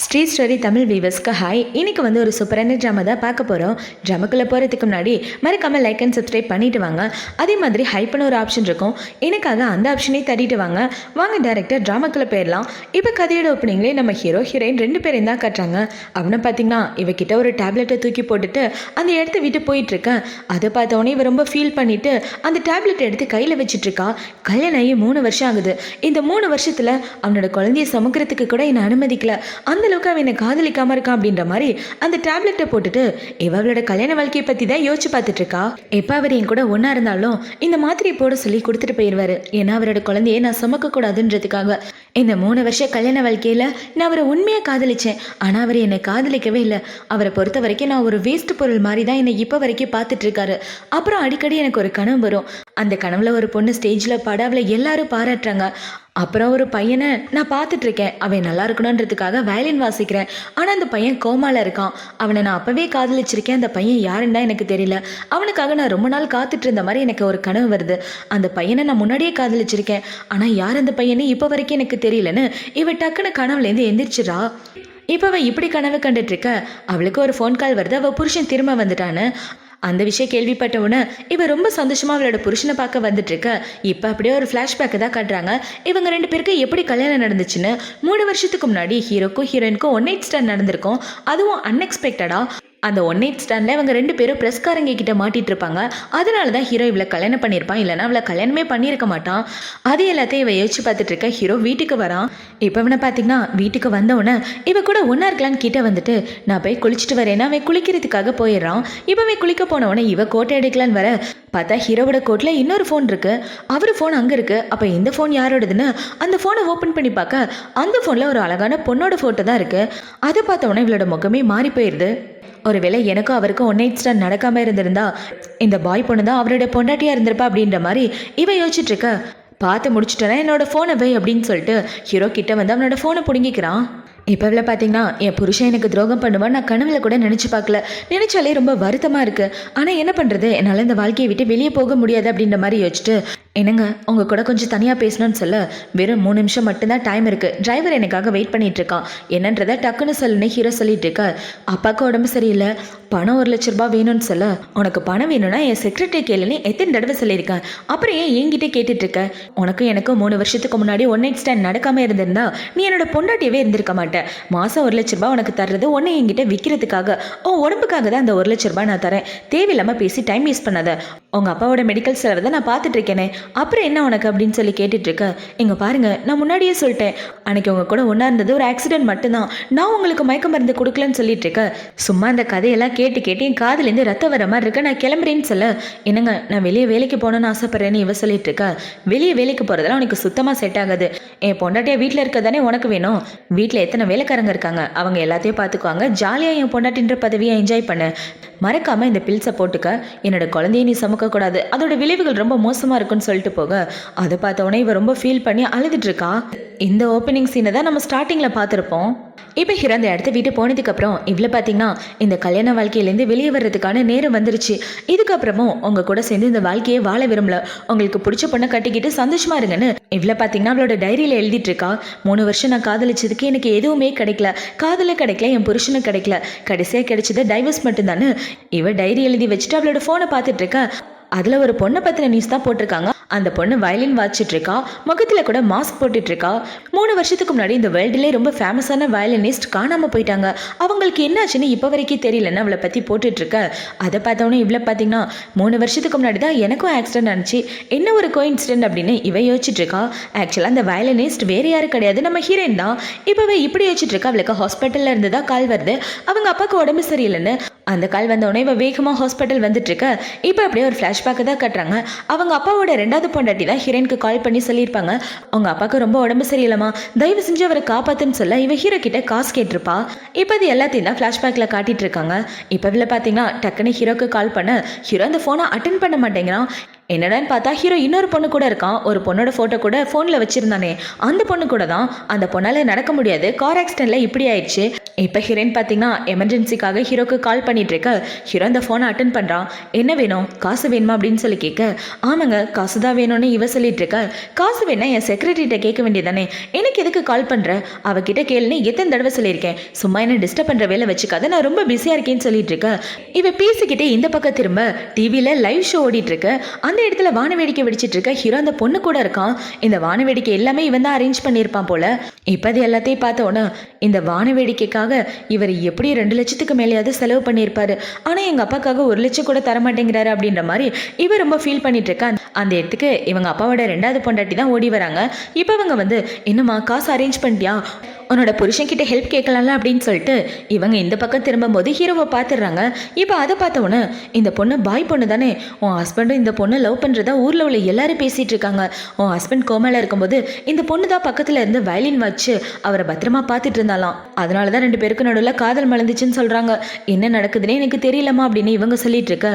Sri story தமிழ் வீவர்ஸ்க்கு hi. இன்னைக்கு ஒரு சூப்பரான ட்ராமா தான் பார்க்க போகிறோம். ட்ராமாக்குள்ளே போகிறதுக்கு முன்னாடி மறக்காமல் லைக் அண்ட் சப்ஸ்கிரைப் பண்ணிட்டு வாங்க. அதே மாதிரி ஹைப்னு ஒரு ஆப்ஷன் இருக்கும், எனக்காக அந்த ஆப்ஷனே தட்டிட்டு வாங்க. வாங்க டேரக்டர் ட்ராமாக்குள்ளே போயிடலாம். இப்போ கதையோட ஓப்பனிங்லேயே நம்ம ஹீரோ ஹீரோயின் 2 பேரையும் தான் காட்டுறாங்க. அவனை பார்த்தீங்கன்னா இவகிட்ட ஒரு டேப்லெட்டை தூக்கி போட்டுட்டு அந்த இடத்த விட்டு போயிட்டுருக்கேன். அதை பார்த்தவொடனே இவ ரொம்ப ஃபீல் பண்ணிவிட்டு அந்த டேப்லெட்டை எடுத்து கையில் வச்சுட்ருக்கா. கல்யாணம் ஆகி 3 வருஷம் ஆகுது. இந்த 3 வருஷத்தில் அவனோட குழந்தைய சுமக்கிறதுக்கு கூட என்னை அனுமதிக்கல. அந்த அளவுக்கு அவன் என்னை காதலிக்காம இருக்கான் அப்படின்ற மாதிரி அந்த டேப்லெட்டை போட்டுட்டு இவளோட கல்யாண வாழ்க்கையை பற்றி தான் யோசிச்சு பார்த்துட்டு இருக்கா. எப்போ அவர் என் கூட ஒன்றா இருந்தாலும் இந்த மாத்திரையை போட சொல்லி கொடுத்துட்டு போயிடுவாரு. ஏன்னா அவரோட குழந்தையை நான் சுமக்க கூடாதுன்றதுக்காக. இந்த 3 வருஷம் கல்யாண வாழ்க்கையில் நான் அவரை உண்மையாக காதலிச்சேன். ஆனால் அவர் என்னை காதலிக்கவே இல்லை. அவரை பொறுத்த வரைக்கும் நான் ஒரு வேஸ்ட் பொருள் மாதிரி தான் என்னை இப்போ வரைக்கும் பார்த்துட்டு இருக்காரு. அப்புறம் அடிக்கடி எனக்கு ஒரு கனவு வரும். அந்த கனவுல ஒரு பொண்ணு ஸ்டேஜில் பாட அவளை எல்லாரும் பாராட்டுறாங்க. அப்புறம் ஒரு பையனை நான் பார்த்துட்டு இருக்கேன். அவன் நல்லா இருக்கணுன்றதுக்காக வயலின் வாசிக்கிறேன். ஆனால் அந்த பையன் கோமால இருக்கான். அவனை நான் அப்பவே காதலிச்சிருக்கேன். அந்த பையன் யாருன்னு தான் எனக்கு தெரியல. அவனுக்காக நான் ரொம்ப நாள் காத்துட்டு இருந்த மாதிரி எனக்கு ஒரு கனவு வருது. அந்த பையனை நான் முன்னாடியே காதலிச்சிருக்கேன். ஆனால் யார் அந்த பையனு இப்போ வரைக்கும் எனக்கு தெரியலன்னு இவ டக்குன்னு கனவுலேருந்து எந்திரிச்சிடா. இப்போ அவள் இப்படி கனவு கண்டுட்டு இருக்க. அவளுக்கு ஒரு ஃபோன் கால் வருது. அவள் புருஷன் திரும்ப வந்துட்டான்னு. அந்த விஷயம் கேள்விப்பட்ட உடனே இவ ரொம்ப சந்தோஷமா அவளோட புருஷனை பார்க்க வந்துட்டு இருக்க. இப்போ அப்படியே ஒரு ஃப்ளாஷ்பேக்கை தான் காட்டுறாங்க. இவங்க 2 பேருக்கு எப்படி கல்யாணம் நடந்துச்சுன்னு. 3 வருஷத்துக்கு முன்னாடி ஹீரோக்கும் ஹீரோயினுக்கும் 1 நைட் ஸ்டாண்ட் நடந்திருக்கும். அதுவும் அன்எக்ஸ்பெக்டடா. அந்த 1 நைட் ஸ்டாண்டில் இவங்க 2 பேரும் ப்ரெஸ்காரங்க கிட்ட மாட்டிட்டு இருப்பாங்க. அதனால தான் ஹீரோ இவளை கல்யாணம் பண்ணியிருப்பான். இல்லைனா அவளை கல்யாணமே பண்ணியிருக்க மாட்டான். அது எல்லாத்தையும் இவ யோசிச்சு பார்த்துட்டு இருக்க. ஹீரோ வீட்டுக்கு வரான். இப்போ இவனை பார்த்தீங்கன்னா வீட்டுக்கு வந்தவுடனே இவ கூட ஒன்றா இருக்கலான்னு கிட்ட வந்துட்டு நான் போய் குளிச்சுட்டு வரேன்னா அவன் குளிக்கிறதுக்காக போயிடுறான். இப்போவே குளிக்க போனவொடனே இவ கோட்டை எடுக்கலான்னு வர பார்த்தா ஹீரோவோட கோட்டில் இன்னொரு ஃபோன் இருக்கு. அவர் ஃபோன் அங்கே இருக்கு. அப்போ இந்த ஃபோன் யாரோடதுன்னு அந்த ஃபோனை ஓப்பன் பண்ணி பார்க்க அந்த ஃபோனில் ஒரு அழகான பொண்ணோட ஃபோட்டோ தான் இருக்கு. அதை பார்த்தவொடனே இவளோட முகமே மாறி போயிடுது. ஒருவேளை எனக்கும் அவருக்கும் 1 நைட் ஸ்டாண்ட் நடக்காமல் இருந்திருந்தா இந்த பாய் பொண்ணு தான் அவரோட பொண்டாட்டியாக இருந்திருப்பா அப்படின்ற மாதிரி இவ யோசிச்சுட்டு இருக்க. பார்த்து முடிச்சுட்டேன்னா என்னோட ஃபோனை வை அப்படின்னு சொல்லிட்டு ஹீரோ கிட்ட வந்து அவனோட ஃபோனை பிடுங்கிக்கிறான். இப்போ இவ்வளோ பார்த்தீங்கன்னா என் புருஷன் எனக்கு துரோகம் பண்ணுவான் நான் கனவுல கூட நினச்சி பார்க்கல. நினச்சாலே ரொம்ப வருத்தமாக இருக்குது. ஆனால் என்ன பண்ணுறது, என்னால் இந்த வாழ்க்கையை விட்டு வெளியே போக முடியாது அப்படின்ற மாதிரி யோசிச்சுட்டு என்னங்க உங்கள் கூட கொஞ்சம் தனியாக பேசணும்னு சொல்ல வெறும் 3 நிமிஷம் மட்டும்தான் டைம் இருக்குது. டிரைவர் எனக்காக வெயிட் பண்ணிட்டு இருக்கான். என்னன்றதை டக்குன்னு சொல்லுன்னு ஹீரோ சொல்லிட்டு இருக்க. அப்பாவுக்கு உடம்பு சரியில்லை, பணம் 1 லட்ச ரூபாய் வேணும்னு சொல்ல உனக்கு பணம் வேணும்னா என் செக்ரட்டரி கேளுன்னு எத்தனை தடவை சொல்லியிருக்கேன். அப்புறம் ஏன் என்கிட்ட கேட்டுட்டு இருக்க. உனக்கும் எனக்கும் 3 வருஷத்துக்கு முன்னாடி 1 நைட் ஸ்டாண்ட் நடக்காமல் இருந்திருந்தா நீ என்னோட பொண்டாட்டியவே இருந்திருக்க மாட்டேன். மாதம் 1 லட்ச ரூபாய் உனக்கு தர்றது ஒன்று என்கிட்ட விற்கிறதுக்காக, உன் உடம்புக்காக தான் அந்த 1 லட்ச ரூபாய் நான் தரேன். தேவையில்லாமல் பேசி டைம் வேஸ்ட் பண்ணாத. உங்கள் அப்பாவோட மெடிக்கல் செலவை தான் நான் பார்த்துட்டு இருக்கேனே, அப்புறம் என்ன உனக்கு அப்படின்னு சொல்லி கேட்டுட்டு இருக்க. இங்கே பாருங்க, நான் முன்னாடியே சொல்லிட்டேன், அன்னைக்கு உங்க கூட ஒன்றா இருந்தது ஒரு ஆக்சிடென்ட் மட்டும்தான். நான் உங்களுக்கு மயக்க மருந்து கொடுக்கலன்னு சொல்லிட்டு இருக்க. சும்மா அந்த கதையெல்லாம் கேட்டு கேட்டு என் காதுலேருந்து ரத்தம் வர மாதிரி இருக்க. நான் கிளம்புறேன்னு சொல்ல என்னங்க நான் வெளியே வேலைக்கு போகணுன்னு ஆசைப்படுறேன்னு இவ சொல்லிட்டு இருக்க. வெளியே வேலைக்கு போகிறதெல்லாம் உனக்கு சுத்தமாக செட் ஆகாது. என் பொண்டாட்டியா வீட்டில் இருக்க தானே உனக்கு வேணும். வீட்டில் எத்தனை வேலைக்காரங்க இருக்காங்க, அவங்க எல்லாத்தையும் பார்த்துக்குவாங்க. ஜாலியாக என் பொண்டாட்டின்ற பதவியை என்ஜாய் பண்ண. மறக்காமல் இந்த பில்ஸை போட்டுக்க. என்னோட குழந்தைய நீ சுமக்கக்கூடாது, அதோட விளைவுகள் ரொம்ப மோசமாக இருக்குன்னு சொல்லிட்டு போக அதை பார்த்தவொடனே இவ ரொம்ப ஃபீல் பண்ணி அழுதுட்டு இருக்கா. இந்த ஓப்பனிங் சீனை தான் நம்ம ஸ்டார்டிங்கில் பார்த்துருப்போம். இப்போ ஹீரோ அந்த இடத்த விட்டு போனதுக்கப்புறம் இவ்வளோ பார்த்தீங்கன்னா இந்த கல்யாண வாழ்க்கையிலேருந்து வெளியே வர்றதுக்கான நேரம் வந்துருச்சு. இதுக்கப்புறமும் உங்கள் கூட சேர்ந்து இந்த வாழ்க்கையை வாழ விரும்பல, உங்களுக்கு பிடிச்ச பொண்ணை கட்டிக்கிட்டு சந்தோஷமா இருங்கன்னு இவ்வளோ பார்த்தீங்கன்னா அவளோட டைரியில் எழுதிட்டு இருக்கா. 3 வருஷம் நான் காதலிச்சதுக்கு எனக்கு எதுவுமே கிடைக்கல, காதல கிடைக்கல, என் புருஷனு கிடைக்கல, கடைசியாக கிடைச்சது டைவர்ஸ் மட்டும்தானு இவ டைரி எழுதி வச்சுட்டு அவளோட ஃபோனை பார்த்துட்டு இருக்கா. அதில் ஒரு பொண்ணை பற்றின நியூஸ் தான் போட்டிருக்காங்க. அந்த பொண்ணு வயலின் வாசிச்சுட்டு இருக்கா, முகத்தில் கூட மாஸ்க் போட்டுட்டு இருக்கா. 3 வருஷத்துக்கு முன்னாடி இந்த வேர்ல்டுலேயே ரொம்ப ஃபேமஸான வயலினிஸ்ட் காணாமல் போயிட்டாங்க. அவங்களுக்கு என்னாச்சுன்னு இப்போ வரைக்கும் தெரியலன்னு அவளை பற்றி போட்டுட்டு இருக்க. அதை பார்த்தோன்னே இவ்வளோ பார்த்தீங்கன்னா 3 வருஷத்துக்கு முன்னாடி தான் எனக்கும் ஆக்சிடென்ட் ஆனிச்சு, என்ன ஒரு கோஇன்சிடென்ட் அப்படின்னு இவ யோசிச்சுட்டு இருக்கா. ஆக்சுவலாக அந்த வயலினிஸ்ட் வேறு யாரும் கிடையாது, நம்ம ஹீரோயின் தான். இப்போவே இப்படி யோசிச்சுட்டு இருக்கா. அவளுக்கு ஹாஸ்பிட்டலில் இருந்து தான் கால் வருது, அவங்க அப்பாவுக்கு உடம்பு சரியில்லைன்னு. அந்த கால் வந்தவுடனே இவ வேகமாக ஹாஸ்பிட்டல் வந்துட்டு இருக்க. இப்போ அப்படியே ஒரு ஃப்ளாஷ்பேக்கை தான் கட்டுறாங்க. அவங்க அப்பாவோட 2வது பொண்டாட்டி தான் ஹீரோயினுக்கு கால் பண்ணி சொல்லியிருப்பாங்க, அவங்க அப்பாவுக்கு ரொம்ப உடம்பு சரியில்லைமா, தயவு செஞ்சு அவரை காப்பாத்துன்னு சொல்ல இவ ஹீரோ கிட்ட காசு கேட்டிருப்பா. இப்போ அது எல்லாத்தையும் தான் ஃப்ளாஷ்பேக்கில் காட்டிட்டு இருக்காங்க. இப்போ இதில் பார்த்தீங்கன்னா டக்குன்னு ஹீரோக்கு கால் பண்ண ஹீரோ அந்த ஃபோனை அட்டன் பண்ண மாட்டேங்கிறான். என்னடான்னு பார்த்தா ஹீரோ இன்னொரு பொண்ணு கூட இருக்கான். ஒரு பொண்ணோட ஃபோட்டோ கூட ஃபோனில் வச்சுருந்தானே, அந்த பொண்ணு கூட தான். அந்த பொண்ணால் நடக்க முடியாது, கார் ஆக்சிடென்ட்டில் இப்படி ஆயிடுச்சு. இப்போ ஹீரோயின் பார்த்தீங்கன்னா எமர்ஜென்சிக்காக ஹீரோக்கு கால் பண்ணிட்டு இருக்க. ஹீரோ அந்த ஃபோனை அட்டன் பண்ணுறான். என்ன வேணும், காசு வேணுமா அப்படின்னு சொல்லி கேட்க, ஆமாங்க காசு தான் வேணும்னு இவ சொல்லிட்டு இருக்க. காசு வேணா என் செக்ரட்டரிட்ட கேட்க வேண்டியதானே, எனக்கு எதுக்கு கால் பண்ணுற, அவகிட்ட கேளுன்னு எத்தனை தடவை சொல்லியிருக்கேன். சும்மா என்ன டிஸ்டர்ப் பண்ணுற வேலை வச்சுக்காத, நான் ரொம்ப பிஸியாக இருக்கேன்னு சொல்லிட்டு இருக்க. இவ பேசிக்கிட்டே இந்த பக்கம் திரும்ப டிவியில் லைவ் ஷோ ஓடிட்டு இருக்கு. அந்த இடத்துல வான வேடிக்கை வெடிச்சிட்டு இருக்க. ஹீரோ அந்த பொண்ணு கூட இருக்கான். இந்த வான வேடிக்கை எல்லாமே இவன் தான் அரேஞ்ச் பண்ணியிருப்பான் போல. இப்போ அது எல்லாத்தையும் பார்த்தோன்னே இந்த வான வேடிக்கைக்காக இவர் எப்படி 2 லட்சத்துக்கு மேலேயாவது செலவு பண்ணியிருப்பாரு. ஆனால் எங்கள் அப்பாக்காக 1 லட்சம் கூட தரமாட்டேங்கிறாரு அப்படின்ற மாதிரி இவர் ரொம்ப ஃபீல் பண்ணிட்டு இருக்கான். அந்த இடத்துக்கு இவங்க அப்பாவோட 2வது பொண்டாட்டி தான் ஓடி வராங்க. இப்போ இவங்க வந்து என்னம்மா காசு அரேஞ்ச் பண்ணிட்டியா, உன்னோட புருஷன்கிட்ட ஹெல்ப் கேட்கலாம்ல அப்படின்னு சொல்லிட்டு இவங்க இந்த பக்கம் திரும்பும்போது ஹீரோவை பார்த்துடுறாங்க. இப்போ அதை பார்த்தவொன்னே இந்த பொண்ணு பாய் பொண்ணு தானே, உன் ஹஸ்பண்டும் இந்த பொண்ணு லவ் பண்ணுறதா ஊரில் உள்ள எல்லாரும் பேசிகிட்டு இருக்காங்க. உன் ஹஸ்பண்ட் கோமால இருக்கும்போது இந்த பொண்ணு தான் பக்கத்தில் இருந்து வயலின் வச்சு அவரை பத்திரமா பார்த்துட்டு இருந்தாலாம். அதனால தான் 2 பேருக்கு நடுவில் காதல் மலர்ந்துச்சுன்னு சொல்கிறாங்க. என்ன நடக்குதுன்னே எனக்கு தெரியலம்மா அப்படின்னு இவங்க சொல்லிட்டு இருக்க.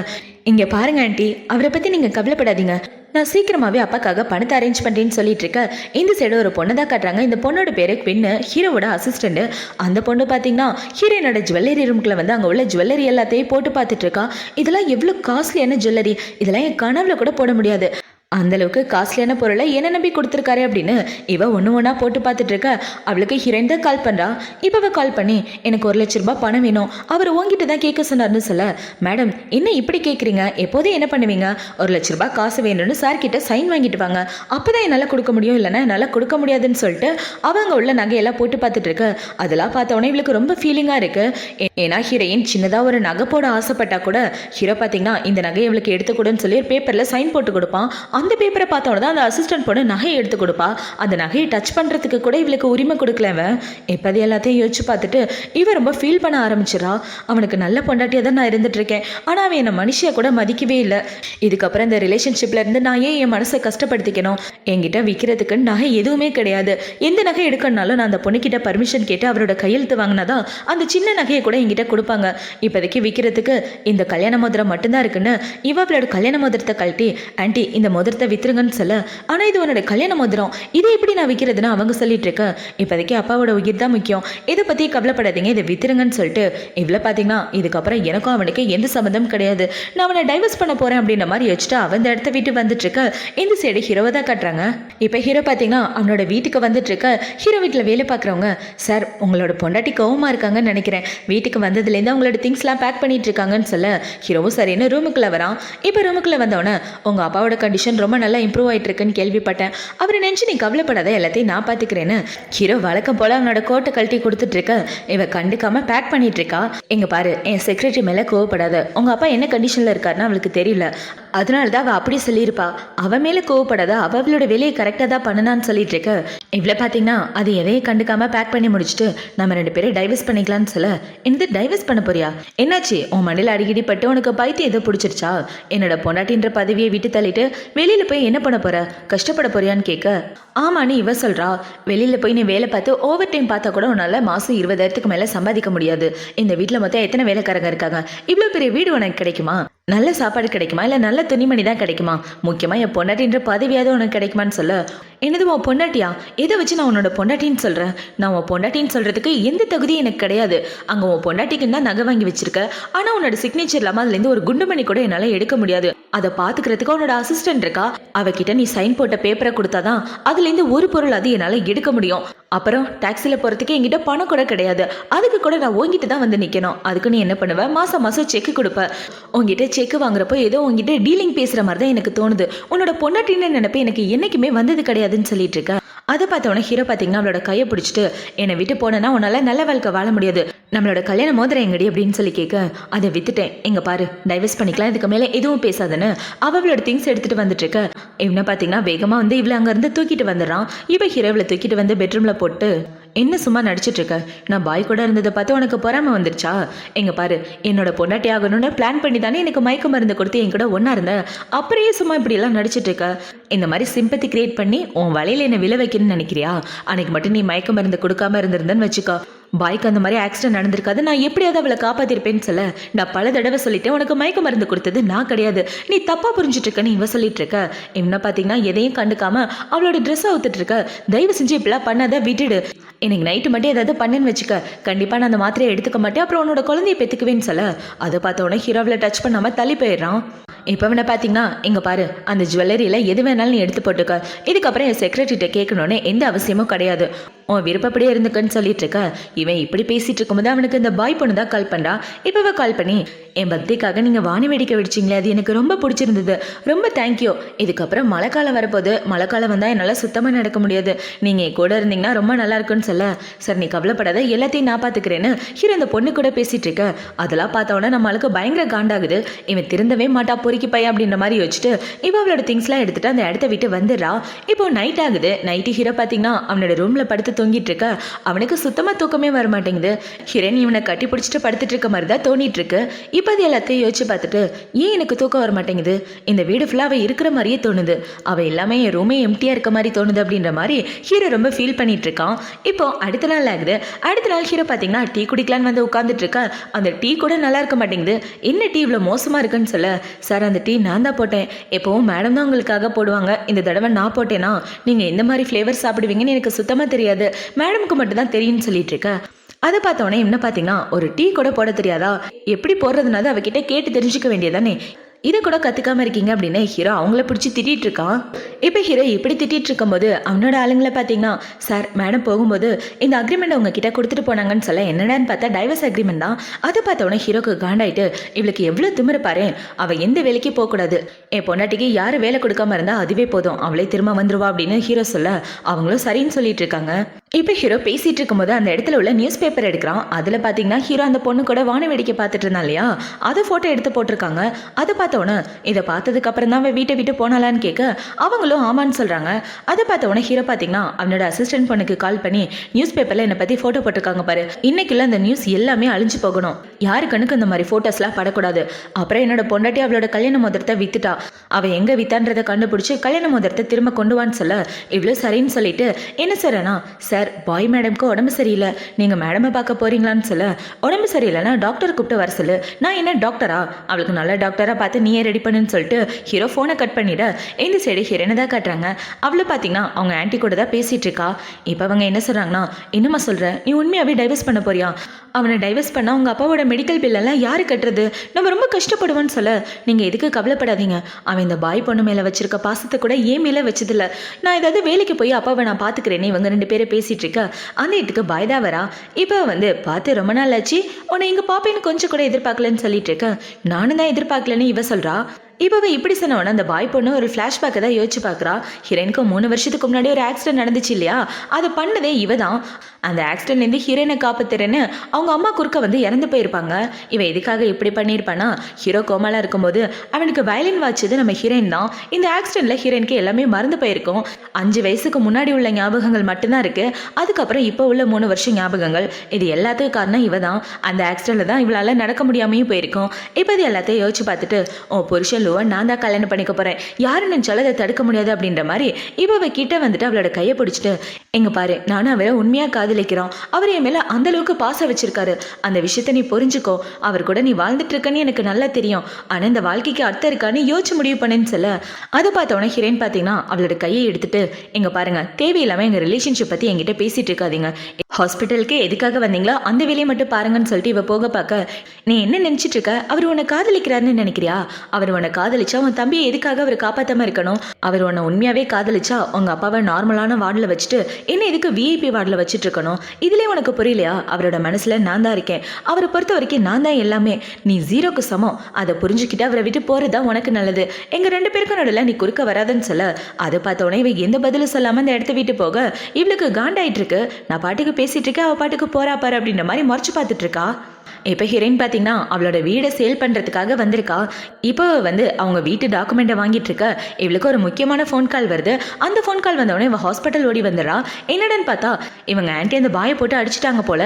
இங்கே பாருங்க ஆண்டி, அவரை பற்றி நீங்கள் கவலைப்படாதீங்க, நான் சீக்கிரமாகவே அப்பாக்காக பணத்தை அரேஞ்ச் பண்ணுறேன்னு சொல்லிட்டு இருக்க. இந்த சைடு ஒரு பொண்ணை தான் காட்டுறாங்க. இந்த பொண்ணோட பேரு குவின்னு, ஹீரோவோட அசிஸ்டண்ட். அந்த பொண்ணு பார்த்தீங்கன்னா ஹீரோனோட ஜுவல்லரி ரூம்குள்ள வந்து அங்கே உள்ள ஜுவல்லரி எல்லாத்தையும் போட்டு பார்த்துட்டு இருக்கா. இதெல்லாம் எவ்வளோ காஸ்ட்லியான ஜுவல்லரி, இதெல்லாம் என் கனவுல கூட போட முடியாது, அந்தளவுக்கு காஸ்ட்லியான பொருளை என்ன நம்பி கொடுத்துருக்காரு அப்படின்னு இவ ஒன்று ஒன்றா போட்டு பார்த்துட்டு இருக்க. அவளுக்கு ஹீரோயின் தான் கால் பண்ணுறா. இப்போ அவள் கால் பண்ணி எனக்கு 1 லட்ச ரூபாய் பணம் வேணும், அவர் உங்ககிட்ட தான் கேட்க சொன்னார்னு சொல்ல, மேடம் என்ன இப்படி கேட்குறீங்க, எப்போதும் என்ன பண்ணுவீங்க, 1 லட்ச ரூபாய் காசு வேணும்னு சார்கிட்ட சைன் வாங்கிட்டு வாங்க, அப்போ தான் என்னால் கொடுக்க முடியும், இல்லைன்னா என்னால் கொடுக்க முடியாதுன்னு சொல்லிட்டு அவங்க உள்ள நகையெல்லாம் போட்டு பார்த்துட்டு இருக்க. அதெல்லாம் பார்த்தவொடனே இவளுக்கு ரொம்ப ஃபீலிங்காக இருக்குது. ஏன்னா ஹீரோயின் சின்னதாக ஒரு நகை போட ஆசைப்பட்டா கூட ஹீரோ பார்த்தீங்கன்னா இந்த நகையை இவளுக்கு எடுத்துக்கூடன்னு சொல்லி ஒரு பேப்பரில் சைன் போட்டு கொடுப்பான். அந்த பேப்பரை பார்த்தோன்னு தான் அந்த அசிஸ்டன்ட் பொண்ணு நகையை எடுத்து கொடுப்பா. அந்த நகையை டச் பண்ணுறதுக்கு கூட இவளுக்கு உரிமை கொடுக்கலவன். எப்போது எல்லாத்தையும் யோசிச்சு பார்த்துட்டு இவ ரொம்ப ஃபீல் பண்ண ஆரம்பிச்சிடா. அவனுக்கு நல்ல பொண்டாட்டியாக தான் நான் இருந்துட்டு இருக்கேன், ஆனால் அவன் என்னை மனுஷியை கூட மதிக்கவே இல்லை. இதுக்கப்புறம் இந்த ரிலேஷன்ஷிப்ல இருந்து நான் ஏன் என் மனசை கஷ்டப்படுத்திக்கணும், என்கிட்ட விற்கிறதுக்கு நகை எதுவுமே கிடையாது. எந்த நகை எடுக்கணும்னாலும் நான் அந்த பொண்ணுக்கிட்ட பர்மிஷன் கேட்டு அவரோட கையெழுத்து வாங்கினாதான் அந்த சின்ன நகையை கூட என்கிட்ட கொடுப்பாங்க. இப்போதைக்கு விற்கிறதுக்கு இந்த கல்யாண மோதிரம் மட்டும்தான் இருக்குன்னு இவளோட கல்யாண மோதிரத்தை கழட்டி, ஆண்டி இந்த மோதிரத்தை வித்துருங்கன்னு சொல்ல, ஆனால் இது உன்னோட கல்யாண மோதிரம், இதை எப்படி நான் விற்கிறதுன்னு அவங்க சொல்லிட்டு இருக்க. இப்போதைக்கு அப்பாவோட உயிர் தான் முக்கியம், இதை பற்றி கவலைப்படாதீங்க, இதை வித்துருங்கன்னு சொல்லிட்டு இவ்வளோ பார்த்தீங்கன்னா இதுக்கப்புறம் எனக்கும் அவனுக்கு எந்த சம்மந்தம் கிடையாது, நான் அவனை டைவர்ஸ் பண்ண போகிறேன் அப்படின்ற மாதிரி யோசிச்சுட்டு அவன் இந்த இடத்த விட்டு வந்துட்டு இருக்க. இந்த சைடு ஹீரோவை தான் காட்டுறாங்க. இப்போ ஹீரோ பார்த்தீங்கன்னா அவனோட வீட்டுக்கு வந்துட்டு இருக்க. ஹீரோ வீட்டில் வேலை பார்க்குறவங்க, சார் உங்களோட பொண்டாட்டி கோவமாக இருக்காங்கன்னு நினைக்கிறேன், வீட்டுக்கு வந்ததுலேருந்து அவங்களோட திங்ஸ்லாம் பேக் பண்ணிட்டு இருக்காங்கன்னு சொல்ல, ஹீரோவும் சரின்னு ரூமுக்குள்ளே வரான். இப்போ ரூமுக்குள்ளே வந்தவொடனே உங்கள் அப்பாவோட கண்டிஷன் ரொம்ப நல்லா இம்ப்ரூவ் ஆகிட்டு இருக்குன்னு கேள்விப்பட்டேன், அவரை நினச்சி நீ கவலைப்படாத, எல்லாத்தையும் நான் பார்த்துக்கிறேன்னு ஹீரோ வழக்கம் போல் அவனோட கோட்டை கழட்டி கொடுத்துட்டு இருக்க. இவ கண்டுக்காம பேக் பண்ணிட்டு இருக்கா. எங்க பாரு, என் செக்ரட்டரி மேலே கோவப்படாத, உங்கள் அப்பா என்ன கண்டிஷனில் இருக்காருன்னு அவளுக்கு தெரியல, அதனால தான் அவள் அப்படி சொல்லியிருப்பா, அவன் மேலே கோவப்படாத, அவளோட வேலையை கரெக்டாக தான் பண்ணனான்னு சொல்லிட்டு இருக்க. இவ்வளோ பார்த்தீங்கன்னா அது எதையும் கண்டுக்காம பேக் பண்ணி முடிச்சுட்டு நம்ம 2 பேரும் டைவர்ஸ் பண்ணிக்கலான்னு சொல்ல, என்னது டைவர்ஸ் பண்ண போறியா, என்னாச்சு உன் மண்ணில் அடிக்கடி பட்டு உனக்கு பைத்தியம் ஏதோ பிடிச்சிருச்சா, என்னோட பொண்டாட்டின்ற பதவியை விட்டு தள்ளிட்டு வெளியில் போய் என்ன பண்ண போற, கஷ்டப்பட போறியான்னு கேட்க, ஆமான்னு இவ சொல்றா, வெளியில் போய் நீ வேலை பார்த்து ஓவர் டைம் பார்த்தா கூட உன்னால மாதம் 20,000க்கு மேலே சம்பாதிக்க முடியாது, இந்த வீட்டில் மொத்தம் எத்தனை வேலைக்காரங்க இருக்காங்க, இவ்வளோ பெரிய வீடு உனக்கு கிடைக்குமா, நல்ல சாப்பாடு கிடைக்குமா, இல்லை நல்ல துணிமணி தான் கிடைக்குமா, முக்கியமாக என் பொண்டாட்டின்ற பதவியாவது உனக்கு கிடைக்குமான்னு சொல்ல, என்னது உன் பொண்டாட்டியா, இதை வச்சு நான் உன்னோட பொண்டாட்டின்னு சொல்கிறேன், நான் உன் பொண்டாட்டின்னு சொல்கிறதுக்கு எந்த தகுதியும் எனக்கு கிடையாது, அங்கே உன் பொண்டாட்டிக்குன்னு தான் நகை வாங்கி வச்சிருக்க, ஆனால் உன்னோட சிக்னேச்சர் இல்லாமல் அதுலேருந்து ஒரு குண்டுமணி கூட என்னால் எடுக்க முடியாது, அதை பார்த்துக்கிறதுக்கு உன்னோட அசிஸ்டன்ட் இருக்கா, அவகிட்ட நீ சைன் போட்ட பேப்பரை கொடுத்தாதான் அதுலேருந்து ஒரு பொருள் அது என்னால் எடுக்க முடியும், அப்புறம் டாக்ஸியில் போகிறதுக்கு என்கிட்ட பணம் கூட கிடையாது, அதுக்கு கூட நான் உங்ககிட்ட தான் வந்து நிற்கணும், அதுக்கு நீ என்ன பண்ணுவ, மாதம் மாதம் செக்கு கொடுப்ப, உங்ககிட்ட செக்கு வாங்குறப்போ ஏதோ உங்ககிட்ட டீலிங் பேசுகிற மாதிரி தான் எனக்கு தோணுது, உன்னோட பொண்டாட்டின்னு நினைப்ப எனக்கு என்னைக்குமே வந்தது கிடையாதுன்னு சொல்லிட்டு இருக்க. அதை பார்த்தவொன்னே ஹீரோ பார்த்தீங்கன்னா அவளோட கையை பிடிச்சிட்டு, என்னை விட்டு போனேன்னா உன்னால் நல்ல வாழ்க்கை வாழ முடியாது, நம்மளோட கல்யாண மோதிரம் எங்கடி அப்படின்னு சொல்லி கேட்க, அதை வித்துட்டேன், எங்க பாரு டைவர்ஸ் பண்ணிக்கலாம், இதுக்கு மேலே எதுவும் பேசாதுன்னு அவளோட திங்ஸ் எடுத்துகிட்டு வந்துட்டு இருக்க. இவனை பார்த்தீங்கன்னா வேகமாக வந்து இவளை அங்கேருந்து தூக்கிட்டு வந்துடுறான். இவ ஹீரோவில் தூக்கிட்டு வந்து பெட்ரூமில் போட்டு, என்ன சும்மா நடிச்சிட்டு இருக்க, நான் பாய் கூட இருந்ததை பார்த்து உனக்கு பொறாம வந்துருச்சா, எங்க பாரு என்னோட பொண்டாட்டி ஆகணும்னு பிளான் பண்ணி தானே எனக்கு மயக்க மருந்து கொடுத்து என் கூட ஒன்றா இருந்த, அப்புறையே சும்மா இப்படியெல்லாம் நடிச்சிட்டு இருக்க, இந்த மாதிரி சிம்பத்தி கிரியேட் பண்ணி உன் வலையில் என்னை விழ வைக்கணும்னு நினைக்கிறியா, அன்னைக்கு மட்டும் நீ மயக்க மருந்து கொடுக்காம இருந்திருந்தேன்னு வச்சுக்கோ, பாய்க்கு அந்த மாதிரி ஆக்சிடென்ட் நடந்திருக்காது, நான் எப்படியாவது அவளை காப்பாத்திருப்பேன்னு சொல்ல, நான் பல தடவை சொல்லிட்டேன், உனக்கு மயக்க மருந்து கொடுத்தது நான் கிடையாது, நீ தப்பா புரிஞ்சுட்டு இருக்கன்னு இவ சொல்லிட்டு இருக்க. என்ன பாத்தீங்கன்னா எதையும் கண்டுக்காம அவளோட ட்ரெஸ் அவுத்துட்டு இருக்க. தயவு செஞ்சு இப்பெல்லாம் பண்ணாத, விட்டுடு. எனக்கு நைட்டு மட்டும் ஏதாவது பண்ணுன்னு வச்சுக்க, கண்டிப்பா நான் அந்த மாத்திரையை எடுத்துக்க மாட்டேன், அப்புறம் உன்னோட குழந்தைய பெத்துக்குவேன்னு சொல்ல, அதை பார்த்த உடனே ஹீரோவில டச் பண்ணாம தள்ளி போயிடுறான். இப்போ வேணா பார்த்தீங்கன்னா இங்கே பாரு, அந்த ஜுவல்லரியில் எது வேணாலும் நீ எடுத்து போட்டுக்க, இதுக்கப்புறம் என் செக்ரட்டரிட்ட கேட்கணுன்னு எந்த அவசியமும் கிடையாது, உன் விருப்பப்படியே இருந்துக்கன்னு சொல்லிட்டு இருக்க. இவன் இப்படி பேசிட்டு இருக்கும்போது அவனுக்கு இந்த பாய் பொண்ணு தான் கால் பண்ணுறா. இப்போவே கால் பண்ணி, என் பர்த்டேக்காக நீங்கள் வாணி வேடிக்கை வெடிச்சிங்களே, அது எனக்கு ரொம்ப பிடிச்சிருந்தது, ரொம்ப தேங்க்யூ. இதுக்கப்புறம் மழை காலம் வரப்போது, மழை காலம் வந்தால் என்னால் சுத்தமாக நடக்க முடியாது, நீங்கள் என் கூட இருந்தீங்கன்னா ரொம்ப நல்லா இருக்குன்னு சொல்ல, சார் நீ கவலைப்படாத, எல்லாத்தையும் நான் பார்த்துக்கிறேன்னு ஹீரோ இந்த பொண்ணு கூட பேசிட்டு இருக்க. அதெல்லாம் பார்த்தோன்னா நம்மளுக்கு பயங்கர காண்டாகுது. இவன் திருந்தவே மாட்டா பொறுக்கி பையன் அப்படின்ற மாதிரி யோசிச்சுட்டு இப்போ அவளோட திங்ஸ்லாம் எடுத்துட்டு அந்த இடத்த விட்டு வந்துடுறா. இப்போ நைட் ஆகுது. நைட்டு ஹீரோ பார்த்தீங்கன்னா அவனோட ரூம்ல படுத்து தூங்கிட்டு இருக்க. அவனுக்கு சுத்தமாக தூக்கமே வர மாட்டேங்குது. ஹீரோன் இவனை கட்டி பிடிச்சிட்டு படுத்துட்டு இருக்க மாதிரி தான் தோணிட்டு இருக்கு. இப்போ அது எல்லாத்தையும் யோசிச்சு பார்த்துட்டு, ஏன் எனக்கு தூக்கம் வர மாட்டேங்குது, இந்த வீடு ஃபுல்லாக அவள் இருக்கிற மாதிரியே தோணுது, அவள் எல்லாமே என் ரூமே எம்டியாக இருக்க மாதிரி தோணுது அப்படின்ற மாதிரி ஹீரோ ரொம்ப ஃபீல் பண்ணிட்டு இருக்கான். இப்போ அடுத்த நாள் ஆகுது. அடுத்த நாள் ஹீரோ பார்த்தீங்கன்னா டீ குடிக்கலான்னு வந்து உட்காந்துட்டு இருக்கா. அந்த டீ கூட நல்லா இருக்க மாட்டேங்குது. என்ன டீ இவ்வளோ மோசமாக இருக்குன்னு சொல்ல, சார் அந்த டீ நான் தான் போட்டேன், எப்போவும் மேடம் தான் உங்களுக்காக போடுவாங்க, இந்த தடவை நான் போட்டேன்னா நீங்கள் எந்த மாதிரி ஃப்ளேவர் சாப்பிடுவீங்கன்னு எனக்கு சுத்தமாக தெரியாது, மேடமுக்கு மட்டும் தான் தெரியும்னு சொல்லிட்டு இருக்க. அதை பார்த்தோன்னே என்ன பார்த்தீங்கன்னா ஒரு டீ கூட போட தெரியாதா, எப்படி போடுறதுனால அவகிட்ட கேட்டு தெரிஞ்சுக்க வேண்டியதானே, இதை கூட கற்றுக்காமல் இருக்கீங்க அப்படின்னு ஹீரோ அவங்கள பிடிச்சி திட்டிகிட்டு இருக்கான். இப்போ ஹீரோ இப்படி திட்டிகிட்டு இருக்கும்போது அவனோட ஆளுங்களை பார்த்தீங்கன்னா, சார் மேடம் போகும்போது இந்த அக்ரிமெண்ட் உங்ககிட்ட கொடுத்துட்டு போனாங்கன்னு சொல்ல, என்னடான்னு பார்த்தா டைவர்ஸ் அக்ரிமெண்ட் தான். அதை பார்த்தவொடனே ஹீரோக்கு காண்டாயிட்டு, இவளுக்கு எவ்வளோ திமிரு பாரு, அவள் எந்த வேலைக்கு போகக்கூடாது, என் பொண்டாட்டிக்கு யார் வேலை கொடுக்காம இருந்தால் அதுவே போதும், அவளே திரும்ப வந்துருவா அப்படின்னு ஹீரோ சொல்ல, அவங்களும் சரின்னு சொல்லிட்டு இருக்காங்க. இப்போ ஹீரோ பேசிகிட்டு இருக்கும்போது அந்த இடத்துல உள்ள நியூஸ் பேப்பர் எடுக்கிறான். அதில் பார்த்தீங்கன்னா ஹீரோ அந்த பொண்ணு கூட வான வேடிக்கை பார்த்துட்டு இருந்தான் இல்லையா, அதை ஃபோட்டோ எடுத்து போட்டிருக்காங்க. அதை பார்த்தோன்னே இதை பார்த்ததுக்கு அப்புறம் தான் வீட்டை விட்டு போனாலான்னு கேட்க அவங்களும் ஆமான்னு சொல்கிறாங்க. அதை பார்த்தோன்னே ஹீரோ பார்த்தீங்கன்னா அவனோட அசிஸ்டன்ட் பொண்ணுக்கு கால் பண்ணி, நியூஸ் பேப்பரில் என்னை பற்றி ஃபோட்டோ போட்டிருக்காங்க பாரு, இன்னைக்குள்ள அந்த நியூஸ் எல்லாமே அழிஞ்சு போகணும், யாரு கண்ணுக்கு இந்த மாதிரி ஃபோட்டோஸ்லாம் படக்கூடாது, அப்புறம் என்னோட பொண்டாட்டி அவளோட கல்யாண மோதிரத்தை வித்துட்டா, அவள் எங்கே வித்தான்றதை கண்டுபிடிச்சி கல்யாண மோதிரத்தை திரும்ப கொண்டு வான்னு சொல்ல, இவ்வளோ சரின்னு சொல்லிட்டு என்ன சொல்கிறேன்னா, சார் பாய் மேடம்க்கு உடம்பு சரியில்லை, நீங்கள் மேடமை பார்க்க போறீங்களான்னு சொல்ல, உடம்பு சரியில்லைன்னா டாக்டர் கூப்பிட்டு வர சொல்லு, நான் என்ன டாக்டரா, அவளுக்கு நல்ல டாக்டராக பார்த்து நீயே ரெடி பண்ணுன்னு சொல்லிட்டு ஹீரோ ஃபோனை கட் பண்ணிட. இந்த சைடு ஹீரோனை தான் காட்டுறாங்க. அவளை பார்த்தீங்கன்னா அவங்க ஆன்ட்டி கூட தான் பேசிகிட்டு இருக்கா. இப்போ அவங்க என்ன சொல்கிறாங்கன்னா, என்னம்மா சொல்கிற, நீ உண்மையாகவே டைவர்ஸ் பண்ண போறியா, அவனை டைவர்ஸ் பண்ணால் உங்கள் அப்பாவோட மெடிக்கல் பில்லெல்லாம் யார் கட்டுறது, நம்ம ரொம்ப கஷ்டப்படுவான்னு சொல்ல, நீங்கள் எதுக்கு கவலைப்படாதீங்க, அவன் இந்த பாய் பொண்ணு மேலே வச்சிருக்க பாசத்தை கூட ஏன் மேலே வச்சதில்ல, நான் ஏதாவது வேலைக்கு போய் அப்பாவை நான் பார்த்துக்கிறேன்னு இவங்க ரெண்டு பேரை பேசிகிட்டு இருக்க. அந்த வீட்டுக்கு பாய் தான் வரா. இப்போ பார்த்து ரொம்ப நாள் ஆச்சு, உன்னை இங்கே பாப்பேன்னு கொஞ்சம் கூட எதிர்பார்க்கலன்னு சொல்லிட்டு இருக்க. நானும் தான் எதிர்பார்க்கலன்னு இவ சொல்கிறா. இப்போவே இப்படி சொன்னவொன்னே அந்த பாய் பொண்ணு ஒரு ஃப்ளாஷ்பேக்கை தான் யோசிச்சு பார்க்குறா. ஹீரோனுக்கு 3 வருஷத்துக்கு முன்னாடி ஒரு ஆக்சிடென்ட் நடந்துச்சு இல்லையா, அதை பண்ணதே இவ தான். அந்த ஆக்சிடென்ட்லேருந்து ஹீரோனை காப்பாத்துறேன்னு அவங்க அம்மா குறுக்க இறந்து போயிருப்பாங்க. இவன் எதுக்காக இப்படி பண்ணியிருப்பானா, ஹீரோ கோமாலாக இருக்கும்போது அவனுக்கு வயலின் வாச்சது நம்ம ஹீரோயின் தான். இந்த ஆக்சிடென்ட்டில் ஹீரோனுக்கு எல்லாமே மறந்து போயிருக்கும். 5 வயசுக்கு முன்னாடி உள்ள ஞாபகங்கள் மட்டும்தான் இருக்குது. அதுக்கப்புறம் இப்போ உள்ள 3 வருஷம் ஞாபகங்கள், இது எல்லாத்துக்கும் காரணம் இவ தான். அந்த ஆக்சிடென்ட்டில் தான் இவளால் நடக்க முடியாமையும் போயிருக்கும். இப்போ இது எல்லாத்தையும் யோசிச்சு பார்த்துட்டு, ஓ புருஷன் நான் தான் கல்யாணம் பண்ணிக்க போறேன், யாரு நினைச்சாலும் அதை தடுக்க முடியாது அப்படின்ற மாதிரி இவ கிட்ட அவளோட கையை பிடிச்சிட்டு, எங்க பாரு, நானும் அவரை உண்மையா காதலிக்கிறோம், அவர் என் மேல அந்த அளவுக்கு பாசம் வச்சிருக்காரு, அந்த விஷயத்த நீ புரிஞ்சுக்கோ, அவர் கூட நீ வாழ்ந்துட்டு இருக்கன்னு எனக்கு நல்லா தெரியும், ஆனா இந்த வாழ்க்கைக்கு அர்த்தம் இருக்கான்னு யோசிச்சு முடிவு பண்ணுன்னு சொல்ல, அதை பார்த்தவொடனே ஹீரோயின் பார்த்தீங்கன்னா அவளோட கையை எடுத்துட்டு, எங்க பாருங்க, தேவையில்லாம எங்க ரிலேஷன்ஷிப் பத்தி என்கிட்ட பேசிட்டு இருக்காதீங்க, ஹாஸ்பிட்டலுக்கு எதுக்காக வந்தீங்களா அந்த வேலையை மட்டும் பாருங்கன்னு சொல்லிட்டு இவ போக பார்க்க, நீ என்ன நினைச்சிட்டு இருக்க, அவர் உன்னை காதலிக்கிறாருன்னு நினைக்கிறியா, அவர் உன்னை காதலிச்சா உன் தம்பியை எதுக்காக அவர் காப்பாற்றாம இருக்கணும், அவர் உன்னை உண்மையாவே காதலிச்சா உங்க அப்பாவை நார்மலான வார்டில் வச்சுட்டு என்ன எதுக்கு விஐபி வார்டில் வச்சுட்டு இருக்கணும், இதுலேயே உனக்கு புரியலையா, அவரோட மனசுல நான் தான் இருக்கேன், அவரை பொறுத்த வரைக்கும் நான் தான் எல்லாமே, நீ 0க்கு சமம், அதை புரிஞ்சுக்கிட்டு அவரை விட்டு போறதுதான் உனக்கு நல்லது, எங்க 2 பேருக்கும் நடுவில் நீ குறுக்க வராதுன்னு சொல்ல, அதை பார்த்தோன்னே இவ எந்த பதிலும் சொல்லாம அந்த இடத்த விட்டு போக இவளுக்கு காண்டாயிட்டு இருக்கு. நான் பாட்டுக்கு பேசிட்டு இருக்கேன், அவ பாட்டுக்கு போறா பாரு அப்படின்ற மாதிரி மறைச்சு பார்த்துட்டு இருக்கா. இப்போ ஹீரோயின் பார்த்தீங்கன்னா அவளோட வீடை சேல் பண்ணுறதுக்காக வந்திருக்கா. இப்போ வந்து அவங்க வீட்டு டாக்குமெண்ட்டை வாங்கிட்டு இருக்க இவளுக்கு ஒரு முக்கியமான ஃபோன் கால் வருது. அந்த ஃபோன் கால் வந்தவொடனே இவள் ஹாஸ்பிட்டல் ஓடி வந்துடுறா. என்னடன்னு பார்த்தா இவங்க ஆன்ட்டி அந்த பாயை போட்டு அடிச்சிட்டாங்க போல.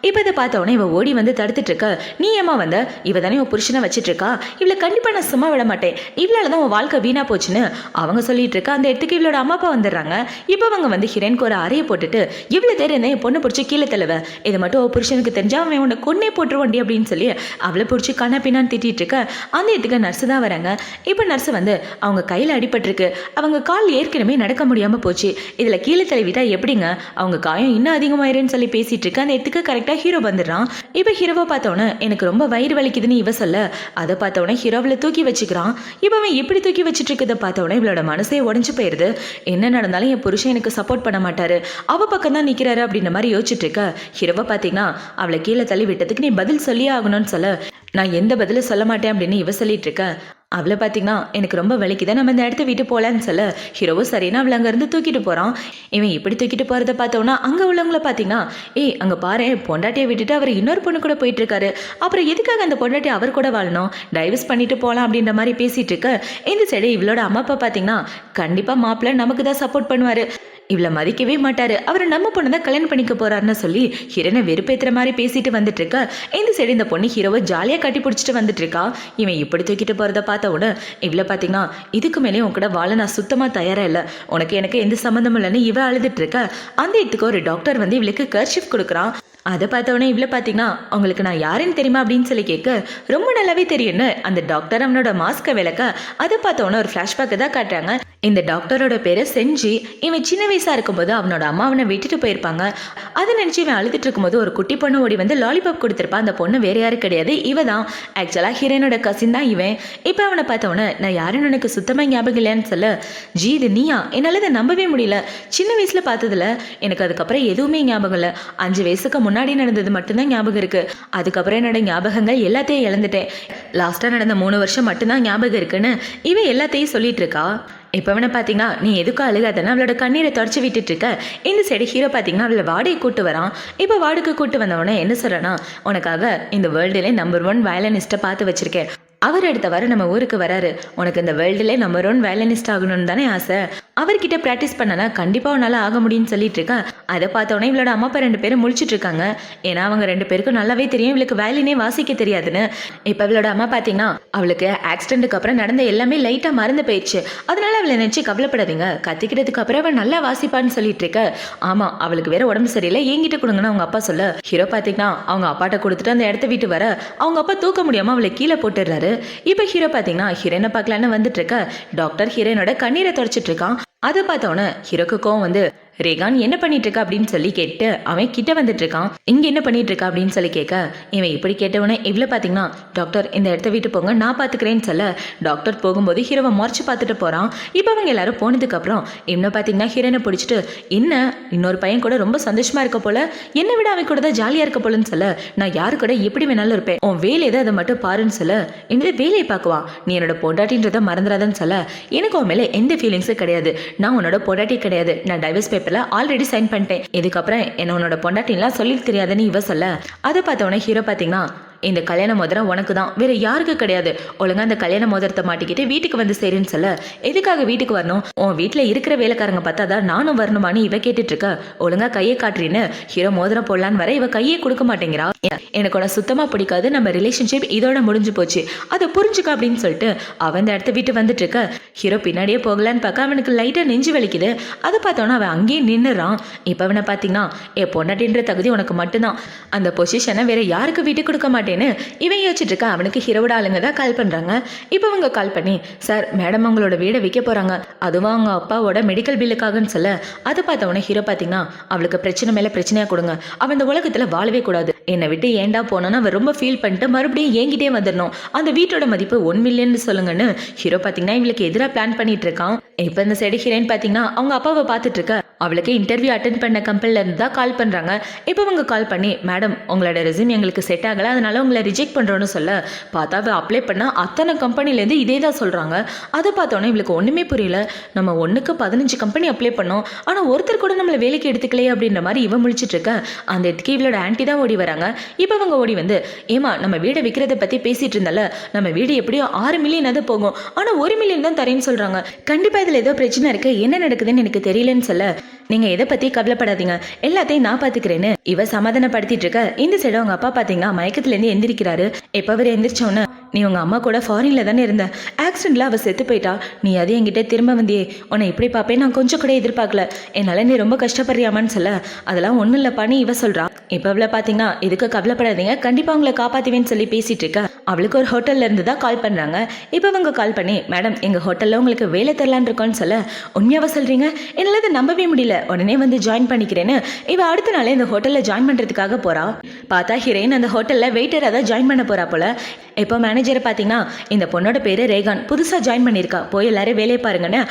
இப்போ இதை பார்த்தவொடனே இவள் ஓடி வந்து தடுத்துட்டு இருக்க. நீ ஏமா வந்த? இவ தானே உன் புருஷனை வச்சிட்டு இருக்கா, இவளை கண்டிப்பாக நான் சும்மா விட மாட்டேன், இவளால தான் உன் வாழ்க்கை வீணா போச்சுன்னு அவங்க சொல்லிட்டு இருக்கா. அந்த இடத்துக்கு இவளோட அம்மா அப்பா வந்துடுறாங்க. இப்போ அவங்க வந்து ஹீரோயினுக்கு ஒரு அறையை போட்டுட்டு இவ்வளோ தேர் என்ன என் பொண்ணு பிடிச்சி கீழே தழுவ, இதை மட்டும் உன் புருஷனுக்கு தெரிஞ்சா அவன் உன்னை கொன்னே போட்டுருவண்டி அப்படின்னு சொல்லி அவளை பிடிச்சி கண்ணா பின்னான்னு திட்டிட்டு இருக்க. அந்த இடத்துக்கு நர்ஸு தான் வராங்க. இப்போ நர்ஸு வந்து அவங்க கையில் அடிபட்டிருக்கு, அவங்க கால் ஏற்கனவே நடக்க முடியாமல் போச்சு, இதில் கீழே தழுவிட்டா எப்படிங்க, அவங்க காயம் இன்னும் அதிகமாயிருன்னு சொல்லி பேசிட்டு இருக்க. அந்த இடத்துக்கு கரெக்டாக ஹீரோ வந்துடுறான். இப்போ ஹீரோவை பார்த்தவொன்னே எனக்கு ரொம்ப வயிறு வலிக்குதுன்னு இவ சொல்ல, அதை பார்த்தவொடனே ஹீரோவில் தூக்கி வச்சுக்கிறான். இப்போ அவன் எப்படி தூக்கி வச்சுட்டு இருக்கதை பார்த்தவொடனே இவளோட மனசே உடஞ்சு போயிடுது. என்ன நடந்தாலும் என் புருஷன் எனக்கு சப்போர்ட் பண்ண மாட்டாரு, அவ பக்கம் தான் நிற்கிறாரு அப்படின்ற மாதிரி யோசிச்சுட்டு இருக்க. ஹீரோவை பார்த்தீங்கன்னா அவளை கீழே தள்ளி விட்டதுக்கு நீ பதில் சொல்லியே ஆகணும்னு சொல்ல, நான் எந்த பதிலும் சொல்ல மாட்டேன் அப்படின்னு இவ சொல்லிட்டு இருக்க. அவளை பார்த்தீங்கன்னா எனக்கு ரொம்ப வலிக்குதான், நம்ம இந்த இடத்த விட்டு போகலான்னு சொல்ல ஹீரோவும் சரினா அவளை அங்கேருந்து தூக்கிட்டு போகிறான். இவன் இப்படி தூக்கிட்டு போகிறத பார்த்தோன்னா அங்கே உள்ளவங்கள பார்த்தீங்கன்னா ஏய் அங்கே பாரு பொண்டாட்டியை விட்டுட்டு அவர் இன்னொரு பொண்ணு கூட போயிட்டு இருக்காரு, அப்புறம் எதுக்காக அந்த பொண்டாட்டி அவர் கூட வாழணும், டைவர்ஸ் பண்ணிட்டு போகலாம் அப்படின்ற மாதிரி பேசிட்டு இருக்க. இந்த சைடு இவளோட அம்மா அப்பா பார்த்தீங்கன்னா கண்டிப்பாக மாப்பிள்ளை நமக்கு தான் சப்போர்ட் பண்ணுவார், இவளை மதிக்கவே மாட்டாரு, அவர் நம்ம பொண்ணு தான் கல்யாணம் பண்ணிக்க போறாருன்னு சொல்லி ஹீரோனை வெறுப்பேற்றுற மாதிரி பேசிட்டு வந்துட்டு இருக்கா. இந்த சைடு இந்த பொண்ணு ஹீரோவை ஜாலியாக கட்டி பிடிச்சிட்டு வந்துட்டு இருக்கா. இவன் இப்படி தூக்கிட்டு போகிறத பார்த்த உடனே இவளை பார்த்தீங்கன்னா இதுக்கு மேலே உன் கூட வாழ நான் சுத்தமாக தயாராக இல்லை, உனக்கு எனக்கு எந்த சம்மந்தமும் இல்லைன்னு இவ அழுதுட்டு இருக்க. அந்த இடத்துக்கு ஒரு டாக்டர் வந்து இவளுக்கு கர்ஷிப் கொடுக்குறான். அதை பார்த்தவொடனே இவ்வளோ பார்த்தீங்கன்னா உங்களுக்கு நான் யாருன்னு தெரியுமா அப்படின்னு சொல்லி கேட்க, ரொம்ப நல்லாவே தெரியும்னு அந்த டாக்டர் அவனோட மாஸ்கை விளக்க. அதை பார்த்தவொன்னே ஒரு ஃப்ளாஷ்பேக்கை தான் காட்டுறாங்க. இந்த டாக்டரோட பேரு செஞ்சி. இவன் சின்ன வயசா இருக்கும்போது அவனோட அம்மா அவனை விட்டுட்டு போயிருப்பாங்க. அதை நினைச்சு இவன் அழுதுட்டு இருக்கும்போது ஒரு குட்டி பொண்ணு ஓடி வந்து லாலிபாப் கொடுத்துருப்பான். அந்த பொண்ணு வேற யாரும் கிடையாது, இவ தான். ஆக்சுவலா ஹீரோனோட கசின் தான் இவன். இப்போ அவனை பார்த்தவொன்னே நான் யாருன்னு எனக்கு சுத்தமா ஞாபகம் இல்லைன்னு சொல்ல, ஜி இது நீயா, என்னால் இதை நம்பவே முடியல, சின்ன வயசுல பார்த்ததுல எனக்கு அதுக்கப்புறம் எதுவுமே ஞாபகம் இல்லை, 5 வயசுக்கு முன்னாடி நடந்தது மட்டும்தான் ஞாபகம் இருக்கு, அதுக்கப்புறம் என்னோட ஞாபகங்கள் எல்லாத்தையும் இழந்துட்டேன், லாஸ்டா நடந்த 3 வருஷம் மட்டும்தான் ஞாபகம் இருக்குன்னு இவன் எல்லாத்தையும் சொல்லிட்டு இருக்கா. இப்போ அவனை பார்த்தீங்கன்னா நீ எதுக்கும் அழுகாதன்னு அவளோட கண்ணீரை தொடச்சி விட்டுட்டு இருக்க. இந்த சைடு ஹீரோ பார்த்தீங்கன்னா அவளை வாடகை கூட்டு வரான். இப்போ வாடகை கூட்டு வந்தவொடனே என்ன சொல்றனா, உனக்காக இந்த வேர்ல்டுலே நம்பர் 1 வயலனிஸ்ட்டை பார்த்து வச்சிருக்கேன், அவர் அடுத்த வாரம் நம்ம ஊருக்கு வராரு, உனக்கு இந்த வேர்ல்டுலே நம்பர் 1 வயலனிஸ்ட் ஆகணும்னு தானே ஆசை, அவர்கிட்ட ப்ராக்டிஸ் பண்ணனா கண்டிப்பாக உன்னால் ஆக முடியும்னு சொல்லிட்டு இருக்கா. அதை பார்த்தோன்னே இவளோட அம்மா அப்பா 2 பேரும் முழிச்சிட்டு இருக்காங்க. ஏன்னா அவங்க 2 பேருக்கும் நல்லாவே தெரியும் இவளுக்கு வயலினே வாசிக்க தெரியாதுன்னு. இப்போ இவளோட அம்மா பார்த்தீங்கன்னா அவளுக்கு ஆக்சிடென்ட்டுக்கு அப்புறம் நடந்த எல்லாமே லைட்டாக மறந்து போயிடுச்சு, அதனால அவளை நினச்சி கவலைப்படாதீங்க, கத்திக்கிட்டதுக்கு அப்புறம் அவள் நல்லா வாசிப்பான்னு சொல்லிட்டு இருக்க. ஆமாம் அவளுக்கு வேற உடம்பு சரியில்லை, என்கிட்ட கொடுங்கன்னு அவங்க அப்பா சொல்ல, ஹீரோ பார்த்தீங்கன்னா அவங்க அப்பாட்ட கொடுத்துட்டு அந்த இடத்த விட்டு வர அவங்க அப்பா தூக்க முடியாமல் அவளை கீழே போட்டுடுறாரு. இப்போ ஹீரோ பார்த்தீங்கன்னா ஹீரோனை பார்க்கலான்னு வந்துட்டு இருக்க. டாக்டர் ஹீரோனோட கண்ணீரை தொடச்சிட்டு இருக்கான். அதை பார்த்தோன்னே ஹீரோக்கு கோவம் வந்து ரேகான் என்ன பண்ணிட்டு இருக்கா அப்படின்னு சொல்லி கேட்டு அவன் கிட்ட வந்துட்டு இருக்கான். இங்க என்ன பண்ணிட்டு இருக்கா அப்படின்னு சொல்லி கேட்க, இவன் இப்படி கேட்டவனே இவ்வளோ பார்த்தீங்கன்னா டாக்டர் இந்த இடத்த விட்டு போங்க நான் பார்த்துக்கிறேன்னு சொல்ல, டாக்டர் போகும்போது ஹீரோவை முறைச்சு பார்த்துட்டு போறான். இப்போ அவங்க எல்லாரும் போனதுக்கு அப்புறம் இன்னும் பார்த்தீங்கன்னா ஹீரோனை பிடிச்சிட்டு என்ன இன்னொரு பையன் கூட ரொம்ப சந்தோஷமா இருக்க போல, என்னை விட அவன் கூட தான் ஜாலியா இருக்க போலன்னு சொல்ல, நான் யாரு கூட எப்படி வேணாலும் இருப்பேன், உன் வேலை எதை அதை மட்டும் பாருன்னு சொல்ல, என்னது வேலையை பார்க்குவா, நீ என்னோட பொண்டாட்டின்றதை மறந்துடாதன்னு சொல்ல, எனக்கு உன் மேலே எந்த ஃபீலிங்ஸும் கிடையாது, நான் உன்னோட பொண்டாட்டி கிடையாது, நான் டைவர்ஸ் பேப்பர்ல ஆல்ரெடி சைன் பண்ணிட்டேன், இதுக்கப்புறம் என்ன உன்னோட பொண்டாட்டின்லாம் சொல்லி தெரியாதுன்னு இவ சொல்ல, அதை பார்த்தவொடனே ஹீரோ பார்த்தீங்கன்னா இந்த கல்யாண மோதிரம் உனக்கு தான், வேற யாருக்கு கிடையாது, ஒழுங்கா அந்த கல்யாண மோதிரத்தை மாட்டிக்கிட்டு வீட்டுக்கு வந்து சேருன்னு சொல்ல, எதுக்காக வீட்டுக்கு வரணும், உன் வீட்டில் இருக்கிற வேலைக்காரங்க பார்த்தாதான் நானும் வரணுமான்னு இவ கேட்டுட்டு இருக்க. ஒழுங்கா கையை காட்டுறீன்னு ஹீரோ மோதிரம் போடலான்னு வர இவ கையே கொடுக்க மாட்டேங்கிறா. எனக்கு உன சுத்தமா பிடிக்காது, நம்ம ரிலேஷன்ஷிப் இதோட முடிஞ்சு போச்சு, அதை புரிஞ்சுக்க அப்படின்னு சொல்லிட்டு அவன் அந்த இடத்த விட்டு வந்துட்டு இருக்க. ஹீரோ பின்னாடியே போகலான்னு பார்க்க அவனுக்கு லைட்டா நெஞ்சு வலிக்குது. அதை பார்த்தோன்னா அவன் அங்கேயே நின்னுறான். இப்போ அவனை பார்த்தீங்கன்னா பொண்டாட்டின்ற தகுதி உனக்கு மட்டும்தான், அந்த பொசிஷனை வேற யாருக்கு விட்டு கொடுக்க மாட்டேன் இவன் யோசிச்சுட்டு இருக்க. அவனுக்கு ஹீரோட ஆளுங்க தான் கால் பண்றாங்க. இப்போ அவங்க கால் பண்ணி சார் மேடம் அவங்களோட வீடை விற்க போறாங்க, அதுவும் அவங்க அப்பாவோட மெடிக்கல் பில்லுக்காகன்னு சொல்ல, அதை பார்த்தவொடனே ஹீரோ பார்த்தீங்கன்னா அவளுக்கு பிரச்சனை மேல பிரச்சனையா கொடுங்க, அவன் இந்த உலகத்துல வாழவே கூடாது, என்னை விட்டு ஏண்டா போனோன்னு அவன் ரொம்ப ஃபீல் பண்ணிட்டு மறுபடியும் என்கிட்டே வந்துடணும், அந்த வீட்டோட மதிப்பு 1 மில்லியன் சொல்லுங்கன்னு ஹீரோ பார்த்தீங்கன்னா இவளுக்கு எதிராக பிளான் பண்ணிட்டு இருக்கான். இப்போ இந்த சைடு ஹீரோயின் பார்த்தீங்கன்னா அவங்க அப்பாவை பார்த்துட்டு இருக்க அவளுக்கு இன்டர்வியூ அட்டென்ட் பண்ண கம்பெனில இருந்து தான் கால் பண்ணுறாங்க. இப்போ அவங்க கால் பண்ணி மேடம் உங்களோட ரெஸ்யூம் எங்களுக்கு செட் ஆகலை, அதனால உங்களை ரிஜெக்ட் பண்ணுறோன்னு சொல்ல பார்த்தா அவள் அப்ளை பண்ணால் அத்தனை கம்பெனிலேருந்து இதே தான் சொல்கிறாங்க. அதை பார்த்தோன்னே இவளுக்கு ஒன்றுமே புரியல. நம்ம 1க்கு 15 கம்பெனி அப்ளை பண்ணோம், ஆனால் ஒருத்தர் கூட நம்மளை வேலைக்கு எடுத்துக்கலையே அப்படின்ற மாதிரி இவன் முழிச்சிட்டு இருக்க. அந்த இடத்துக்கு இவளோட ஆன்ட்டி தான் ஓடி வராங்க. இப்போ அவங்க ஓடி வந்து ஏமா நம்ம வீடை விற்கிறத பற்றி பேசிட்டு இருந்தால, நம்ம வீடு எப்படியோ 6 மில்லியன் அது போகும், ஆனால் 1 மில்லியன் தான் தரேன்னு சொல்கிறாங்க. கண்டிப்பாக இதில் ஏதோ பிரச்சனை இருக்கு, என்ன நடக்குதுன்னு எனக்கு தெரியலன்னு சொல்ல நீங்க எதை பத்தி கவலைப்படாதீங்க, எல்லாத்தையும் நான் பாத்துக்கிறேன்னு இவ சமாதானப்படுத்திட்டு இருக்க. இந்த சைடு அவங்க அப்பா பாத்தீங்கன்னா மயக்கத்துல இருந்து எந்திரிக்கிறாரு. எப்ப அவர் எந்திரிச்சோன்னு நீ உங்க அம்மா கூட ஃபாரின்ல தானே இருந்த, ஆக்சிடென்ட்ல அவ செத்து போயிட்டா, நீ அது என்கிட்ட திரும்ப வந்தியே, உன்னை இப்படி பாப்பேன் நான் கொஞ்சம் கூட எதிர்பார்க்கல, என்னால நீ ரொம்ப கஷ்டப்படுறியாமான்னு சொல்ல அதெல்லாம் ஒன்றும் இல்லப்பான்னு இவ சொல்றா. இப்போ அவளை பார்த்தீங்கன்னா இதுக்கு கவலைப்படாதீங்க, கண்டிப்பாக உங்களை காப்பாற்றுவேன்னு சொல்லி பேசிட்டு இருக்க. அவளுக்கு ஒரு ஹோட்டல்ல இருந்து தான் கால் பண்ணுறாங்க. இப்போ அவங்க கால் பண்ணி மேடம் எங்கள் ஹோட்டலில் உங்களுக்கு வேலை தரலான்னு இருக்கோன்னு சொல்ல உண்மையாவ சொல்கிறீங்க, என்னால் அதை நம்பவே முடியல, உடனே வந்து ஜாயின் பண்ணிக்கிறேன்னு இவ அடுத்த நாளே இந்த ஹோட்டலில் ஜாயின் பண்ணுறதுக்காக போகிறா. பார்த்தா ஹீரோயின் அந்த ஹோட்டலில் வெயிட்டராக தான் ஜாயின் பண்ண போகிறா போல. இப்போ மேனேஜரை பார்த்தீங்கன்னா இந்த பொண்ணோட பேர் ரேகான், புதுசாக ஜாயின் பண்ணியிருக்கா, போய் எல்லாரும் வேலையை பாருங்கன்னு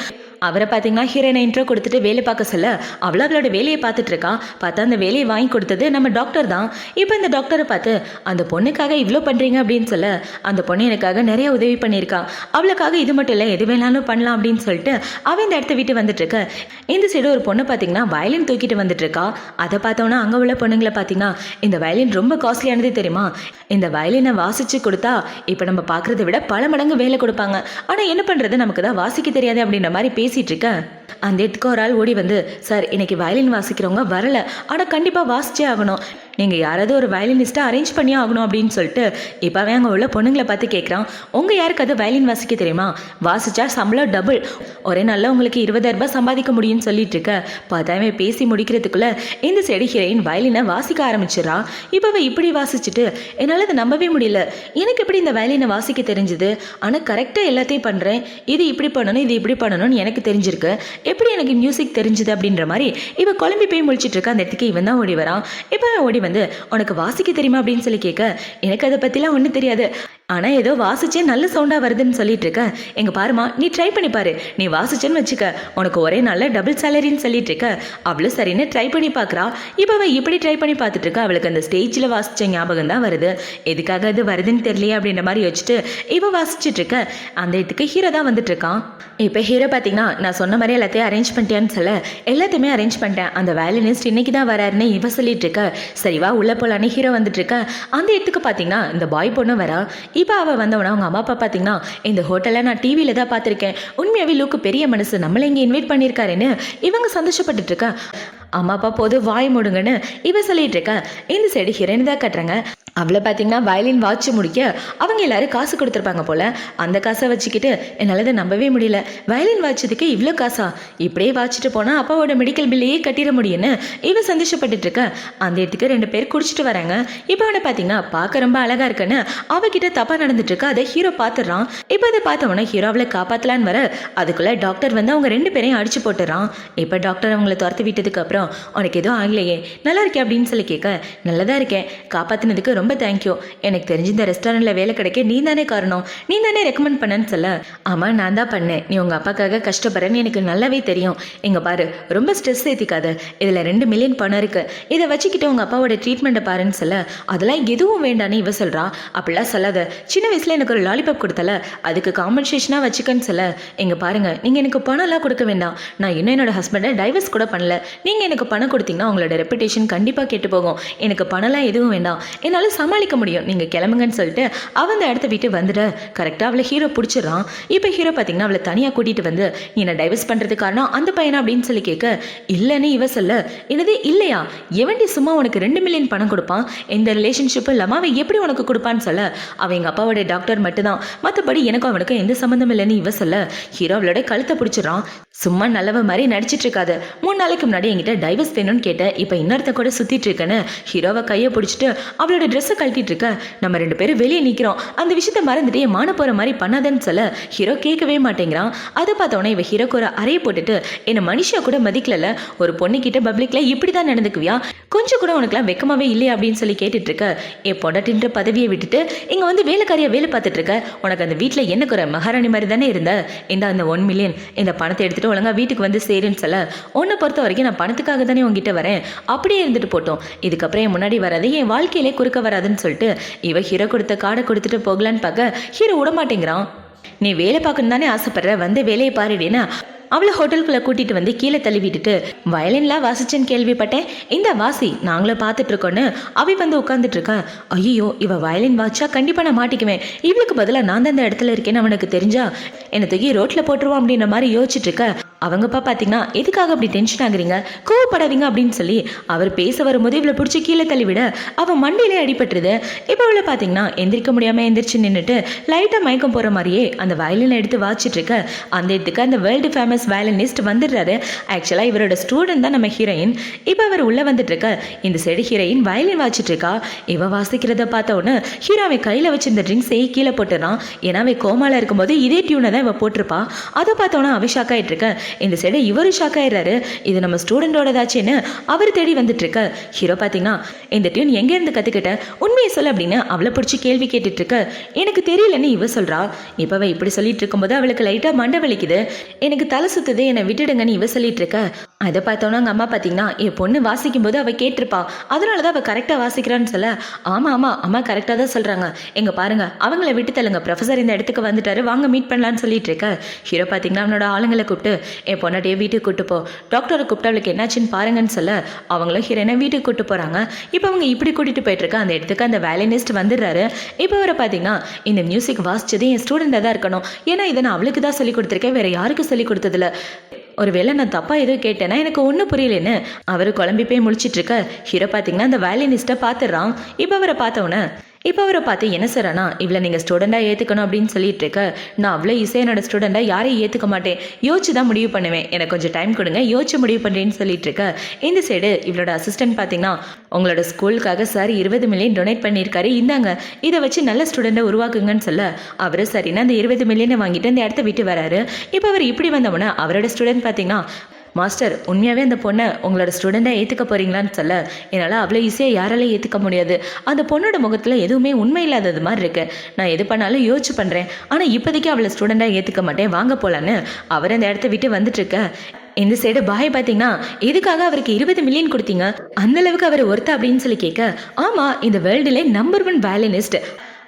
அவரை பார்த்தீங்கன்னா ஹீரோயினை இன்ட்ரோ கொடுத்துட்டு வேலை பார்க்க சொல்ல அவளோட வேலையை பார்த்துட்டு இருக்கா. பார்த்தா அந்த வேலையை வாங்கி கொடுத்தது நம்ம டாக்டர் தான். இப்போ இந்த டாக்டரை பார்த்து அந்த பொண்ணுக்காக இவ்வளோ பண்ணுறீங்க அப்படின்னு சொல்ல அந்த பொண்ணு எனக்காக நிறைய உதவி பண்ணியிருக்கா, அவளுக்காக இது மட்டும் இல்லை எது வேணாலும் பண்ணலாம் அப்படின்னு சொல்லிட்டு அவன் இந்த இடத்த விட்டு வந்துட்டு இருக்க. இந்த சைடு ஒரு பொண்ணு பார்த்தீங்கன்னா வயலின் தூக்கிட்டு வந்துட்டு இருக்கா. அதை பார்த்தோன்னா அங்கே உள்ள பொண்ணுங்களை பார்த்தீங்கன்னா இந்த வயலின் ரொம்ப காஸ்ட்லியானது தெரியுமா, இந்த வயலினை வாசிச்சு கொடுத்தா இப்போ நம்ம பார்க்குறத விட பல மடங்கு வேலை கொடுப்பாங்க, ஆனால் என்ன பண்ணுறது நமக்கு தான் வாசிக்க தெரியாது அப்படின்ற மாதிரி பேசிட்டு இருக்க. அந்த இடத்துக்கு ஒரு ஆள் ஓடி வந்து சார் இன்னைக்கு வயலின் வாசிக்கிறவங்க வரல, ஆனால் கண்டிப்பாக வாசிச்சே ஆகணும், நீங்கள் யாராவது ஒரு வயலினிஸ்ட்டை அரேஞ்ச் பண்ணி ஆகணும் அப்படின்னு சொல்லிட்டு இப்போவே அங்கே உள்ள பொண்ணுங்களை பார்த்து கேட்குறான். உங்கள் யாருக்காவது வயலின் வாசிக்க தெரியுமா, வாசிச்சா சம்பளம் டபுள், ஒரே நாளில் உங்களுக்கு 20,000 ரூபாய் சம்பாதிக்க முடியும்னு சொல்லிட்டு இருக்க. பார்த்தாவே பேசி முடிக்கிறதுக்குள்ள இந்த செடி ஹீரோயின் வயலினை வாசிக்க ஆரம்பிச்சிடறா. இப்போவே இப்படி வாசிச்சுட்டு என்னால் அதை நம்பவே முடியல, எனக்கு எப்படி இந்த வயலினை வாசிக்க தெரிஞ்சுது, ஆனால் கரெக்டாக எல்லாத்தையும் பண்ணுறேன், இது இப்படி பண்ணணும் இது இப்படி பண்ணணும்னு எனக்கு தெரிஞ்சிருக்கு, எப்படி எனக்கு மியூசிக் தெரிஞ்சுது அப்படின்ற மாதிரி இவ குழம்பி போய் முழிச்சிட்டு இருக்க. அந்த இடத்துக்கு இவன் தான் ஓடி வரான். இப்போ ஓடி வந்து உனக்கு வாசிக்க தெரியுமா அப்படின்னு சொல்லி கேட்க எனக்கு அதை பற்றிலாம் ஒன்றும் தெரியாது, ஆனால் ஏதோ வாசிச்சே நல்ல சவுண்டாக வருதுன்னு சொல்லிட்டு இருக்க. எங்க பாருமா நீ ட்ரை பண்ணி பாரு, நீ வாசிச்சேன்னு வச்சுக்க உனக்கு ஒரே நாளில் டபுள் சேலரின்னு சொல்லிட்டு இருக்க. அவளும் சரின்னு ட்ரை பண்ணி பார்க்குறா. இப்போ அவள் இப்படி ட்ரை பண்ணி பார்த்துட்டு இருக்கா. அவளுக்கு அந்த ஸ்டேஜில் வாசித்த ஞாபகம் தான் வருது, எதுக்காக அது வருதுன்னு தெரியலையே அப்படின்ற மாதிரி யோசிச்சுட்டு இவ வாசிச்சுட்டு இருக்க. அந்த இதுக்கு ஹீரோ தான் வந்துட்டு இருக்கான். இப்போ ஹீரோ பார்த்தீங்கன்னா நான் சொன்ன மாதிரி எல்லாத்தையும் அரேஞ்ச் பண்ணிட்டேன்னு சொல்ல எல்லாத்தையுமே அரேஞ்ச் பண்ணிட்டேன், அந்த வயலினிஸ்ட் இன்னைக்கு தான் வராருன்னு இவ சொல்லிட்டு இருக்க. சரிவா உள்ள போலான்னு ஹீரோ வந்துட்டு இருக்க. அந்த இடத்துக்கு பார்த்தீங்கன்னா இந்த பாய் பொண்ணு வரா. இப்போ அவள் வந்தவனா அவங்க அம்மா அப்பா பார்த்தீங்கன்னா இந்த ஹோட்டலை நான் டிவியில் தான் பார்த்துருக்கேன், உண்மையாகவே லூக்கு பெரிய மனசு நம்மளை இங்கே இன்வைட் பண்ணியிருக்காருன்னு இவங்க சந்தோஷப்பட்டுட்டு இருக்கா. அம்மா அப்பா போது வாய் மூடுங்கன்னு இவ சொல்லிட்டு இருக்கா. இந்த சைடு ஹீரோயின் தான் கட்டுறாங்க. அவளை பார்த்தீங்கன்னா வயலின் வாட்ச் முடிக்க அவங்க எல்லாரும் காசு கொடுத்துருப்பாங்க போல. அந்த காசை வச்சுக்கிட்டு என்னால் அதை நம்பவே முடியல, வயலின் வாட்சதுக்கு இவ்வளோ காசா, இப்படியே வாச்சிட்டு போனால் அப்பாவோட மெடிக்கல் பில்லையே கட்டிட முடியும்னு இவ சந்தோஷப்பட்டுட்டு இருக்க. அந்த இடத்துக்கு 2 பேர் குடிச்சிட்டு வராங்க. இப்போ அவனை பார்த்தீங்கன்னா பார்க்க ரொம்ப அழகா இருக்குன்னு அவகிட்ட தப்பா நடந்துட்டு இருக்கா. அதை ஹீரோ பார்த்துடுறான். இப்போ அதை பார்த்தவொன்னே ஹீரோ அவளை காப்பாற்றலான்னு வர அதுக்குள்ள டாக்டர் வந்து அவங்க 2 பேரையும் அடிச்சு போட்டுறான். இப்போ டாக்டர் அவங்கள துரத்து விட்டதுக்கு அப்புறம் உனக்கு எதுவும் ஆகலையே, நல்லா இருக்கே அப்படின்னு சொல்லி கேட்க நல்லதா இருக்கேன், காப்பாத்தினதுக்கு ரொம்ப தேங்க்யூ, எனக்கு தெரிஞ்சு இந்த ரெஸ்டாரண்ட்ல வேலை கிடைக்க நீ தானே காரணம், நீ தானே ரெக்கமெண்ட் பண்ணன்னு சொல்ல ஆமா நான் தான் பண்ணேன், நீ உங்க அப்பாக்காக கஷ்டப்படுறேன்னு எனக்கு நல்லாவே தெரியும், இங்க பாரு ரொம்ப ஸ்ட்ரெஸ் ஏற்றிக்காத, இதில் 2 மில்லியன் பணம் இருக்கு, இதை வச்சுக்கிட்டு உங்க அப்பாவோட ட்ரீட்மெண்ட்டை பாருன்னு சொல்ல அதெல்லாம் எதுவும் வேண்டான்னு இவ சொல்றா. அப்படிலாம் சொல்லாத, சின்ன வயசுல எனக்கு ஒரு லாலிபாப் கொடுத்தல அதுக்கு காம்பன்சேஷனாக வச்சுக்கன்னு சொல்ல இங்க பாருங்க நீங்க எனக்கு பணம்லாம் கொடுக்க வேண்டாம், நான் இன்னும் என்னோட ஹஸ்பண்டை டைவர்ஸ் கூட பண்ணல, நீங்க எனக்கு பணம் கொடுத்தீங்கன்னா உங்களோட ரெப்புடேஷன் கண்டிப்பாக கெட்டு போகும், எனக்கு பணம்லாம் எதுவும் வேண்டாம், என்னால் சமாளிக்க முடியும், நீங்கள் கிளம்புங்கன்னு சொல்லிட்டு அவன் அந்த இடத்த விட்டு வந்துட. கரெக்டாக அவளை ஹீரோ பிடிச்சிடறான். இப்போ ஹீரோ பார்த்தீங்கன்னா அவளை தனியாக கூட்டிகிட்டு வந்து நீ நான் டைவர்ஸ் பண்ணுறதுக்கு காரணம் அந்த பையனா அப்படின்னு சொல்லி கேட்க இல்லைன்னு இவ சொல்ல என்னது இல்லையா, எவன்டி சும்மா உனக்கு 2 மில்லியன் பணம் கொடுப்பான், எந்த ரிலேஷன்ஷிப்பும் இல்லாமல் அவன் எப்படி உனக்கு கொடுப்பான்னு சொல்ல அவன் எங்கள் அப்பாவோட டாக்டர் மட்டும்தான், மற்றபடி எனக்கும் அவனுக்கும் எந்த சம்மந்தம் இல்லைன்னு இவ சொல்ல ஹீரோ அவளோட கழுத்தை பிடிச்சிடறான். சும்மா நல்லவ மாதிரி நடிச்சிட்டு இருக்காது, 3 நாளைக்கு முன்னாடி என்கிட்ட டைவர்ஸ் வேணும்னு கேட்டேன், இப்போ இன்னொருத்த கூட சுற்றிட்டு இருக்கேன்னு ஹீரோவை கையை பிடிச்சிட்டு அவளோட ட்ரெஸ் ட்ரெஸ்ஸை கழட்டிட்டு இருக்க. நம்ம 2 பேரும் வெளியே நிற்கிறோம், அந்த விஷயத்த மறந்துட்டு என் மான போகிற மாதிரி பண்ணாதன்னு சொல்ல ஹீரோ கேட்கவே மாட்டேங்கிறான். அதை பார்த்தோன்னே இவ ஹீரோக்கு ஒரு அறையை போட்டுட்டு, என்னை மனுஷா கூட மதிக்கல, ஒரு பொண்ணு கிட்ட பப்ளிக்ல இப்படி தான் நடந்துக்குவியா, கொஞ்சம் கூட உனக்குலாம் வெக்கமாவே இல்லையா அப்படின்னு சொல்லி கேட்டுட்டு இருக்க. என் பொண்டாட்டின்ற பதவியை விட்டுட்டு இங்க வந்து வேலைக்காரியா வேலை பார்த்துட்டு இருக்க, உனக்கு அந்த வீட்டில் என்ன குறை, மகாராணி மாதிரி தானே இருந்த, இந்த அந்த 1 மில்லியன் இந்த பணத்தை எடுத்துட்டு ஒழுங்கா வீட்டுக்கு வந்து சேருன்னு சொல்ல, உன்னை பொறுத்த வரைக்கும் நான் பணத்துக்காக தானே உங்ககிட்ட வரேன், அப்படியே இருந்துட்டு போட்டோம், இதுக்கப்புறம் என் முன்னாடி வராது, என் வாழ்க்கையிலே குறுக்க வராதுன்னு சொல்லிட்டு இவ ஹீரோ கொடுத்த கார்டை கொடுத்துட்டு போகலான்னு பார்க்க ஹீரோ விட மாட்டேங்கிறான். நீ வேலை பார்க்கணும் தானே ஆசைப்படுற, வந்து வேலையை பாருடினா அவளை ஹோட்டலுக்குள்ளே கூட்டிகிட்டு வந்து கீழே தள்ளி விட்டுட்டு, வயலின்லாம் வாசிச்சேன்னு கேள்விப்பட்டேன், இந்த வாசி நாங்களும் பார்த்துட்டு இருக்கோன்னு அவை வந்து உட்காந்துட்டு இருக்கேன். ஐயோ, இவ வயலின் வாச்சா கண்டிப்பாக நான் மாட்டிக்குவேன், இவளுக்கு பதிலாக நான் தான் இந்த இடத்துல இருக்கேன்னு அவனுக்கு தெரிஞ்சா என்னை தூக்கி ரோட்டில் போட்டுருவான் அப்படின்ற மாதிரி யோசிச்சுட்டு இருக்க. அவங்கப்பா பார்த்தீங்கன்னா எதுக்காக அப்படி டென்ஷன் ஆகுறீங்க, கோவப்படாதீங்க அப்படின்னு சொல்லி அவர் பேச வரும்போது இவளை பிடிச்சி கீழே தள்ளிவிட அவன் மண்டியிலே அடிபட்டுருது. இப்போ அவளை பார்த்தீங்கன்னா எந்திரிக்க முடியாமல் எந்திரிச்சு நின்றுட்டு லைட்டாக மயக்கம் போகிற மாதிரியே அந்த வயலினை எடுத்து வாச்சிட்டு இருக்க. அந்த இடத்துக்கு அந்த வேர்ல்டு ஃபேமஸ் வயலினிஸ்ட் வந்துடுறாரு. ஆக்சுவலாக இவரோட ஸ்டூடெண்ட் தான் நம்ம ஹீரோயின். இப்போ அவர் உள்ளே வந்துட்டு இருக்க. இந்த சைடு ஹீரோயின் வயலின் வாச்சிட்டு இருக்கா. இவ வாசிக்கிறத பார்த்த உடனே ஹீரோவை கையில் வச்சிருந்த ட்ரிங்க்ஸையே கீழே போட்டுறான். ஏன்னா அவ கோமால இருக்கும்போது இதே டியூனை தான் இவ போட்டிருப்பா. அதை பார்த்தோன்னா அவ ஷாக் ஆகிட்டு இருக்க. இந்த சைடு இவரு ஷாக் ஆயிடுறாரு. இது நம்ம ஸ்டூடெண்டோடதாச்சுன்னு அவர் தேடி வந்துட்டு இருக்க. ஹீரோ பார்த்தீங்கன்னா இந்த டியூன் எங்கேருந்து கற்றுக்கிட்ட, உண்மையை சொல்ல அப்படின்னு அவளை பிடிச்சி கேள்வி கேட்டுட்டு இருக்க. எனக்கு தெரியலன்னு இவ சொல்கிறா. இப்போ அவள் இப்படி சொல்லிட்டு இருக்கும்போது அவளுக்கு லைட்டாக மண்டை வலிக்குது. எனக்கு தலை சுத்துது, என்னை விட்டுடுங்கன்னு இவ சொல்லிட்டு இருக்க. அதை பார்த்தோன்னா அவங்க அம்மா பார்த்தீங்கன்னா என் பொண்ணு வாசிக்கும் போது அவள் கேட்டிருப்பா, அதனால தான் அவள் கரெக்டாக வாசிக்கிறான்னு சொல்ல, ஆமாம் ஆமாம் அம்மா கரெக்டாக தான் சொல்கிறாங்க, எங்கே பாருங்க அவங்கள விட்டு தள்ளுங்க, ப்ரொஃபஸர் இந்த இடத்துக்கு வந்துட்டாரு, வாங்க மீட் பண்ணலான்னு சொல்லிட்டு இருக்க. ஹீரோ பார்த்தீங்கன்னா அவனோட ஆளுங்களை கூப்பிட்டு என் பொண்ணாட்டியே வீட்டுக்கு கூட்டு போ, டாக்டரை கூப்பிட்டு அவளுக்கு என்னாச்சுன்னு பாருங்கன்னு சொல்ல அவங்களும் ஹீரோனை வீட்டுக்கு கூட்டு போகிறாங்க. இப்போ அவங்க இப்படி கூட்டிகிட்டு போயிட்டுருக்க. அந்த இடத்துக்கு அந்த வயலினிஸ்ட் வந்துடுறாரு. இப்போ அவரை பார்த்தீங்கன்னா இந்த மியூசிக் வாசிச்சது என் ஸ்டூடெண்டாக தான் இருக்கணும், ஏன்னா இதை நான் அவளுக்கு தான் சொல்லி கொடுத்துருக்கேன், வேற யாருக்கும் சொல்லி கொடுத்ததில்ல, ஒருவேளை நான் தப்பாக எதுவும் கேட்டேன்னா எனக்கு ஒன்றும் புரியலன்னு அவர் குழம்பி போய் முழிச்சிட்டு இருக்க. ஹீரோ பார்த்தீங்கன்னா அந்த வயலினிஸ்ட்டை பார்த்துடுறான். இப்போ அவரை பார்த்து என்ன சொல்கிறானா, இவளை நீங்கள் ஸ்டூடெண்ட்டாக ஏற்றுக்கணும் அப்படின்னு சொல்லிட்டு இருக்க. நான் அவ்வளோ என்னோட ஸ்டூடெண்ட்டாக யாரையும் ஏற்றுக்க மாட்டேன், யோசிச்சு தான் முடிவு பண்ணுவேன், எனக்கு கொஞ்சம் டைம் கொடுங்க, யோசிச்சு முடிவு பண்ணுறேன்னு சொல்லிட்டு இருக்க. இந்த சைடு இவளோட அசிஸ்டன்ட் பார்த்தீங்கன்னா உங்களோட ஸ்கூலுக்காக சார் 20 மில்லியன் டொனேட் பண்ணியிருக்காரு, இந்தாங்க இதை வச்சு நல்ல ஸ்டூடெண்ட்டை உருவாக்குங்கன்னு சொல்ல அவர் சரின்னா அந்த 20 மில்லியனை வாங்கிட்டு அந்த இடத்த விட்டு வராரு. இப்போ அவர் இப்படி வந்தவொன்னே அவரோட ஸ்டூடெண்ட் பார்த்தீங்கன்னா, மாஸ்டர் உண்மையாகவே அந்த பொண்ணை உங்களோட ஸ்டூடெண்ட்டாக ஏற்றுக்க போகிறீங்களான்னு சொல்ல, என்னால் அவ்வளோ ஈஸியாக யாராலையும் ஏற்றுக்க முடியாது, அந்த பொண்ணோட முகத்தில் எதுவுமே உண்மை இல்லாதது மாதிரி இருக்கு, நான் எது பண்ணாலும் யோசிச்சு பண்ணுறேன், ஆனால் இப்போதைக்கு அவளை ஸ்டூடெண்ட்டாக ஏற்றுக்க மாட்டேன், வாங்க போகலான்னு அவர் அந்த இடத்த விட்டு வந்துட்டு இருக்க. இந்த சைடு பாய் பார்த்தீங்கன்னா எதுக்காக அவருக்கு 20 மில்லியன் கொடுத்தீங்க, அந்தளவுக்கு அவர் ஒருத்தா அப்படின்னு சொல்லி கேட்க, ஆமாம் இந்த வேர்ல்டுலே நம்பர் 1 வயலினிஸ்ட்,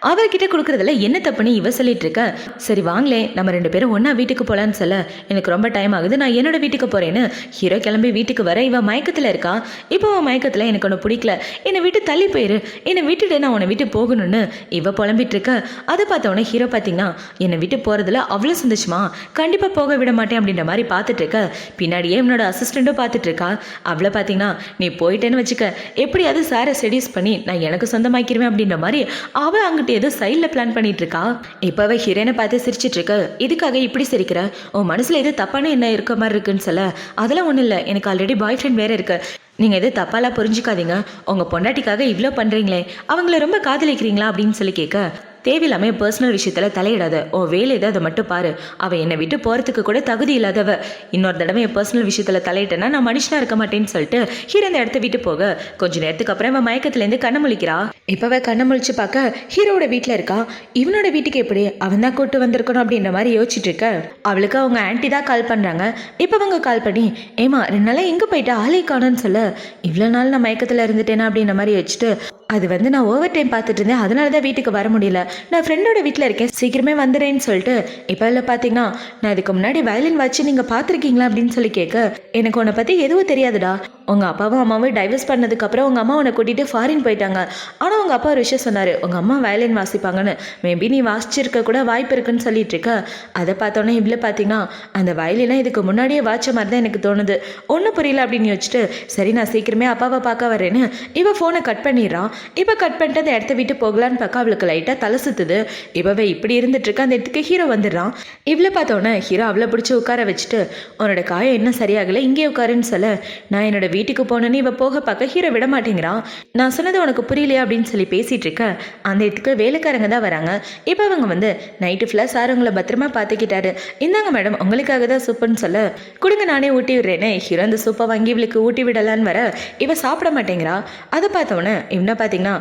அவர்கிட்ட கொடுக்குறதுல என்ன தப்புன்னு இவ சொல்லிட்டு இருக்க. சரி வாங்களே நம்ம 2 பேரும் ஒன்றா வீட்டுக்கு போகலான்னு சொல்ல, எனக்கு ரொம்ப டைம் ஆகுது, நான் என்னோட வீட்டுக்கு போகிறேன்னு ஹீரோ கிளம்பி வீட்டுக்கு வர. இவன் மயக்கத்தில் இருக்கா. இப்போ அவன் மயக்கத்தில் எனக்கு ஒன்று பிடிக்கல, என்னை விட்டு தள்ளி போயிரு, என்னை விட்டுட்டு நான் உன்னை விட்டு போகணும்னு இவ புலம்பிட்டு இருக்க. அதை பார்த்தவொடனே ஹீரோ பார்த்தீங்கன்னா என்னை விட்டு போகிறதுல அவ்வளோ சந்தோஷமா, கண்டிப்பாக போக விட மாட்டேன் அப்படின்ற மாதிரி பார்த்துட்டு இருக்க. பின்னாடியே என்னோட அசிஸ்டண்ட்டும் பார்த்துட்டு இருக்கா. அவளை பார்த்தீங்கன்னா நீ போயிட்டேன்னு வச்சுக்க, எப்படியாவது சாரை செடியூஸ் பண்ணி நான் எனக்கு சொந்தமாக்கிடுவேன் அப்படின்ற மாதிரி அவள் அங்கிட்ட ஏதோ சைடில் பிளான் பண்ணிட்டு இருக்கா. இப்போவே ஹீரோனை பார்த்து சிரிச்சிட்டு இருக்க. இதுக்காக இப்படி சிரிக்கிற, உன் மனசில் எது தப்பான என்ன இருக்க மாதிரி இருக்குன்னு சொல்ல, அதெல்லாம் ஒன்றும் இல்லை, எனக்கு ஆல்ரெடி பாய் ஃப்ரெண்ட் வேறு இருக்கு, நீங்கள் எது தப்பாலாம் புரிஞ்சுக்காதீங்க, உங்கள் பொண்டாட்டிக்காக இவ்வளோ பண்ணுறீங்களே, அவங்கள ரொம்ப காதலிக்கிறீங்களா அப்படின்னு சொல்லி கேட்க, தேவையில்லாமல் பர்சனல் விஷயத்தில் தலையிடாத, ஓ வேலை எது அதை மட்டும் பாரு, அவள் என்னை விட்டு போகிறதுக்கு கூட தகுதி இல்லாதவ, இன்னொரு தடவை என் பர்சனல் விஷயத்தில் தலையிட்டேன்னா நான் மனுஷனாக இருக்க மாட்டேன்னு சொல்லிட்டு ஹீரோ அந்த இடத்த விட்டு போக, கொஞ்ச நேரத்துக்கு அப்புறம் அவன் மயக்கத்துலேருந்து கண்ணை முழிக்கிறா. இப்போவே கண்ணை முழிச்சு பார்க்க ஹீரோட வீட்டில் இருக்கா. இவனோட வீட்டுக்கு எப்படி அவன் தான் கூட்டு வந்திருக்கணும் அப்படின்ற மாதிரி யோசிச்சுட்டு இருக்க. அவளுக்கு அவங்க ஆன்ட்டி தான் கால் பண்ணுறாங்க. இப்போ அவங்க கால் பண்ணி, ஏமா 2 நாளாக எங்கே போயிட்டா ஆளை காணோன்னு சொல்ல, இவ்வளோ நாள் நான் மயக்கத்தில் இருந்துட்டேனா அப்படின்ற மாதிரி வச்சுட்டு, அது வந்து நான் ஓவர் டைம் பார்த்துட்டு இருந்தேன், அதனால தான் வீட்டுக்கு வர முடியல, நான் ஃப்ரெண்டோட வீட்டில் இருக்கேன், சீக்கிரமே வந்துடுறேன்னு சொல்லிட்டு. இப்போ இல்லை பார்த்தீங்கன்னா நான் இதுக்கு முன்னாடி வயலின் வச்சு நீங்கள் பார்த்துருக்கீங்களா அப்படின்னு சொல்லி கேட்க, எனக்கு உன்னை பற்றி எதுவும் தெரியாதுடா, உங்கள் அப்பாவும் அம்மாவும் டைவர்ஸ் பண்ணதுக்கப்புறம் உங்கள் அம்மா உன்னை கூட்டிகிட்டு ஃபாரின் போயிட்டாங்க, ஆனால் உங்கள் அப்பா ஒரு விஷயம் சொன்னார், உங்கள் அம்மா வயலின் வாசிப்பாங்கன்னு, மேபி நீ வாசிச்சிருக்க கூட வாய்ப்பு இருக்குன்னு சொல்லிட்டு இருக்க. அதை பார்த்தோன்னே இவ்வளோ பார்த்தீங்கன்னா அந்த வயலினா இதுக்கு முன்னாடியே வாட்ச மாதிரி தான் எனக்கு தோணுது, ஒன்றும் புரியல அப்படின்னு யோசிச்சுட்டு, சரி நான் சீக்கிரமே அப்பாவை பார்க்க வரேன்னு இவ ஃபோனை கட் பண்ணிடுறான். இப்போ கட் பண்ணிட்டு அந்த இடத்த விட்டு போகலான்னு பார்க்க அவளுக்கு லைட்டாக தலை சுத்துது. இப்போவே இப்படி இருந்துட்டு இருக்க அந்த இடத்துக்கு ஹீரோ வந்துடுறான். இவ்வளோ பார்த்தோன்னே ஹீரோ அவளை பிடிச்சி உட்கார வச்சுட்டு உன்னோட காயம் இன்னும் சரியாகலை, இங்கே உட்காருன்னு சொல்ல நான் என்னோட வீட்டுக்கு போனேன்னு இவ போக பார்க்க ஹீரோ விட மாட்டேங்கிறான். நான் சொன்னது உனக்கு புரியலையா அப்படின்னு சொல்லி பேசிட்டு இருக்க அந்த இடத்துக்கு வேலைக்காரங்க தான் வராங்க. இப்போ அவங்க வந்து நைட்டு ஃபுல்லாக சார் உங்களை பத்திரமா பார்த்துக்கிட்டாரு, இந்தாங்க மேடம் உங்களுக்காக தான் சூப்புன்னு சொல்ல கொடுங்க நானே ஊட்டி விடுறேன்னு ஹீரோ அந்த சூப்பை வாங்கி இவளுக்கு ஊட்டி விடலான்னு வர இவ சாப்பிட மாட்டேங்கிறா. அதை பார்த்தவொன்னே இவனை பார்த்தீங்கன்னா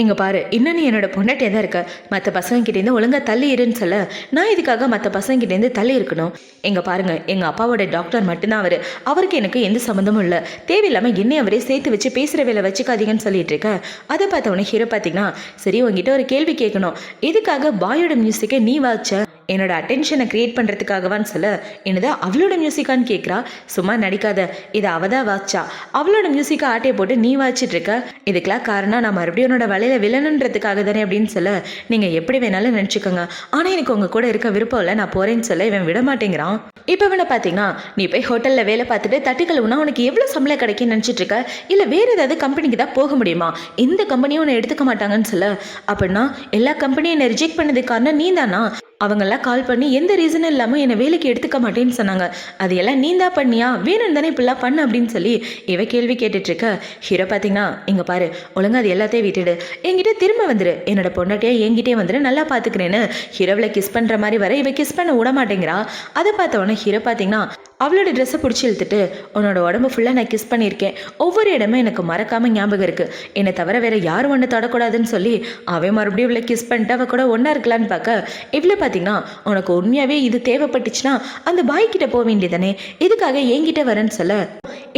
இங்கே பாரு இன்னும் நீ என்னோட பொண்டாட்டியாக தான் இருக்க, மற்ற பசங்கக்கிட்டேருந்து ஒழுங்காக தள்ளி இருன்னு சொல்ல நான் இதுக்காக மற்ற பசங்கக்கிட்டேருந்து தள்ளி இருக்கணும். எங்கே பாருங்க எங்கள் அப்பாவோட டாக்டர் மட்டும்தான் அவருக்கு எனக்கு எந்த சம்மந்தமும் இல்லை, தேவையில்லாமல் என்னை அவரே சேர்த்து வச்சு பேசுகிற வேலை வச்சுக்காதீங்கன்னு சொல்லிட்டு இருக்க. அதை பார்த்தவொன்னே ஹீரோ பார்த்தீங்கன்னா சரி உங்ககிட்ட ஒரு கேள்வி கேட்கணும், இதுக்காக பாயோட மியூசிக்கை நீ வாச்ச என்னோட அட்டென்ஷனை கிரியேட் பண்ணுறதுக்காகவான்னு சொல்ல என்னதான் அவளோட மியூசிக்கான்னு கேட்குறா. சும்மா நடிக்காத, இதை அவ தான் வாச்சா, அவளோட மியூசிக்கை ஆட்டையை போட்டு நீ வாச்சிட்டு இருக்க, இதுக்கெல்லாம் காரணம் நான் மறுபடியும் உன்னோட வலையில் வில்லணுன்றதுக்காக தானே அப்படின்னு சொல்ல நீங்கள் எப்படி வேணாலும் நினச்சிக்கோங்க, ஆனால் எனக்கு உங்கள் கூட இருக்க விருப்பம் இல்லை, நான் போகிறேன்னு சொல்ல இவன் விட மாட்டேங்கிறான். இப்போ இவனை பார்த்தீங்கன்னா நீ போய் ஹோட்டலில் வேலை பார்த்துட்டு தட்டுக்கழுவுனா உனக்கு எவ்வளோ சம்பளம் கிடைக்குன்னு நினச்சிட்டு இருக்க, இல்லை வேறு ஏதாவது கம்பெனிக்கு தான் போக முடியுமா, இந்த கம்பெனியும் உன்னை எடுத்துக்க மாட்டாங்கன்னு சொல்ல அப்படின்னா எல்லா கம்பெனியும் என்னை ரிஜெக்ட் பண்ணதுக்கு காரணம் நீ தானா, அவங்கெல்லாம் கால் பண்ணி எந்த ரீசனும் இல்லாமல் என்னை வேலைக்கு எடுத்துக்க மாட்டேன்னு சொன்னாங்க, அது எல்லாம் நீ தான் பண்ணியா, வேணும் தானே இப்படிலாம் பண்ண அப்படின்னு சொல்லி இவ கேள்வி கேட்டுட்ருக்க. ஹீரோ பார்த்தீங்கன்னா இங்கே பாரு ஒழுங்கா அது எல்லாத்தையும் விட்டுடு, என்கிட்ட திரும்ப வந்துடு, என்னோட பொண்டாட்டியா என்கிட்டே வந்துடு, நல்லா பார்த்துக்கிறேன்னு ஹீரோவில் கிஸ் பண்ணுற மாதிரி வர இவ கிஸ் பண்ண விட மாட்டேங்கிறா. அதை பார்த்தவொன்னே ஹீரோ பார்த்தீங்கன்னா அவளோட ட்ரெஸ்ஸை பிடிச்சி இழுத்துட்டு உன்னோட உடம்பு ஃபுல்லாக நான் கிஸ் பண்ணியிருக்கேன், ஒவ்வொரு இடமே எனக்கு மறக்காமல் ஞாபகம் இருக்குது, என்னை தவிர வேறு யாரும் ஒன்று தொடக்கூடாதுன்னு சொல்லி அவன் மறுபடியும் இவ்வளோ கிஸ் பண்ணிட்டு அவள் கூட ஒன்றா இருக்கலான்னு பார்க்க இவ்வளோ பார்த்தீங்கன்னா உனக்கு உண்மையாகவே இது தேவைப்பட்டுச்சுன்னா அந்த பாய்கிட்ட போக வேண்டியதானே, இதுக்காக என்கிட்ட வரேன்னு சொல்ல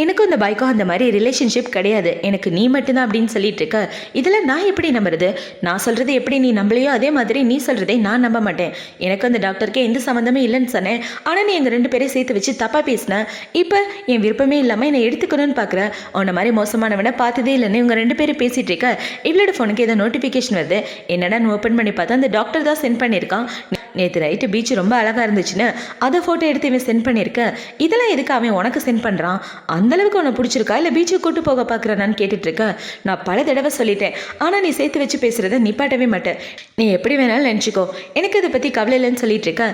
எனக்கும் இந்த பாய்க்கும் அந்த மாதிரி ரிலேஷன்ஷிப் கிடையாது, எனக்கு நீ மட்டும்தான் அப்படின்னு சொல்லிட்டு இருக்க, இதெல்லாம் நான் எப்படி நம்புறது, நான் சொல்கிறது எப்படி நீ நம்பலையோ அதே மாதிரி நீ சொல்கிறதே நான் நம்ப மாட்டேன், எனக்கு அந்த டாக்டருக்கு எந்த சம்மந்தமே இல்லைன்னு சொன்னேன், ஆனால் நீ எங்கள் 2 பேரையும் சேர்த்து வச்சு தப்பாக பேசினேன், இப்போ என் விருப்பமே இல்லாமல் என்னை எடுத்துக்கணும்னு பார்க்குறேன், உன்ன மாதிரி மோசமானவனை பார்த்ததே இல்லைன்னு இவங்க 2 பேரும் பேசிகிட்டு இருக்க. இவளோட ஃபோனுக்கு ஏதோ நோட்டிஃபிகேஷன் வருது, என்னடா ஓப்பன் பண்ணி பார்த்தா அந்த டாக்டர் தான் சென்ட் பண்ணியிருக்கான், நேற்று நைட்டு பீச் ரொம்ப அழகாக இருந்துச்சுன்னு அதை ஃபோட்டோ எடுத்து இவன் சென்ட் பண்ணியிருக்க, இதெல்லாம் எதுக்கு அவன் உனக்கு சென்ட் பண்ணுறான், அந்தளவுக்கு உன்னை பிடிச்சிருக்கா இல்லை பீச்சுக்கு கூட்டு போக பார்க்குறானான்னு கேட்டுட்ருக்க. நான் பல தடவை சொல்லிட்டேன், ஆனால் நீ சேர்த்து வச்சு பேசுகிறத நிப்பாட்டவே மாட்டேன், நீ எப்படி வேணாலும் நினச்சிக்கோ, எனக்கு இதை பற்றி கவலை இல்லைன்னு சொல்லிட்டு இருக்க.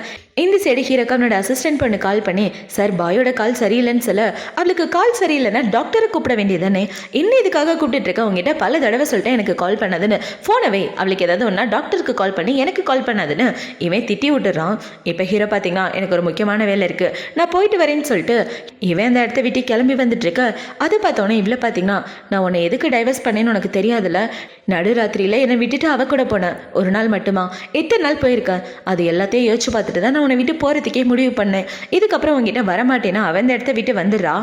இந்த சைடு ஹீரோக்கு அவனோட அசிஸ்டன்ட் பொண்ணு கால் பண்ணி சார் பாயோட கால் சரியில்லைன்னு சொல்ல அவளுக்கு கால் சரியில்லைன்னா டாக்டரை கூப்பிட வேண்டியதானே, இன்னும் இதுக்காக கூப்பிட்டு இருக்க, உங்ககிட்ட பல தடவை சொல்லிட்டேன் எனக்கு கால் பண்ணாதுன்னு, ஃபோனவே அவளுக்கு ஏதாவது ஒன்றா டாக்டருக்கு கால் பண்ணி எனக்கு கால் பண்ணாதுன்னு இவன் திட்டி விட்டுறான். இப்போ ஹீரோ பார்த்தீங்கன்னா எனக்கு ஒரு முக்கியமான வேலை இருக்குது நான் போயிட்டு வரேன்னு சொல்லிட்டு இவன் அந்த இடத்த விட்டு கிளம்பி வந்துட்டு இருக்க. அதை பார்த்தோன்னே இவ்வளோ பார்த்தீங்கன்னா நான் உன்னை எதுக்கு டைவர்ஸ் பண்ணேன்னு உனக்கு தெரியாதுல்ல, நடுராத்திரியில் என்னை விட்டுட்டு அவ கூட போனேன், ஒரு நாள் மட்டுமா, எத்தனை நாள் போயிருக்கேன், அது எல்லாத்தையும் யோசிச்சு பார்த்துட்டு தான் நான் உன்னை விட்டு போகிறதுக்கே முடிவு பண்ணேன், இதுக்கப்புறம் உங்ககிட்ட வரமாட்டேன்னா அவன் அந்த இடத்த விட்டு வந்துடுறா.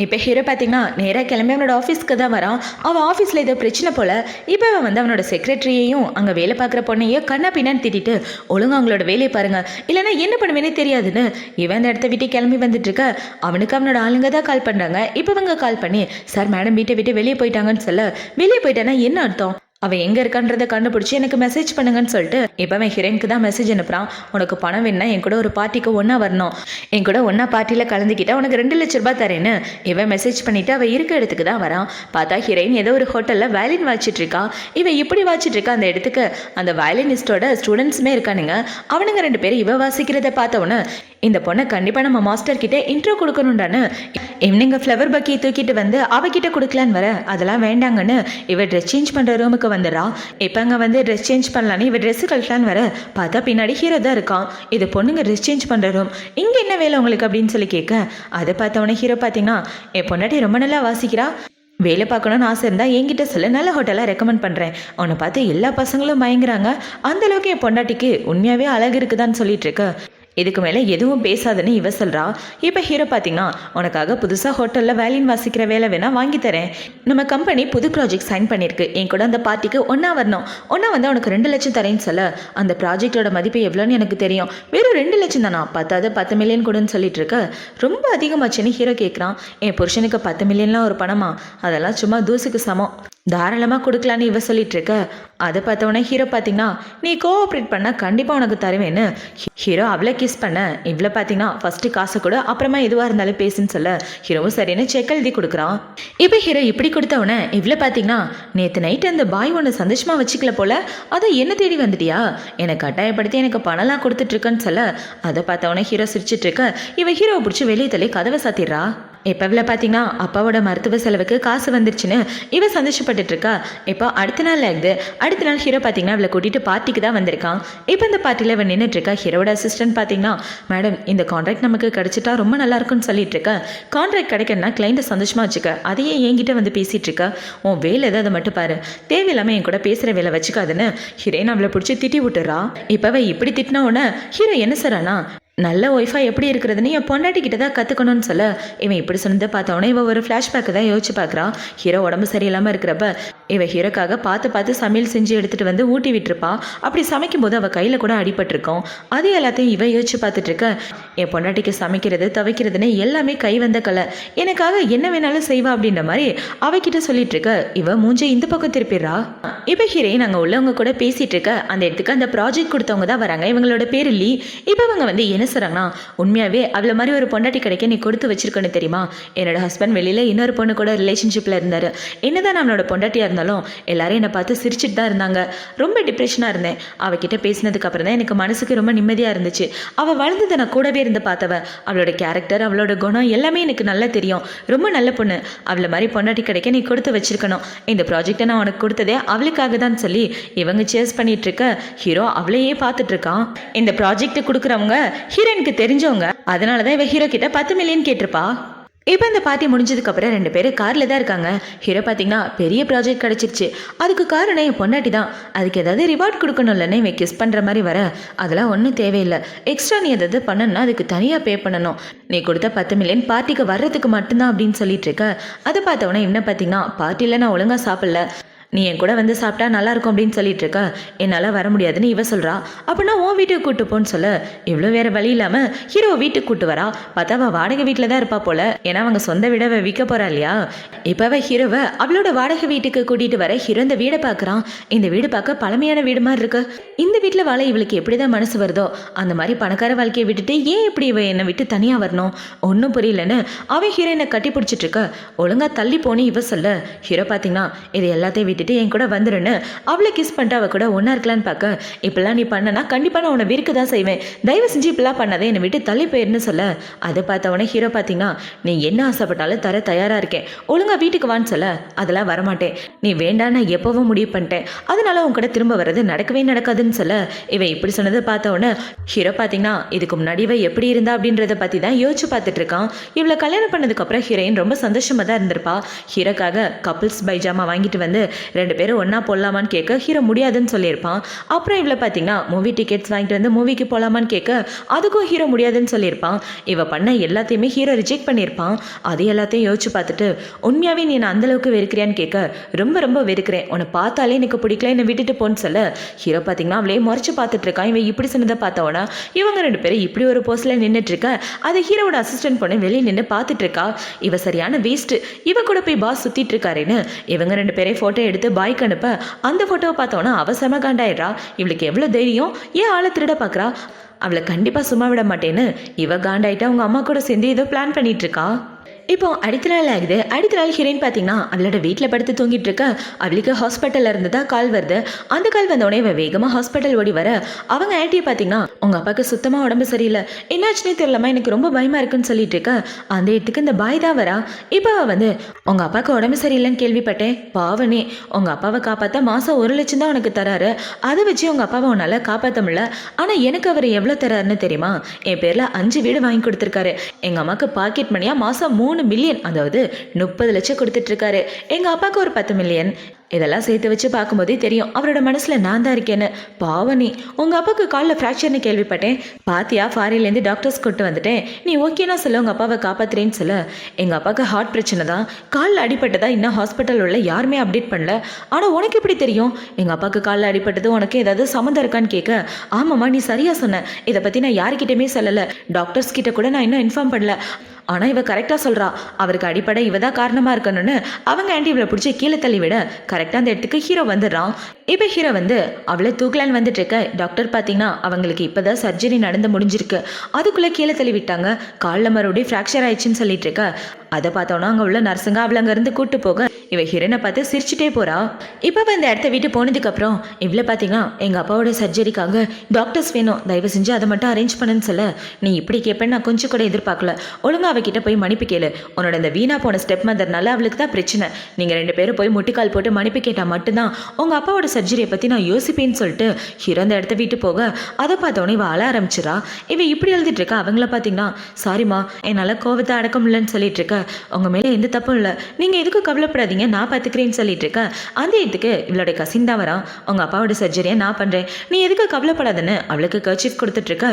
இப்போ ஹீரோ பார்த்தீங்கன்னா நேராக கிளம்பி அவனோட ஆஃபீஸ்க்கு தான் வரான். அவன் ஆஃபீஸில் ஏதோ பிரச்சனை போல் இப்போ அவன் வந்து அவனோட செக்ரட்டரியையும் அங்கே வேலை பார்க்குற பொண்ணையோ கண்ணா பின்னான்னு திட்டிட்டு ஒழுங்கு அவங்களோட வேலையை பாருங்க இல்லைன்னா என்ன பண்ணுவேனே தெரியாதுன்னு இவன் அந்த இடத்த விட்டு கிளம்பி வந்துட்டு இருக்க. அவனுக்கு அவனோட ஆளுங்க தான் கால் பண்ணுறாங்க. இப்போ அவங்க கால் பண்ணி சார் மேடம் வீட்டை விட்டு வெளியே போயிட்டாங்கன்னு சொல்ல வெளியே போயிட்டானா என்ன அர்த்தம், அவன் எங்கே இருக்கான்றதை கண்டுபிடிச்சி எனக்கு மெசேஜ் பண்ணுங்கன்னு சொல்லிட்டு இப்போ அவன் ஹீரோயினுக்கு தான் மெசேஜ் அனுப்புகிறான். உனக்கு பணம் வேணுன்னா என் கூட ஒரு பார்ட்டிக்கு ஒன்றா வரணும், என் கூட ஒன்றா பார்ட்டியில் கலந்துக்கிட்டா உனக்கு 2 லட்ச ரூபாய் தரேன்னு இவன் மெசேஜ் பண்ணிவிட்டு அவள் இருக்க இடத்துக்கு தான் வரான். பார்த்தா ஹீரோயின் ஏதோ ஒரு ஹோட்டலில் வயலின் வாச்சிட்டு இருக்கா. இவன் இப்படி வாச்சிட்டு இருக்கா அந்த இடத்துக்கு அந்த வயலினிஸ்டோட ஸ்டூடெண்ட்ஸுமே இருக்கானுங்க. அவனுங்க 2 பேரும் இவ வாசிக்கிறத பார்த்தவொன்னே இந்த பொண்ணை கண்டிப்பாக நம்ம மாஸ்டர் கிட்டே இன்ட்ரோ கொடுக்கணுண்டான்னு இவனுங்க ஃப்ளவர் பக்கியை தூக்கிட்டு வந்து அவகிட்ட கொடுக்கலான்னு வர அதெல்லாம் வேண்டாங்கன்னு இவ ட்ரெஸ் சேஞ்ச் பண்ணுற ரூமுக்கு வந்துடுறா. இப்போ அங்கே வந்து ட்ரெஸ் சேஞ்ச் பண்ணலான்னு இவ ட்ரெஸ்ஸு கழட்டலான்னு வர பார்த்தா பின்னாடி ஹீரோ தான் இருக்கான். இது பொண்ணுங்க ட்ரெஸ் சேஞ்ச் பண்ணுற ரூம், இங்கே என்ன வேலை உங்களுக்கு அப்படின்னு சொல்லி கேட்க அதை பார்த்தவொன்னே ஹீரோ பார்த்தீங்கன்னா என் பொண்டாட்டி ரொம்ப நல்லா வாசிக்கிறா, வேலை பார்க்கணுன்னு ஆசை இருந்தால் என்கிட்ட சொல்ல நல்ல ஹோட்டலாக ரெக்கமெண்ட் பண்ணுறேன், உன்னை பார்த்து எல்லா பசங்களும் மயங்குறாங்க, அந்தளவுக்கு என் பொண்டாட்டிக்கு உண்மையாகவே அழகு இருக்குதான்னு சொல்லிட்டு இருக்க. இதுக்கு மேலே எதுவும் பேசாதுன்னு இவ சொல்கிறா. இப்போ ஹீரோ பார்த்தீங்கன்னா உனக்காக புதுசாக ஹோட்டலில் வேலின் வாசிக்கிற வேலை வேணால் வாங்கி தரேன், நம்ம கம்பெனி புது ப்ராஜெக்ட் சைன் பண்ணியிருக்கு, என் கூட அந்த பார்ட்டிக்கு ஒன்றா வரணும், ஒன்றா வந்து உனக்கு 2 லட்சம் தரேன்னு சொல்ல அந்த ப்ராஜெக்டோட மதிப்பு எவ்வளோன்னு எனக்கு தெரியும், வெறும் 2 லட்சம் தானா, 10 மில்லியன் கூடன்னு சொல்லிட்டு இருக்க. ரொம்ப அதிகமாச்சுன்னு ஹீரோ கேட்குறான். என் புருஷனுக்கு 10 மில்லியன்லாம் ஒரு பணமா, அதெல்லாம் சும்மா தூசுக்கு சமம், தாராளமாக கொடுக்கலான்னு இவ சொல்லிட்டு இருக்க. அதை பார்த்தவொடனே ஹீரோ பார்த்தீங்கன்னா நீ கோஆப்ரேட் பண்ணால் கண்டிப்பாக உனக்கு தருவேன்னு ஹீரோ அவளை கிஸ் பண்ண. இவ்வளோ பார்த்தீங்கன்னா ஃபஸ்ட்டு காசை கூட அப்புறமா எதுவாக இருந்தாலும் பேசுன்னு சொல்ல ஹீரோவும் சரின்னு செக் எழுதி கொடுக்குறான். இப்போ ஹீரோ இப்படி கொடுத்தவொடனே இவ்வளோ பார்த்தீங்கன்னா நேற்று நைட்டு அந்த பாய் ஒன்று சந்தோஷமாக வச்சுக்கல போல, அதை என்ன தேடி வந்துட்டியா, எனக்கு கட்டாயப்படுத்தி எனக்கு பணம்லாம் கொடுத்துட்ருக்கன்னு சொல்ல அதை பார்த்தவொடனே ஹீரோ சிரிச்சிட்டு இருக்க. இவன் ஹீரோவை பிடிச்சி வெளியே தள்ளி கதவை சாத்திடுறா. இப்போ இவ்வளோ பார்த்தீங்கன்னா அப்பாவோட மருத்துவ செலவுக்கு காசு வந்துருச்சுன்னு இவன் சந்தோஷப்பட்டுட்டு இருக்கா. இப்போ அடுத்த நாள் ஆகுது. அடுத்த நாள் ஹீரோ பார்த்தீங்கன்னா அவளை கூட்டிகிட்டு பார்ட்டிக்கு தான் வந்திருக்கான். இப்போ இந்த பார்ட்டியில் அவன் நின்றுட்டு இருக்கா. ஹீரோட அசிஸ்டன்ட் பார்த்தீங்கன்னா மேடம் இந்த கான்ட்ராக்ட் நமக்கு கிடைச்சிட்டா ரொம்ப நல்லா இருக்கும்னு சொல்லிட்டு இருக்க. கான்ட்ராக்ட் கிடைக்கணும்னா கிளைண்ட்டை சந்தோஷமாக வச்சுக்க, அதையே என்கிட்ட வந்து பேசிகிட்டு இருக்க, உன் வேலை ஏதாவது மட்டும் பாரு, தேவையில்லாமல் என் கூட பேசுகிற வேலை வச்சுக்காதுன்னு ஹீரோயின் அவளை பிடிச்சி திட்டி விட்டுறா. இப்போவே இப்படி திட்டின உடனே ஹீரோ என்ன சொல்கிறானா, நல்ல ஒய்ஃபாக எப்படி இருக்கிறதுன்னு என் பொண்டாட்டிக்கிட்ட தான் கற்றுக்கணும்னு சொல்ல இவன் இப்படி சொன்னதை பார்த்தவொடனே இவன் ஒரு ஃப்ளாஷ்பேக்கை தான் யோசிச்சு பார்க்குறான். ஹீரோ உடம்பு சரியில்லாமல் இருக்கிறப்ப இவன் ஹீரோக்காக பார்த்து சமையல் செஞ்சு எடுத்துகிட்டு வந்து ஊட்டி விட்டுருப்பா. அப்படி சமைக்கும் போது அவள் கையில் கூட அடிபட்டிருக்கோம். அது எல்லாத்தையும் இவன் யோசிச்சு பார்த்துட்டு இருக்க. என் பொண்டாட்டிக்கு சமைக்கிறது துவைக்கிறதுன்னு எல்லாமே கை வந்த கலை, எனக்காக என்ன வேணாலும் செய்வா அப்படின்ற மாதிரி அவகிட்ட சொல்லிட்டு இருக்க. இவன் மூஞ்சை இந்த பக்கம் திருப்பிடுறா. இப்போ ஹீரோயின் நாங்கள் உள்ளவங்க கூட பேசிகிட்டு இருக்க. அந்த இடத்துக்கு அந்த ப்ராஜெக்ட் கொடுத்தவங்க தான் வராங்க. இவங்களோட பேர் லீ. இப்போ இவங்க வந்து என்ன சொல்கிறாங்கன்னா, உண்மையாகவே அவளை மாதிரி ஒரு பொண்டாட்டி கிடைக்க நீ கொடுத்து வச்சிருக்கணும் தெரியுமா, என்னோட ஹஸ்பண்ட் வெளியில் இன்னொரு பொண்ணு கூட ரிலேஷன்ஷிப்பில் இருந்தார். என்னதான் நம்மளோட பொண்டாட்டியாக இருந்தாலும் எல்லாரும் என்னை பார்த்து சிரிச்சிட்டு தான் இருந்தாங்க. ரொம்ப டிப்ரெஷனாக இருந்தேன். அவகிட்ட பேசினதுக்கு அப்புறம் தான் எனக்கு மனசுக்கு ரொம்ப நிம்மதியாக இருந்துச்சு. அவள் வளர்ந்ததை நான் கூடவே இருந்து பார்த்தவ. அவளோட கேரக்டர் அவளோட குணம் எல்லாமே எனக்கு நல்லா தெரியும். ரொம்ப நல்ல பொண்ணு. அவளை மாதிரி பொண்டாட்டி கிடைக்க நீ கொடுத்து வச்சிருக்கணும். இந்த ப்ராஜெக்டை நான் உனக்கு கொடுத்ததே அவளுக்காக தான் சொல்லி இவங்க சேஸ் பண்ணிட்டு இருக்க. ஹீரோ அவளையே பார்த்துட்டு இருக்கான். இந்த ப்ராஜெக்ட் கொடுக்குறவங்க ஹீரோனுக்கு தெரிஞ்சவங்க, அதனால தான் இவ ஹீரோ கிட்ட 10 மில்லியன் கேட்டிருப்பா. இப்போ இந்த பார்ட்டி முடிஞ்சதுக்கப்புறம் 2 பேரும் காரில் தான் இருக்காங்க. ஹீரோ பார்த்தீங்கன்னா பெரிய ப்ராஜெக்ட் கிடச்சிருச்சு, அதுக்கு காரணம் என் பொண்டாட்டி தான், அதுக்கு ஏதாவது ரிவார்ட் கொடுக்கணும் இல்லைன்னு இவன் கிஸ் பண்ணுற மாதிரி வர, அதெல்லாம் ஒன்றும் தேவையில்லை, எக்ஸ்ட்ரா நீ எதாவது பண்ணணும்னா அதுக்கு தனியாக பே பண்ணணும், நீ கொடுத்த 10 மில்லியன் பார்ட்டிக்கு வர்றதுக்கு மட்டும்தான் அப்படின்னு சொல்லிட்டு இருக்க. அதை பார்த்தவொடனே என்ன பார்த்தீங்கன்னா பார்ட்டியில் நான் ஒழுங்காக சாப்பிடல, நீ என் கூட வந்து சாப்பிட்டா நல்லா இருக்கும் அப்படின்னு சொல்லிட்டு இருக்க, என்னால் வர முடியாதுன்னு இவ சொல்கிறா. அப்படின்னா உன் வீட்டுக்கு கூட்டு போன்னு சொல்ல இவ்வளோ வேற வழி இல்லாமல் ஹீரோ வீட்டுக்கு கூட்டு வரா. பார்த்தா அவள் வாடகை வீட்டில் தான் இருப்பா போல, ஏன்னா அவங்க சொந்த வீடை விற்க போகிறா இல்லையா. இப்போ அவள் ஹீரோவை அவளோட வாடகை வீட்டுக்கு கூட்டிகிட்டு வர ஹீரோ இந்த வீடை பார்க்குறான். இந்த வீடு பார்க்க பழமையான வீடு மாதிரி இருக்கு. இந்த வீட்டில் வாழ இவளுக்கு எப்படி தான் மனசு வருதோ அந்த மாதிரி பணக்கார வாழ்க்கையை விட்டுட்டு ஏன் இப்படி இவ என்னை விட்டு தனியாக வரணும், ஒன்றும் புரியலன்னு அவன் ஹீரோயினை கட்டி பிடிச்சிட்டு இருக்க. ஒழுங்காக தள்ளி போனி இவ சொல்ல ஹீரோ பார்த்தீங்கன்னா இது எல்லாத்தையும் விட்டுட்டு என் கூட வந்துருன்னு அவளை கிஸ் பண்ணிட்டு அவ கூட ஒன்றா இருக்கலான்னு பார்க்க, இப்பெல்லாம் நீ பண்ணனா கண்டிப்பாக நான் உன்னை விற்க தான் செய்வேன், தயவு செஞ்சு இப்பெல்லாம் பண்ணாதே, என்னை விட்டு தள்ளி போயிருன்னு சொல்ல அதை பார்த்தவொடனே ஹீரோ பார்த்தீங்கன்னா நீ என்ன ஆசைப்பட்டாலும் தர தயாராக இருக்கேன், ஒழுங்காக வீட்டுக்கு வான்னு சொல்ல அதெல்லாம் வரமாட்டேன், நீ வேண்டான்னு எப்போவும் முடிவு பண்ணிட்டேன், அதனால உன் கூட திரும்ப வர்றது நடக்கவே நடக்காதுன்னு சொல்ல இவன் இப்படி சொன்னதை பார்த்தவொடனே ஹீரோ பார்த்தீங்கன்னா இதுக்கு முன்னாடி இவ எப்படி இருந்தா அப்படின்றத பற்றி தான் யோசிச்சு பார்த்துட்டு இருக்கான். இவளை கல்யாணம் பண்ணதுக்கப்புறம் ஹீரோயின் ரொம்ப சந்தோஷமாக தான் இருந்திருப்பா. ஹீரோக்காக கப்புள்ஸ் பைஜாமா வாங்கிட்டு வந்து 2 பேரும் ஒன்றா போடலாமான்னு கேட்க ஹீரோ முடியாதுன்னு சொல்லியிருப்பான். அப்புறம் இவளை பார்த்தீங்கன்னா மூவி டிக்கெட்ஸ் வாங்கிட்டு வந்து மூவிக்கு போகலாமான்னு கேட்க அதுக்கும் ஹீரோ முடியாதுன்னு சொல்லியிருப்பான். இவ பண்ண எல்லாத்தையுமே ஹீரோ ரிஜெக்ட் பண்ணியிருப்பான். அது எல்லாத்தையும் யோசிச்சு பார்த்துட்டு உண்மையாகவே நீ நான் அந்தளவுக்கு வெறுக்கிறியான்னு கேட்க ரொம்ப ரொம்ப வெறுக்கிறேன், உன்னை பார்த்தாலே எனக்கு பிடிக்கல, என்னை விட்டுட்டு போன்னு சொல்ல ஹீரோ பார்த்தீங்கன்னா அவளே முறைச்சு பார்த்துட்டு இருக்கான். இவன் இப்படி சொன்னதை பார்த்தவனா இவங்க 2 பேரும் இப்படி ஒரு போஸ்டில் நின்றுட்டு இருக்க. அதை ஹீரோட அசிஸ்டன்ட் பொண்ணு வெளியே நின்று பார்த்துட்டு இருக்கா. இவ சரியான வேஸ்ட், இவ கூட போய் பாஸ் சுற்றிட்டு இருக்காருன்னு இவங்க 2 பேரையும் ஃபோட்டோ எடுத்து பாய்க்கு அனுப்ப அந்த ஃபோட்டோவை பார்த்தோன்னா அவ செம காண்டாயிடுறா. இவளுக்கு எவ்வளோ தைரியம், ஏன் ஆளை திருட பார்க்குறா, அவளை கண்டிப்பாக சும்மா விட மாட்டேன்னு இவ காண்டாயிட்டா அவங்க அம்மா கூட சேர்ந்து ஏதோ பிளான் பண்ணிட்டு இருக்கா. இப்போ அடுத்த நாள் ஆகுது. அடுத்த நாள் ஹீரோயின் பார்த்தீங்கன்னா அவளோட வீட்டில் படுத்து தூங்கிட்டு இருக்க. அவளுக்கு ஹாஸ்பிட்டலில் இருந்து தான் கால் வருது. அந்த கால் வந்தோடனே இவன் வேகமாக ஹாஸ்பிட்டல் ஓடி வர அவங்க ஆன்ட்டியை பார்த்தீங்கன்னா உங்கள் அப்பாவுக்கு சுத்தமாக உடம்பு சரியில்லை, என்னாச்சுன்னே தெரியலமா, எனக்கு ரொம்ப பயமாக இருக்குன்னு சொல்லிட்டு இருக்க. அந்த இடத்துக்கு இந்த பாய் தான் வரா. இப்போ வந்து உங்கள் அப்பாவுக்கு உடம்பு சரியில்லைன்னு கேள்விப்பட்டேன், பாவனே உங்கள் அப்பாவை காப்பாற்ற மாதம் 1 லட்சம் தான் உனக்கு தராரு, அதை வச்சு உங்கள் அப்பாவை உன்னால் காப்பாற்ற முடியல, ஆனால் எனக்கு அவர் எவ்வளோ தராருன்னு தெரியுமா, என் பேரில் 5 வீடு வாங்கி கொடுத்துருக்காரு, எங்கள் அம்மாவுக்கு பாக்கெட் மணியாக மாதம் 3 மில்லியன் அதாவது 30 லட்சம் கொடுத்துட்டு இருக்காரு, எங்க அப்பாவுக்கு ஒரு 10 மில்லியன். இதெல்லாம் சேர்த்து வச்சு பார்க்கும்போதே தெரியும் அவரோட மனசுல நான் தான் இருக்கேன்னு. பாவனி உங்க அப்பாவுக்கு காலில் ஃப்ராக்சர்னு கேள்விப்பட்டேன், பாத்தியா ஃபாரின்லேருந்து டாக்டர்ஸ் கூட்டு வந்துட்டேன், நீ ஓகேனா சொல்ல உங்க அப்பாவை காப்பாத்துறேன்னு சொல்ல எங்க அப்பாவுக்கு ஹார்ட் பிரச்சனை தான், காலில் அடிப்பட்டதா இன்னும் ஹாஸ்பிட்டல் உள்ள யாருமே அப்டேட் பண்ணல, ஆனால் உனக்கு எப்படி தெரியும் எங்க அப்பாவுக்கு காலில் அடிப்பட்டது உனக்கு ஏதாவது சம்மந்தம் இருக்கான்னு கேட்க, ஆமாம்மா நீ சரியா சொன்ன, இதை பற்றி நான் யாருக்கிட்டேயுமே சொல்லலை, டாக்டர்ஸ் கிட்ட கூட நான் இன்னும் இன்ஃபார்ம் பண்ணல, ஆனால் இவ கரெக்டாக சொல்கிறா, அவருக்கு அடிப்படை இவ தான் காரணமாக இருக்கணும்னு அவங்க ஆண்டி இவளை பிடிச்சி கீழே தள்ளி விட கரெக்டாக அந்த இடத்துக்கு ஹீரோ வந்துடுறான். இப்போ ஹீரோ வந்து அவளை தூக்கலான்னு வந்துட்டு இருக்க டாக்டர் பார்த்தீங்கன்னா அவங்களுக்கு இப்போ தான் சர்ஜரி நடந்து முடிஞ்சிருக்கு, அதுக்குள்ளே கீழே தள்ளி விட்டாங்க, காலில் மறுபடியும் ஃப்ராக்சர் ஆயிடுச்சுன்னு சொல்லிட்டு இருக்க. அதை பார்த்தோன்னா அங்கே உள்ள நர்ஸுங்க அவளை அங்கேருந்து கூட்டு போக இவ ஹீரோனை பார்த்து சிரிச்சுட்டே போறா. இப்போ இந்த இடத்த விட்டு போனதுக்கப்புறம் இவ்வளோ பார்த்தீங்கன்னா எங்கள் அப்பாவோட சர்ஜரிக்காக டாக்டர்ஸ் வேணும், தயவு செஞ்சு அதை மட்டும் அரேஞ்ச் பண்ணுன்னு சொல்ல, நீ இப்படி கேட்பேன்னு நான் கொஞ்சம் கூட எதிர்பார்க்கல, ஒழுங்கா அவகிட்ட போய் மன்னிப்பு கேளு, உன்னோட இந்த வீணா போன ஸ்டெப் மதர்னால அவளுக்கு தான் பிரச்சனை, நீங்கள் 2 பேரும் போய் முட்டிக்கால் போட்டு மன்னிப்பு கேட்டால் மட்டும்தான் உங்கள் அப்பாவோட சர்ஜரியை பற்றி நான் யோசிப்பேன்னு சொல்லிட்டு ஹீரோ அந்த இடத்த விட்டு போக அதை பார்த்தோன்னே இவ அழ ஆரம்பிச்சிடா. இவ இப்படி எழுதிட்டு இருக்கா. அவங்கள பார்த்தீங்கன்னா சாரிம்மா என்னால் கோவத்தை அடக்க முடியலன்னு சொல்லிட்டு இருக்க, உங்கள் மேலே எந்த தப்பும் இல்லை, நீங்கள் எதுக்கும் கவலைப்படாதீங்க, நான் பார்த்துக்கிறேன்னு சொல்லிட்டு இருக்க. அந்த இடத்துக்கு இவளோட கசின் தான் வரான். உங்கள் அப்பாவோட சர்ஜரியை நான் பண்ணுறேன், நீ எதுக்கு கவலைப்படாதுன்னு அவளுக்கு கர்ச்சீஃப் கொடுத்துட்டு இருக்க.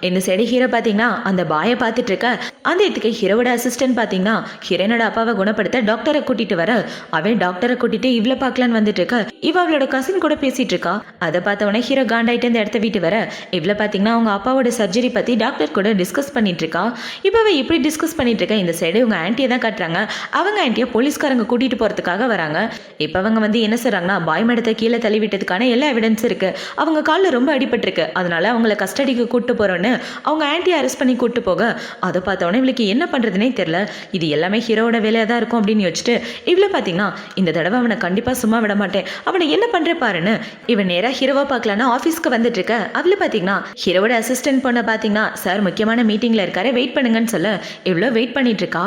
இந்த சைடு ஹீரோ பார்த்தீங்கன்னா அந்த பாயை பார்த்துட்டு இருக்க. அந்த இடத்துக்கு ஹீரோட அசிஸ்டன்ட் பார்த்தீங்கன்னா ஹீரோனோட அப்பாவை குணப்படுத்த டாக்டரை கூட்டிட்டு வர, அவன் டாக்டரை கூட்டிட்டு இவ்வளோ பார்க்கலான்னு வந்துட்டு இருக்க. இவ அவளோட கசின் கூட பேசிட்டு இருக்கா. அதை பார்த்தவொடனே ஹீரோ காண்டாயிட்டு இந்த இடத்த வீட்டு வர இவ்வளோ பார்த்தீங்கன்னா அவங்க அப்பாவோட சர்ஜரி பற்றி டாக்டர் கூட டிஸ்கஸ் பண்ணிட்டு இருக்கா. இப்போவே இப்படி டிஸ்கஸ் பண்ணிட்டு இருக்க. இந்த சைடு இவங்க ஆன்ட்டியை தான் காட்டுறாங்க. அவங்க ஆன்ட்டியை போலீஸ்காரங்க கூட்டிட்டு போகிறதுக்காக வராங்க. இப்போ அவங்க வந்து என்ன சொல்கிறாங்கன்னா பாய் மேடத்தை கீழே தள்ளி விட்டதுக்கான எல்லா எவிடன்ஸ் இருக்குது, அவங்க காலில் ரொம்ப அடிபட்டிருக்கு, அதனால அவங்கள கஸ்டடிக்கு கூப்பிட்டு போகிறோன்னு அவங்க ஆன்ட்டியை அரெஸ்ட் பண்ணி கூப்பிட்டு போக அதை பார்த்தோன்னே இவளுக்கு என்ன பண்ணுறதுனே தெரில. இது எல்லாமே ஹீரோவோட வேலையாக தான் இருக்கும் அப்படின்னு யோசிச்சுட்டு இவ்வளோ பார்த்தீங்கன்னா இந்த தடவை அவனை கண்டிப்பாக சும்மா விட மாட்டேன், அவனை என்ன பண்ணுற பாருன்னு இவன் நேராக ஹீரோவை பார்க்கலான்னு ஆஃபீஸ்க்கு வந்துட்டு இருக்க. அவளை பார்த்தீங்கன்னா ஹீரோவோட அசிஸ்டன்ட் பொண்ணை பார்த்தீங்கன்னா சார் முக்கியமான மீட்டிங்கில் இருக்காரு, வெயிட் பண்ணுங்கன்னு சொல்ல இவ்வளோ வெயிட் பண்ணிட்டு இருக்கா.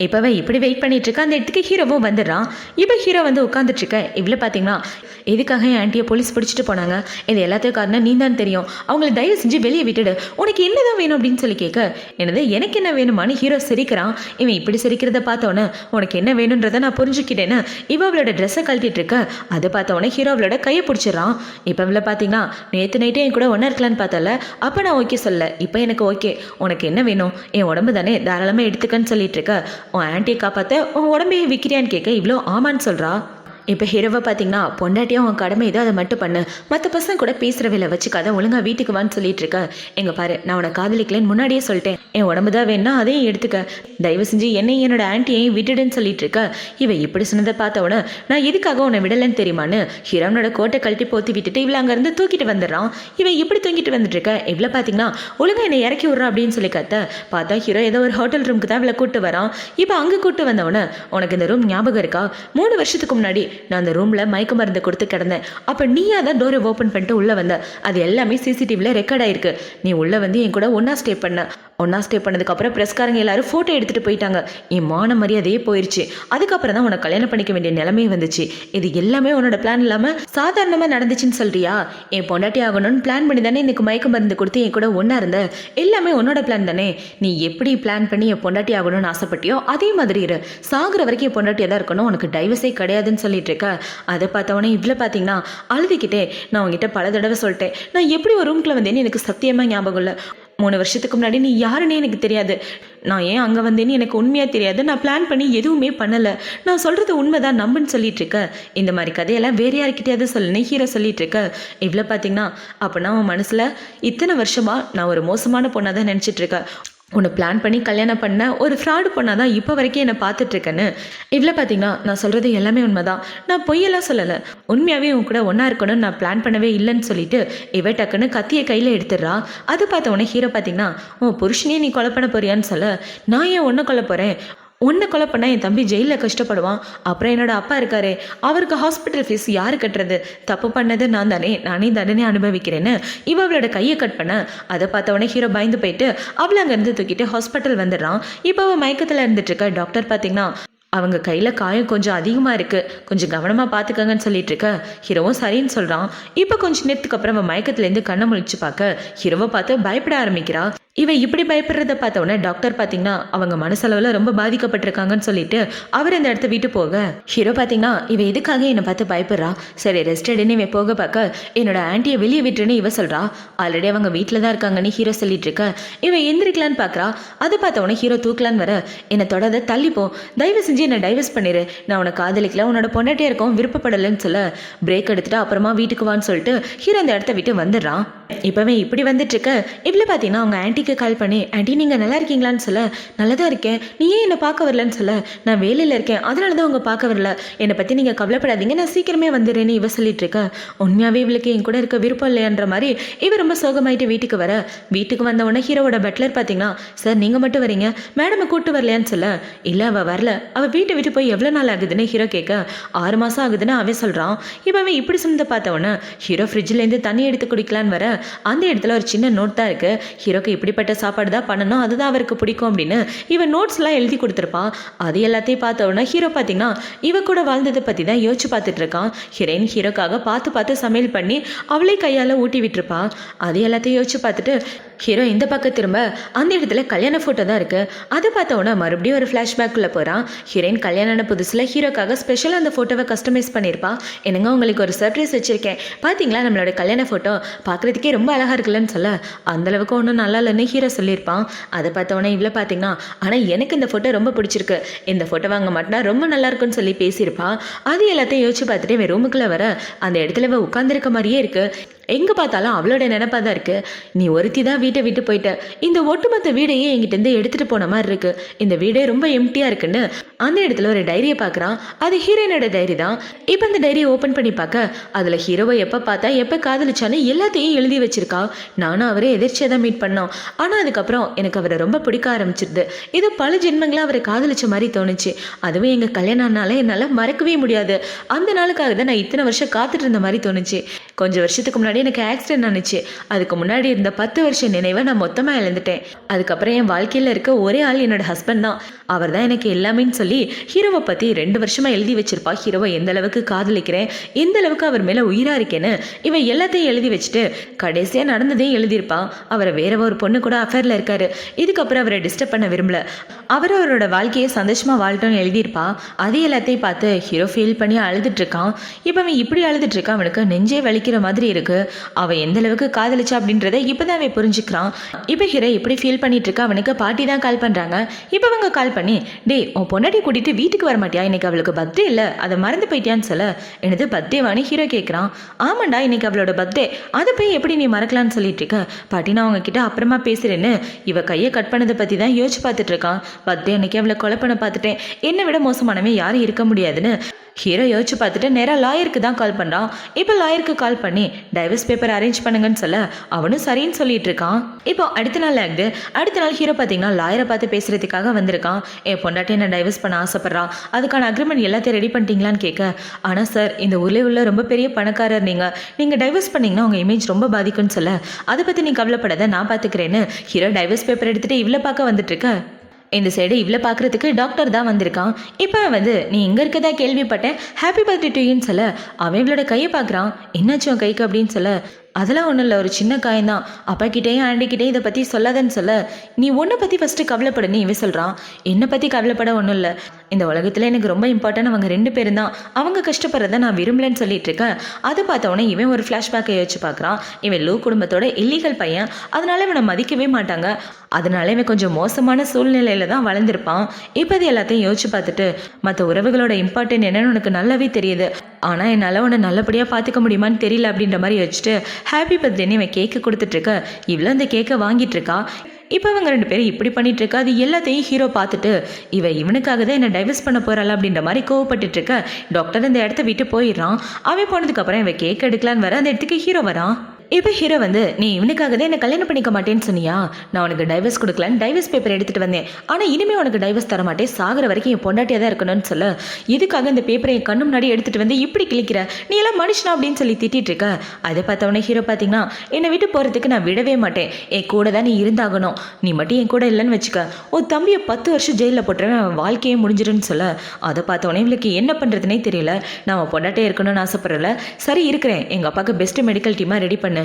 இப்போவே இப்படி வெயிட் பண்ணிட்டு இருக்கா. அந்த இடத்துக்கு ஹீரோவும் வந்துடுறான். இப்போ ஹீரோ வந்து உட்காந்துட்டு இருக்க. இவ்வளோ பார்த்தீங்கன்னா எதுக்காக என் ஆண்டியை போலீஸ் பிடிச்சிட்டு போனாங்க, இது எல்லாத்தையும் காரணம் நீ தான் தெரியும், அவங்கள தயவு செஞ்சு வெளியே விட்டுடு, உனக்கு என்னதான் வேணும் அப்படின்னு சொல்லி கேட்க என்னது எனக்கு என்ன வேணுமான்னு ஹீரோ சிரிக்கிறான். இவன் இப்படி சிரிக்கிறத பார்த்தோன்னே உனக்கு என்ன வேணுன்றதை நான் புரிஞ்சுக்கிட்டேன்னு இவ அவளோட ட்ரெஸ்ஸை கழட்டிட்டு இருக்க. அதை பார்த்தோன்னே ஹீரோ அவளோட கையை பிடிச்சிடறான். இப்போ இவ்வளோ பார்த்தீங்கன்னா நேற்று நைட்டே என் கூட ஒன்றா இருக்கலான்னு பார்த்தல, அப்போ நான் ஓகே சொல்ல, இப்போ எனக்கு ஓகே, உனக்கு என்ன வேணும், என் உடம்பு தானே தாராளமாக எடுத்துக்கன்னு சொல்லிட்டு இருக்க. உன் ஆன்ட்டியை காப்பாற்ற உன் உடம்பையே விற்கிறியான்னு கேட்க இவ்வளோ ஆமான்னு சொல்கிறா. இப்போ ஹீரோவை பார்த்தீங்கன்னா பொண்டாட்டியும் அவன் கடமை ஏதோ அதை மட்டும் பண்ணு, மற்ற பசங்க கூட பேசுகிற வேலை வச்சுக்காத, ஒழுங்காக வீட்டுக்கு வான்னு சொல்லிட்டு இருக்க. எங்கள் பாரு நான் உன்னை காதலிக்கலன்னு முன்னாடியே சொல்லிட்டேன், என் உடம்பு தான் வேணும்னா அதையும் எடுத்துக்க, தயவு செஞ்சு என்னையும் என்னோட ஆன்ட்டியையும் விட்டுடுன்னு சொல்லிட்டு இருக்க. இவன் இப்படி சொன்னதை பார்த்தவொடனே நான் எதுக்காக உன்னை விடலைன்னு தெரியுமான்னு ஹீரோனோட கோட்டை கழட்டி போத்தி விட்டுட்டு இவ்வளோ அங்கேருந்து தூக்கிட்டு வந்துடுறான். இவன் இப்படி தூக்கிட்டு வந்துட்டு இருக்க. இவ்வளோ பார்த்தீங்கன்னா ஒழுங்காக என்னை இறக்கி விட்றான் அப்படின்னு சொல்லி கத்த பார்த்தா ஹீரோ ஏதோ ஒரு ஹோட்டல் ரூமுக்கு தான் இவ்வளோ கூட்டு வரான். இப்போ அங்கே கூட்டு வந்தவொடனே உனக்கு இந்த ரூம் ஞாபகம் இருக்கா, 3 வருஷத்துக்கு முன்னாடி நான் அந்த ரூமில் மயக்க மருந்து கொடுத்து கிடந்தேன், அப்போ நீயா தான் டோரை ஓப்பன் பண்ணிட்டு உள்ளே வந்த, அது எல்லாமே சிசிடிவியில் ரெக்கார்ட் ஆயிருக்கு, நீ உள்ளே வந்து என் கூட ஒன்றா ஸ்டே பண்ணதுக்கப்புறம் ப்ரெஸ்காரங்க எல்லாரும் ஃபோட்டோ எடுத்துகிட்டு போயிட்டாங்க, என் மான மரியாதையே போயிடுச்சு, அதுக்கப்புறம் தான் உனக்கு கல்யாணம் பண்ணிக்க வேண்டிய நிலைமை வந்துச்சு, இது எல்லாமே உன்னோட பிளான் இல்லாமல் சாதாரணமாக நடந்துச்சுன்னு சொல்கிறியா, என் பொண்டாட்டி ஆகணும்னு பிளான் பண்ணி தானே எனக்கு மயக்க மருந்து கொடுத்து என் கூட ஒன்றா இருந்த, எல்லாமே உன்னோட பிளான் தானே, நீ எப்படி பிளான் பண்ணி என் பொண்டாட்டி ஆகணும்னு ஆசைப்பட்டியோ அதே மாதிரி இரு, சாகுற வரைக்கும் என் பொண்டாட்டியாக தான் இருக்கணும், உனக்கு டைவர்ஸே கிடையாதுன்னு சொல்லிட்டு இருக்க. அதை பார்த்தவொடனே இவ்வளோ பார்த்தீங்கன்னா அழுதுகிட்டே நான் உங்ககிட்ட பல தடவை சொல்லிட்டேன், நான் எப்படி ஒரு ரூம்குள்ளே வந்தேன்னு எனக்கு சத்தியமாக ஞாபகம் இல்லை, 3 வருஷத்துக்கு முன்னாடி நீ யாருன்னே எனக்கு தெரியாது, நான் ஏன் அங்கே வந்தேன்னு எனக்கு உண்மையாக தெரியாது, நான் பிளான் பண்ணி எதுவுமே பண்ணலை, நான் சொல்கிறது உண்மைதான் நம்புன்னு சொல்லிட்டு இருக்க. இந்த மாதிரி கதையெல்லாம் வேறு யார்கிட்டயாவது சொல்லுன்னு ஹீரோ சொல்லிட்டு இருக்க. இவ்வளோ பார்த்தீங்கன்னா அப்போனா உன் மனசில் இத்தனை வருஷமாக நான் ஒரு மோசமான பொண்ணாக தான் நினச்சிட்டு இருக்கேன், உன்னை பிளான் பண்ணி கல்யாணம் பண்ண ஒரு ஃப்ராடு பொண்ணாக தான் இப்போ வரைக்கும் என்னை பார்த்துட்ருக்கேன்னு. இவ்வளோ பார்த்தீங்கன்னா நான் சொல்கிறது எல்லாமே உண்மை தான், நான் பொய்யெல்லாம் சொல்லலை, உண்மையாகவே உன் கூட ஒன்றா இருக்கணும்னு நான் பிளான் பண்ணவே இல்லைன்னு சொல்லிட்டு இவ டக்குன்னு கத்தியை கையில் எடுத்துடுறா. அது பார்த்த உடனே ஹீரோ பார்த்தீங்கன்னா உன் புருஷனே நீ கொலை பண்ண போறியான்னு சொல்ல, நான் ஏன் ஒன்றை கொல்ல போகிறேன், ஒன்றை கொலை பண்ணால் என் தம்பி ஜெயிலில் கஷ்டப்படுவான், அப்புறம் என்னோட அப்பா இருக்காரு, அவருக்கு ஹாஸ்பிட்டல் ஃபீஸ் யார் கட்டுறது, தப்பு பண்ணது நான் தானே, நானே தண்டனை அனுபவிக்கிறேன்னு இவளோட கையை கட் பண்ண. அதை பார்த்தவொடனே ஹீரோ பயந்து போயிட்டு அவளை அங்கேருந்து தூக்கிட்டு ஹாஸ்பிட்டல் வந்துடுறான். இப்போ அவள் மயக்கத்தில் இருந்துட்டு இருக்க. டாக்டர் பார்த்தீங்கன்னா அவங்க கையில் காயம் கொஞ்சம் அதிகமாக இருக்குது, கொஞ்சம் கவனமாக பார்த்துக்கங்கன்னு சொல்லிட்டு இருக்க. ஹீரோவும் சரின்னு சொல்கிறான். இப்போ கொஞ்சம் நேரத்துக்கு அப்புறம் அவன் மயக்கத்துலேருந்து கண்ணை முழிச்சு பார்க்க ஹீரோவை பார்த்து பயப்பட ஆரம்பிக்கிறா. இவன் இப்படி பயப்படுறத பார்த்தவொடனே டாக்டர் பார்த்தீங்கன்னா அவங்க மனசளவில் ரொம்ப பாதிக்கப்பட்டிருக்காங்கன்னு சொல்லிட்டு அவர் இந்த இடத்த விட்டு போக ஹீரோ பார்த்தீங்கன்னா இவன் எதுக்காக என்னை பார்த்து பயப்படுறா, சரி ரெஸ்ட் எடுன்னு இவன் போக பார்க்க என்னோட ஆன்ட்டியை வெளியே விட்டுருன்னு இவ சொல்கிறா. ஆல்ரெடி அவங்க வீட்டில் தான் இருக்காங்கன்னு ஹீரோ சொல்லிட்டு இருக்க. இவன் எந்திரிக்கலான்னு பார்க்குறா. அதை பார்த்தவொடனே ஹீரோ தூக்கலான்னு வர என்னை தொடாத தள்ளிப்போ, தயவு செஞ்சு என்னை டைவர்ஸ் பண்ணிடு, நான் உன்னை காதலிக்கல, உன்னோட பொண்டாட்டியாக இருக்கும் விருப்பப்படலைன்னு சொல்ல பிரேக் எடுத்துட்டு அப்புறமா வீட்டுக்கு வான்னு சொல்லிட்டு ஹீரோ அந்த இடத்த விட்டு வந்துடுறான். இப்போவே இப்படி வந்துட்டுருக்க இவ்வளோ பார்த்தீங்கன்னா அவங்க ஆன்ட்டிக்கு கால் பண்ணி ஆன்ட்டி நீங்கள் நல்லா இருக்கீங்களான்னு சொல்ல நல்லா தான் இருக்கேன், நீ ஏன் என்னை பார்க்க வரலன்னு சொல்ல நான் வேலையில் இருக்கேன் அதனால தான் அவங்க பார்க்க வரல, என்னை பற்றி நீங்கள் கவலைப்படாதீங்க நான் சீக்கிரமே வந்துடுறேன்னு இவ சொல்லிட்டு இருக்க. உண்மையாகவே இவளுக்கு என் கூட இருக்க விருப்பம் இல்லையான்ற மாதிரி இவ ரொம்ப சோகமாயிட்டு வீட்டுக்கு வர, வீட்டுக்கு வந்த உடனே ஹீரோவோட பட்லர் பார்த்தீங்கன்னா சார் நீங்கள் மட்டும் வரீங்க மேடமை கூப்பிட்டு வரலையான்னு சொல்ல இல்லை அவள் வரல, அவள் வீட்டை விட்டு போய் எவ்வளோ நாள் ஆகுதுன்னு ஹீரோ கேட்க 6 மாதம் ஆகுதுன்னு அவன் சொல்கிறான். இப்போ அவன் இப்படி சொன்னதை பார்த்த உடனே ஹீரோ ஃப்ரிட்ஜ்லேருந்து தண்ணி எடுத்து குடிக்கலான்னு வர அந்த இடத்துல ஒரு சின்ன நோட் தான் இருக்குது, ஹீரோக்கு இப்படிப்பட்ட சாப்பாடு தான் பண்ணணும் அதுதான் அவருக்கு பிடிக்கும் அப்படின்னு இவன் நோட்ஸ்லாம் எழுதி கொடுத்துருப்பான். அது எல்லாத்தையும் பார்த்த உடனே ஹீரோ பார்த்தீங்கன்னா இவ கூட வாழ்ந்ததை பற்றி தான் யோசிச்சு பார்த்துட்டு இருக்கான். ஹீரோயின் ஹீரோக்காக பார்த்து சமையல் பண்ணி அவளே கையால் ஊட்டி விட்டுருப்பான். அது எல்லாத்தையும் யோசிச்சு பார்த்துட்டு ஹீரோ இந்த பக்கம் திரும்ப அந்த இடத்துல கல்யாண ஃபோட்டோ தான் இருக்குது. அதை பார்த்த உடனே மறுபடியும் ஒரு ஃப்ளாஷ்பேக்குள்ளே போகிறான். ஹீரோயின் கல்யாணம் புதுசில் ஹீரோக்காக ஸ்பெஷலாக அந்த ஃபோட்டோவை கஸ்டமைஸ் பண்ணியிருப்பான். என்னங்க உங்களுக்கு ஒரு சர்ப்ரைஸ் வச்சுருக்கேன் பார்த்தீங்களா, நம்மளோட கல்யாண ஃபோட்டோ பார்க்குறதுக்கே ரொம்ப அழகாக இருக்குல்லன்னு சொல்ல அந்தளவுக்கு ஒன்றும் நல்லா இல்லைன்னு ஹீரோ சொல்லியிருப்பான். அதை பார்த்த உடனே இவ்வளோ பார்த்தீங்கன்னா ஆனால் எனக்கு இந்த ஃபோட்டோ ரொம்ப பிடிச்சிருக்கு, இந்த ஃபோட்டோ வாங்க மாட்டேன்னா ரொம்ப நல்லா இருக்குன்னு சொல்லி பேசியிருப்பான். அது எல்லாத்தையும் யோசிச்சு பார்த்துட்டு இவன் ரூமுக்குள்ளே வர அந்த இடத்துல இவன் உட்காந்துருக்க மாதிரியே இருக்குது. எங்கே பார்த்தாலும் அவளோட நினைப்பாக தான் இருக்குது. நீ ஒருத்தி தான் வீட்டை விட்டு போயிட்ட, இந்த ஒட்டுமொத்த வீடையே என்கிட்டேருந்து எடுத்துகிட்டு போன மாதிரி இருக்குது, இந்த வீடே ரொம்ப எம்டியாக இருக்குன்னு அந்த இடத்துல ஒரு டைரியை பார்க்குறான். அது ஹீரோயினோட டைரி தான். இப்போ அந்த டைரியை ஓப்பன் பண்ணி பார்க்க அதில் ஹீரோவை எப்போ பார்த்தா எப்போ காதலிச்சான்னு எல்லாத்தையும் எழுதி வச்சிருக்கா. நானும் அவரே எதிர்ச்சியாக தான் மீட் பண்ணோம், ஆனால் அதுக்கப்புறம் எனக்கு அவரை ரொம்ப பிடிக்க ஆரம்பிச்சிருது, இது பல ஜென்மங்களாக அவரை காதலிச்ச மாதிரி தோணுச்சு, அதுவும் எங்கள் கல்யாணம்னால என்னால் மறக்கவே முடியாது, அந்த நாளுக்காக தான் நான் இத்தனை வருஷம் காத்துட்டு இருந்த மாதிரி தோணுச்சு. கொஞ்சம் வருஷத்துக்கு முன்னாடி எனக்கு ஆக்சிடென்ட் ஆனிச்சு, அதுக்கு முன்னாடி இருந்த 10 வருஷம் நினைவை நான் மொத்தமாக இழந்துட்டேன். அதுக்கப்புறம் என் வாழ்க்கையில் இருக்க ஒரே ஆள் என்னோட ஹஸ்பண்ட் தான், அவர் தான் எனக்கு எல்லாமேன்னு சொல்லி ஹீரோவை பற்றி 2 வருஷமாக எழுதி வச்சிருப்பா. ஹீரோவை எந்த அளவுக்கு காதலிக்கிறேன், எந்த அளவுக்கு அவர் மேலே உயிராக இருக்கேன்னு இவன் எல்லாத்தையும் எழுதி வச்சுட்டு கடைசியாக நடந்ததையும் எழுதியிருப்பான். அவரை வேற ஒரு பொண்ணு கூட அஃபேரில் இருக்காரு, இதுக்கப்புறம் அவரை டிஸ்டர்ப் பண்ண விரும்பல, அவர் அவரோட வாழ்க்கையை சந்தோஷமாக வாழ்ட்டோன்னு எழுதியிருப்பா. அது எல்லாத்தையும் பார்த்து ஹீரோ ஃபீல் பண்ணி அழுதுட்டு இருக்கான். இப்போ அவன் இப்படி அழுதுட்டு இருக்கான், அவனுக்கு நெஞ்சே வலிக்கிற மாதிரி இருக்கு. அவன் எந்த அளவுக்கு காதலிச்சா அப்படின்றத இப்போதான் அவன் புரிஞ்சுக்கிறான். இப்போ ஹீரோ இப்படி ஃபீல் பண்ணிட்டு இருக்கா. அவனுக்கு பாட்டி தான் கால் பண்ணுறாங்க. இப்போ அவங்க கால் பண்ணி டே உன் பொண்டாட்டி கூட்டிட்டு வீட்டுக்கு வர மாட்டியா, இன்னைக்கு அவளுக்கு பர்த்டே இல்லை அதை மறந்து போயிட்டியான்னு சொல்ல எனது பர்த்டேவானு ஹீரோ கேட்குறான். ஆமாண்டா இன்னைக்கு அவளோட பர்த்டே, அதை போய் எப்படி நீ மறக்கலான்னு சொல்லிட்டு இருக்க, பாட்டி நான் அவங்க கிட்ட அப்புறமா பேசுறேன்னு இவ கையை கட் பண்ணதை பற்றி தான் யோசிச்சு பார்த்துட்டு இருக்கான். பர்த்டே அன்னைக்கு அவளை கொலை பண்ண பார்த்துட்டேன், என்னை விட மோசமானவே யாரும் இருக்க முடியாதுன்னு ஹீரோ யோசிச்சு பார்த்துட்டு நேராக லாயருக்கு தான் கால் பண்ணுறான். இப்போ லாயருக்கு கால் பண்ணி டைவர்ஸ் பேப்பர் அரேஞ்ச் பண்ணுங்கன்னு சொல்ல அவனும் சரின்னு சொல்லிட்டு இருக்கான். இப்போ அடுத்த நாள் ஆகுது. அடுத்த நாள் ஹீரோ பார்த்தீங்கன்னா லாயரை பார்த்து பேசுறதுக்காக வந்திருக்கான். என் பொண்டாட்டி என்ன டைவர்ஸ் பண்ண ஆசைப்பட்றான், அதுக்கான அக்ரிமெண்ட் எல்லாத்தையும் ரெடி பண்ணிட்டீங்களான்னு கேட்க ஆனால் சார் இந்த ஊரில் உள்ள ரொம்ப பெரிய பணக்காரர், நீங்கள் டைவர்ஸ் பண்ணிங்கன்னா உங்கள் இமேஜ் ரொம்ப பாதிக்கும்னு சொல்ல அதை பற்றி நீ கவலைப்படாத நான் பார்த்துக்கிறேன்னு ஹீரோ டைவர்ஸ் பேப்பர் எடுத்துகிட்டு இவ்வளோ பார்க்க வந்துட்டு இருக்க. இந்த சைடு இவ்வளோ பார்க்குறதுக்கு டாக்டர் தான் வந்திருக்கான். இப்போ நீ இங்கே இருக்கதா கேள்விப்பட்டேன், ஹாப்பி பர்த்டே டு யூன்னு சொல்ல அவன் இவளோட கையை பார்க்குறான். என்னாச்சும் உன் கைக்கு அப்படின்னு சொல்ல அதெல்லாம் ஒன்றும் இல்லை, ஒரு சின்ன காயந்தான், அப்பா கிட்டேயும் ஆண்டிக்கிட்டேயும் இதை பற்றி சொல்லாதன்னு சொல்ல நீ உன்னை பற்றி ஃபஸ்ட்டு கவலைப்படுன்னு இவன் சொல்கிறான். என்னை பற்றி கவலைப்பட ஒன்றும் இல்லை, இந்த உலகத்தில் எனக்கு ரொம்ப இம்பார்ட்டன்ட் அவங்க 2 பேரும் தான், அவங்க கஷ்டப்படுறத நான் விரும்பலன்னு சொல்லிட்டு இருக்கேன். அதை பார்த்தவொடனே இவன் ஒரு ஃப்ளாஷ்பேக்கை யோசிச்சு பார்க்குறான். இவன் லூ குடும்பத்தோட இல்லீகல் பையன், அதனால இவனை மதிக்கவே மாட்டாங்க, அதனால இவன் கொஞ்சம் மோசமான சூழ்நிலையில தான் வளர்ந்துருப்பான். இப்போ அது எல்லாத்தையும் யோசிச்சு பார்த்துட்டு மற்ற உறவுகளோட இம்பார்ட்டன்ட் என்னன்னு உனக்கு நல்லாவே தெரியுது, ஆனால் என்னால் உன்னை நல்லபடியாக பார்த்துக்க முடியுமான்னு தெரியல அப்படின்ற மாதிரி வச்சுட்டு ஹாப்பி பர்த்டேன்னு இவன் கேக்கு கொடுத்துட்ருக்க. இவ்வளோ அந்த கேக்கை வாங்கிட்டு இருக்கா. இப்போ அவங்க 2 பேரும் இப்படி பண்ணிட்டு இருக்கா. அது எல்லாத்தையும் ஹீரோ பார்த்துட்டு இவனுக்காக தான் என்னை டைவர்ஸ் பண்ண போகிறாள் அப்படின்ற மாதிரி கோவப்பட்டுட்டு இருக்க. டாக்டர் அந்த இடத்த விட்டு போயிடுறான். அவன் போனதுக்கப்புறம் இவன் கேக் எடுக்கலான்னு வர அந்த இடத்துக்கு ஹீரோ வரான். இப்போ ஹீரோ நீ இவனுக்காக தான் என்னை கல்யாணம் பண்ணிக்க மாட்டேன்னு சொன்னியா, நான் உனக்கு டைவர்ஸ் கொடுக்கலான்னு டைவர்ஸ் பேப்பர் எடுத்துகிட்டு வந்தேன், ஆனால் இனிமேல் உனக்கு டைவர்ஸ் தர மாட்டேன், சாகிற வரைக்கும் என் பொண்டாட்டியாக தான் இருக்கணும்னு சொல்ல இதுக்காக இந்த பேப்பரை என் கண்ணு முன்னாடி எடுத்துகிட்டு வந்து இப்படி கிளிக்கிற, நீ எல்லாம் மனுஷனா அப்படின்னு சொல்லி திட்டிகிட்டு இருக்க. அதை பார்த்தவொடனே ஹீரோ பார்த்தீங்கன்னா என்னை விட்டு போகிறதுக்கு நான் விடவே மாட்டேன், என் கூட தான் நீ இருந்தாகணும், நீ மட்டும் என் கூட இல்லைன்னு வச்சுக்க, உன் தம்பியை 10 வருஷம் ஜெயிலில் போட்டுறேன், அவன் வாழ்க்கையே முடிஞ்சிடுன்னு சொல்ல அதை பார்த்தவொடனே இவளுக்கு என்ன பண்ணுறதுனே தெரியல. நான் பொண்டாட்டியே இருக்கணும்னு ஆசைப்படல, சரி இருக்கிறேன், எங்கள் அப்பாவுக்கு பெஸ்ட் மெடிக்கல் டீமாக ரெடி பண்ணு,